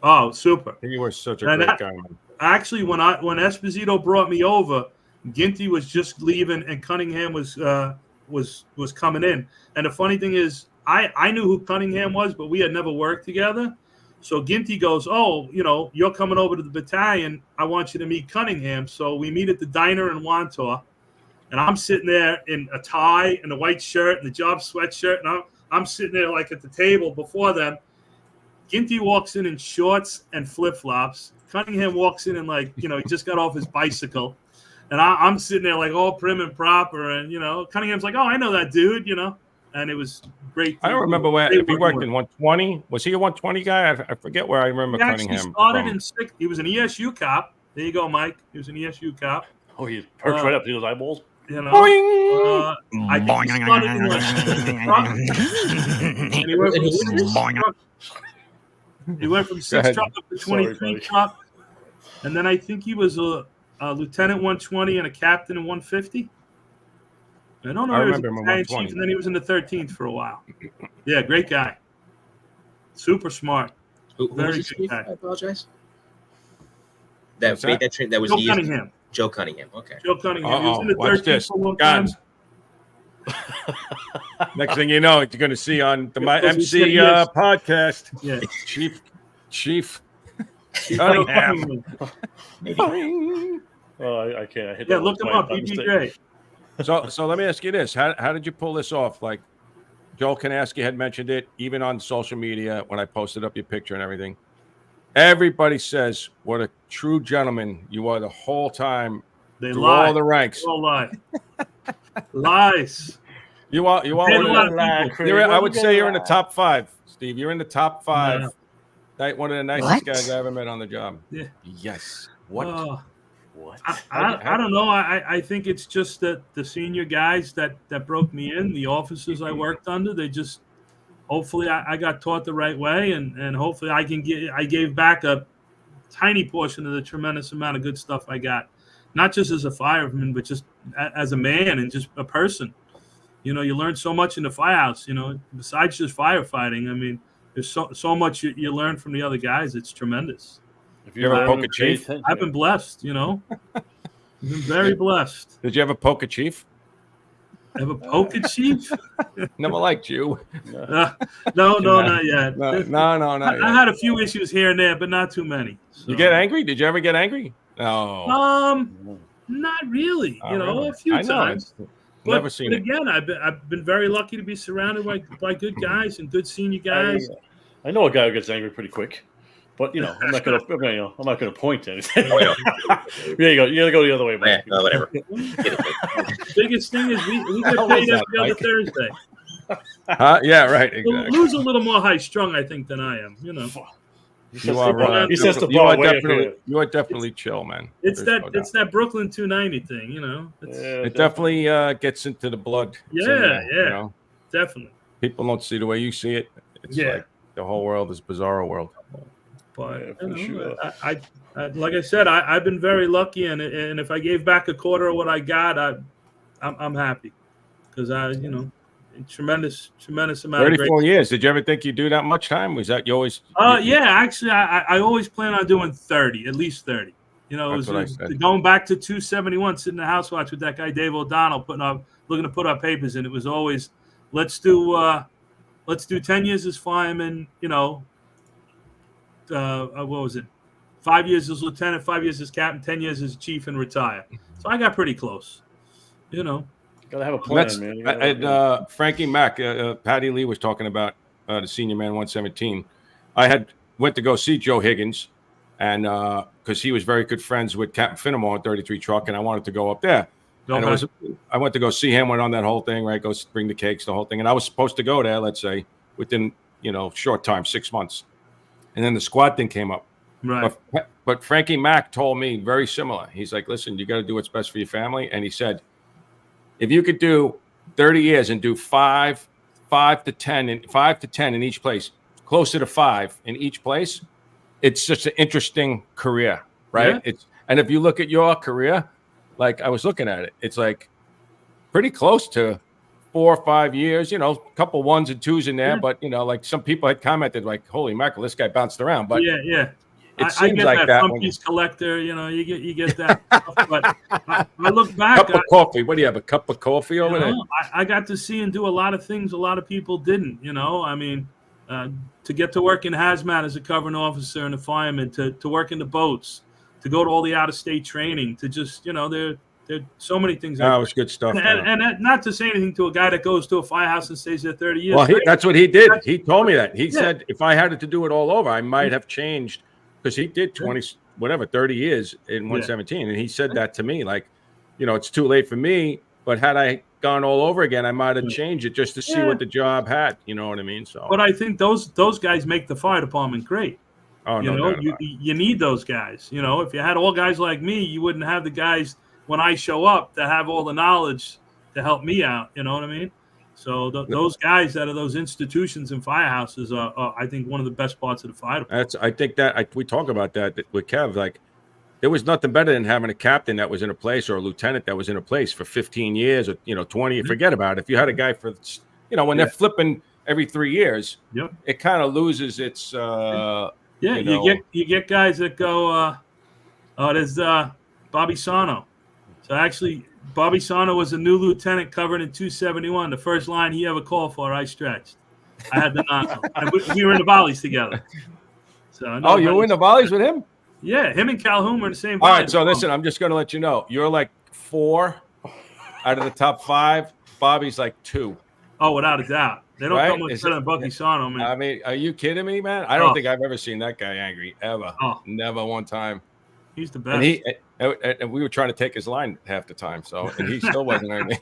Oh, super! He was such a great guy, man. Actually, when Esposito brought me over, Ginty was just leaving and Cunningham was coming in. And the funny thing is, I knew who Cunningham was, but we had never worked together. So Ginty goes, "Oh, you're coming over to the battalion. I want you to meet Cunningham." So we meet at the diner in Wantor, and I'm sitting there in a tie and a white shirt and the job sweatshirt, and I'm sitting there like at the table before them. Ginty walks in shorts and flip-flops. Cunningham walks in and he just got off his bicycle. And I'm sitting there like all prim and proper. And, Cunningham's like, "Oh, I know that dude," And it was great. I don't remember if he worked in 120. Was he a 120 guy? I forget where I remember Cunningham. He started in 6. He was an ESU cop. There you go, Mike. He was an ESU cop. Oh, he perched right up to those eyeballs. I think he started in truck. And he went from 6 truck. He went from 6 truck up to 23 truck. And then I think he was a lieutenant 120 and a captain in 150. I don't know. I remember him in 120. And then he was in the 13th for a while. Yeah, great guy. Super smart. Very good guy. I apologize. That was Joe Cunningham. Joe Cunningham. Okay. Joe Cunningham. He was in the 13th for one time. Next thing you know, you're going to see on the My MC podcast. Yeah. Chief Cunningham. Oh, I can't. I hit look him up. He'd be great. So let me ask you this: How did you pull this off? Like Joel Kanaski had mentioned it, even on social media when I posted up your picture and everything. Everybody says what a true gentleman you are the whole time. They through lie. all the ranks. They all lie. Lies. You are I would say you're in the top 5, Steve. You're in the top 5. Yeah. One of the nicest guys I ever met on the job. Yeah. Yes. What? What? I don't know. I think it's just that the senior guys that broke me in, the officers I worked under, they just hopefully I got taught the right way, and hopefully I gave back a tiny portion of the tremendous amount of good stuff I got, not just as a fireman, but just as a man and just a person. You learn so much in the firehouse. Besides just firefighting. I mean, there's so much you learn from the other guys. It's tremendous. If you ever poke a chief? I've been blessed, I've been very blessed. Did you ever poke a chief? Have a poke a chief? Never liked you. No, not yet. No, not yet. I had a few issues here and there, but not too many. So. You get angry? Did you ever get angry? No. Not really. A few times. Never seen it. Again, I've been very lucky to be surrounded by good guys and good senior guys. I know a guy who gets angry pretty quick. But I'm not gonna point to anything. Oh, yeah. There you go. You gotta go the other way, Mike. Yeah, whatever. Biggest thing is we get paid every other Thursday. Yeah, right. Exactly. Lou's a little more high strung, I think, than I am. You are. He sets the bar way up here. You are definitely chill, man. It's that Brooklyn 290 thing, It definitely gets into the blood. Yeah. Definitely. People don't see the way you see it. It's like the whole world is bizarro world. But I like I said, I've been very lucky, and if I gave back a quarter of what I got, I'm happy because tremendous amount. 34 years. Did you ever think you'd do that much time? Was that you always? Actually, I always plan on doing 30, at least 30. It was going back to 271, sitting in the house watch with that guy Dave O'Donnell, looking to put our papers in. It was always let's do 10 years as fireman. What was it? 5 years as lieutenant, 5 years as captain, 10 years as chief, and retire. So I got pretty close. Gotta have a plan, man. And Frankie Mack, Patty Lee was talking about the senior man 117. I went to go see Joe Higgins, and because he was very good friends with Captain Finnemore on 33 truck, and I wanted to go up there. Okay. And I went to go see him, went on that whole thing, right? Go bring the cakes, the whole thing, and I was supposed to go there, let's say, within short time, 6 months. And then the squad thing came up. Right. But Frankie Mack told me very similar. He's like, listen, you got to do what's best for your family. And he said, if you could do 30 years and do 5 to 10 in each place, closer to 5 in each place, it's such an interesting career, right? Yeah. And if you look at your career, like I was looking at it, it's like pretty close to 4 or 5 years, a couple 1s and 2s in there. But, like some people had commented like, holy mackerel, this guy bounced around. But yeah. It I seems get like that when piece collector, you get that stuff, but I look back. Cup of coffee. What do you have? A cup of coffee over there? I got to see and do a lot of things a lot of people didn't. I mean, to get to work in hazmat as a covering officer and a fireman, to work in the boats, to go to all the out-of-state training, to just there are so many things. Oh, it's good stuff. And not to say anything to a guy that goes to a firehouse and stays there 30 years. Well, that's what he did. He told me that. He said if I had to do it all over, I might have changed. Because he did 30 years in 117. And he said that to me, like, it's too late for me. But had I gone all over again, I might have changed it just to see what the job had. You know what I mean? So, but I think those guys make the fire department great. Oh, no, you need those guys. If you had all guys like me, you wouldn't have the guys when I show up that have all the knowledge to help me out. You know what I mean? So those guys out of those institutions and firehouses are, I think, one of the best parts of the fire department. I think that we talk about that with Kev. Like, there was nothing better than having a captain that was in a place or a lieutenant that was in a place for 15 years or 20. Forget about it. If you had a guy for when they're flipping every 3 years, it kind of loses its. You get guys that go. There's Bobby Sano. So actually, Bobby Sano was a new lieutenant covered in 271. The first line he ever called for, I stretched. I had to knock him. And we were in the volleys together. So you were in the volleys with him? Yeah, him and Calhoun were in the same. All right, so listen, I'm just going to let you know. You're like 4 out of the top 5. Bobby's like 2. Oh, without a doubt. They don't come much better than Bucky Sano, man. I mean, are you kidding me, man? I don't think I've ever seen that guy angry, ever. Oh. Never one time. He's the best. And we were trying to take his line half the time, and he still wasn't angry.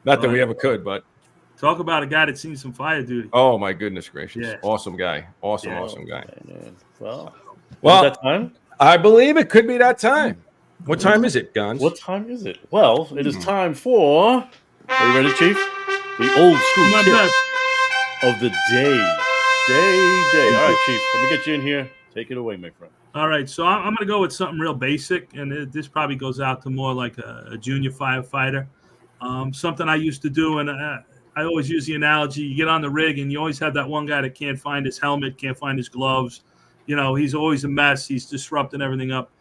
Not that we ever could, but. Talk about a guy that's seen some fire duty. Oh, my goodness gracious. Yeah. Awesome guy. Awesome guy. Well, that time? I believe it could be that time. What time is it, Guns? What time is it? Well, it is time for. Are you ready, Chief? The old school tip of the day. Day. All right, Chief. Let me get you in here. Take it away, my friend. All right, so I'm going to go with something real basic, and this probably goes out to more like a junior firefighter. Something I used to do, and I always use the analogy, you get on the rig, and you always have that one guy that can't find his helmet, can't find his gloves. He's always a mess. He's disrupting everything up.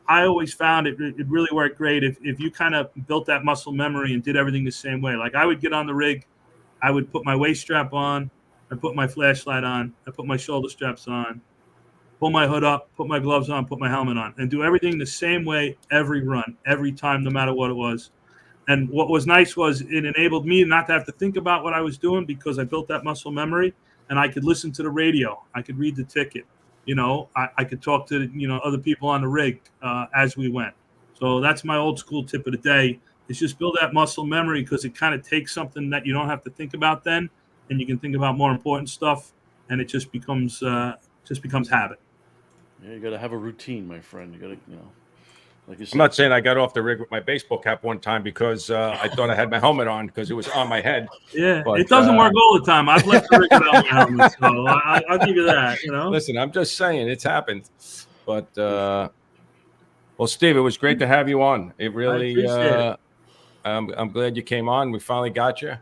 I always found it really worked great if you kind of built that muscle memory and did everything the same way. Like I would get on the rig, I would put my waist strap on, I put my flashlight on, I put my shoulder straps on, pull my hood up, put my gloves on, put my helmet on, and do everything the same way every run, every time, no matter what it was. And what was nice was it enabled me not to have to think about what I was doing because I built that muscle memory, and I could listen to the radio. I could read the ticket. I could talk to, other people on the rig as we went. So that's my old school tip of the day is just build that muscle memory because it kind of takes something that you don't have to think about then, and you can think about more important stuff, and it just becomes habit. Yeah, you got to have a routine, my friend. You got to, like you said. I'm not saying I got off the rig with my baseball cap one time because I thought I had my helmet on because it was on my head. Yeah, but, it doesn't work all the time. I've left the rig without my helmet, so I'll give you that. Listen, I'm just saying it's happened. But well, Steve, it was great to have you on. It really. I'm glad you came on. We finally got you,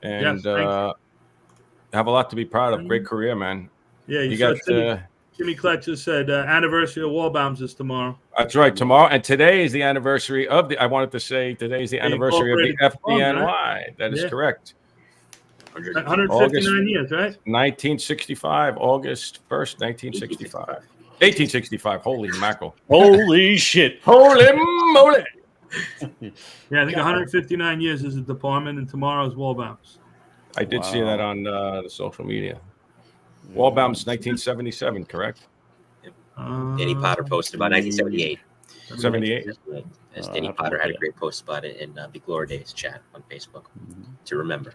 and have a lot to be proud of. Great career, man. Yeah, you got. Jimmy Klett just said anniversary of Wall Bombs is tomorrow. That's right, tomorrow. And today is the anniversary of the, I wanted to say today is the anniversary of the FDNY. Right? That is correct. 159 years, right? 1965, August 1st, 1965. 1865, holy mackerel. Holy shit. Holy moly. Yeah, I think 159 years is the department, and tomorrow is Wall Bombs. I did see that on the social media. Wall Bombs 1977, correct? Danny Potter posted about 1978. 78. As Danny Potter had a great post about it in the Glory Days chat on Facebook to remember.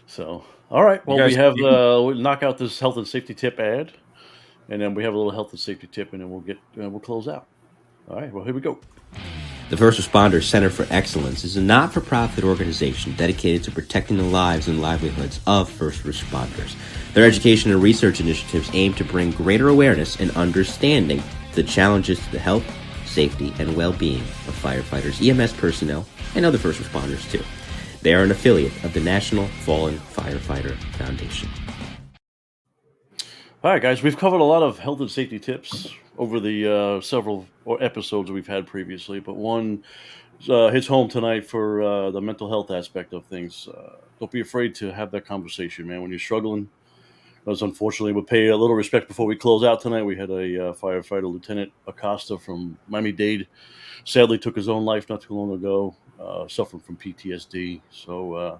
So, all right. Well, we have we'll knock out this health and safety tip ad. and then we have a little health and safety tip, and then we'll close out. All right, well, here we go. The First Responders Center for Excellence is a not-for-profit organization dedicated to protecting the lives and livelihoods of first responders. Their education and research initiatives aim to bring greater awareness and understanding to the challenges to the health, safety, and well-being of firefighters, EMS personnel, and other first responders, too. They are an affiliate of the National Fallen Firefighter Foundation. All right, guys, we've covered a lot of health and safety tips over the several episodes we've had previously, but one hits home tonight for the mental health aspect of things. Don't be afraid to have that conversation, man. When you're struggling, because unfortunately, we'll pay a little respect before we close out tonight. We had a firefighter, Lieutenant Acosta from Miami-Dade, sadly took his own life not too long ago, suffering from PTSD. So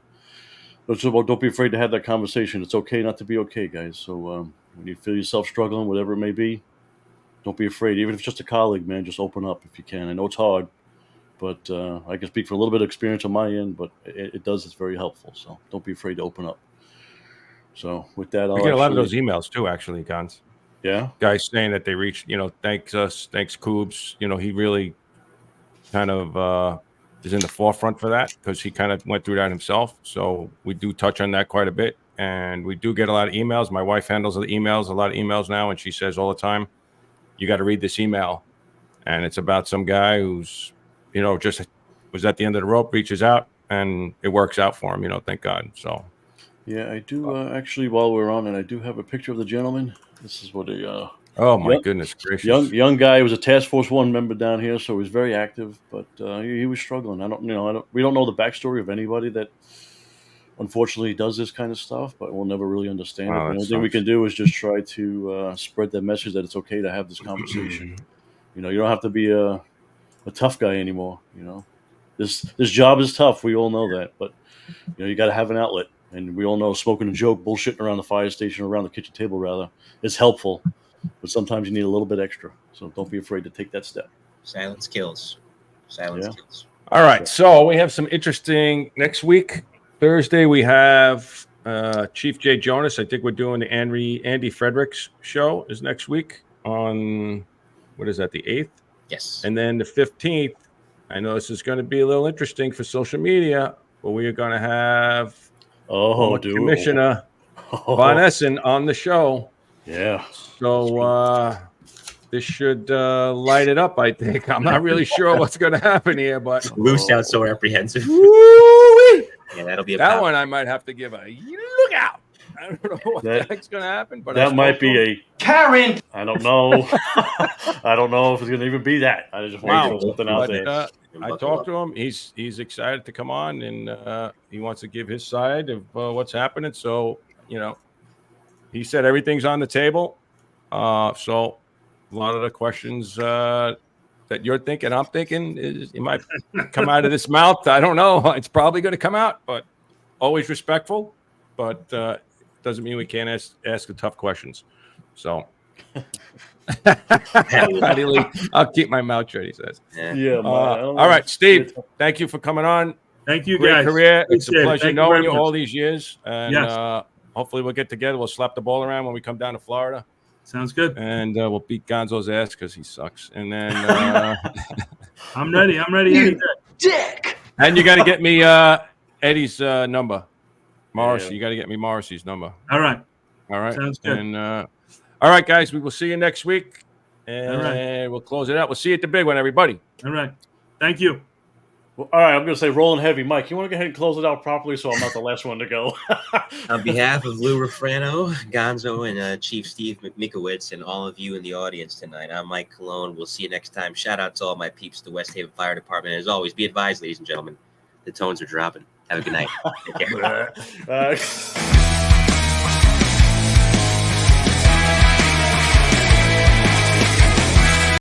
don't be afraid to have that conversation. It's okay not to be okay, guys. So when you feel yourself struggling, whatever it may be, don't be afraid. Even if it's just a colleague, man, just open up if you can. I know it's hard, but I can speak for a little bit of experience on my end, but it's very helpful. So don't be afraid to open up. So with that, we get a lot of those emails too, actually, Gons. Yeah. Guys saying that they reached, thanks us, thanks Coobs. He really kind of is in the forefront for that because he kind of went through that himself. So we do touch on that quite a bit. And we do get a lot of emails. My wife handles the emails, a lot of emails now, and she says all the time, you got to read this email. And it's about some guy who's, just was at the end of the rope, reaches out, and it works out for him, thank God. So. Yeah, I do actually, while we're on it, I do have a picture of the gentleman. This is what oh, my goodness gracious. Young guy. He was a Task Force 1 member down here, so he was very active, but he was struggling. We don't know the backstory of anybody that unfortunately does this kind of stuff, but we'll never really understand it. The only thing we can do is just try to spread that message that it's okay to have this conversation. You don't have to be a tough guy anymore. This job is tough. We all know that, but you got to have an outlet. And we all know smoking a joke, bullshitting around the fire station, around the kitchen table, rather, is helpful. But sometimes you need a little bit extra. So don't be afraid to take that step. Silence kills. Silence kills. All right. So we have some interesting next week. Thursday, we have Chief Jay Jonas. I think we're doing the Andy Fredericks show is next week on, what is that, the 8th? Yes. And then the 15th, I know this is going to be a little interesting for social media, but we are going to have Commissioner Von Essen on the show. Yeah. So this should light it up, I think. I'm not really sure what's going to happen here, but Lou sounds so apprehensive. Yeah, that'll be that one. I might have to give a look out. I don't know what the heck's going to happen, but that might be a Karen. I don't know. I don't know if it's going to even be that. I just want to throw something out there. I talked to him. He's excited to come on, and he wants to give his side of what's happening. So he said everything's on the table. So a lot of the questions that you're thinking, I'm thinking, it might come out of this mouth. I don't know. It's probably going to come out, but always respectful. But doesn't mean we can't ask the tough questions. So I'll keep my mouth shut, he says. Yeah. All right, Steve, thank you for coming on. Thank you, Great guys. career. It's a Appreciate it. pleasure Thank you knowing very you much. all these years. And Yes. hopefully we'll get together. We'll slap the ball around when we come down to Florida. Sounds good. And we'll beat Gonzo's ass because he sucks. And then I'm ready. Any day. Dick. and you got to get me Eddie's number. Morrissey, you got to get me Morrissey's number. All right. Sounds good. And all right, guys, we will see you next week. And we'll close it out. We'll see you at the big one, everybody. All right. Thank you. Well, all right, I'm going to say rolling heavy. Mike, you want to go ahead and close it out properly so I'm not the last one to go? On behalf of Lou Refrano, Gonzo, and Chief Steve Mickiewicz, and all of you in the audience tonight, I'm Mike Colon. We'll see you next time. Shout out to all my peeps, the West Haven Fire Department. As always, be advised, ladies and gentlemen, the tones are dropping. Have a good night. Take care.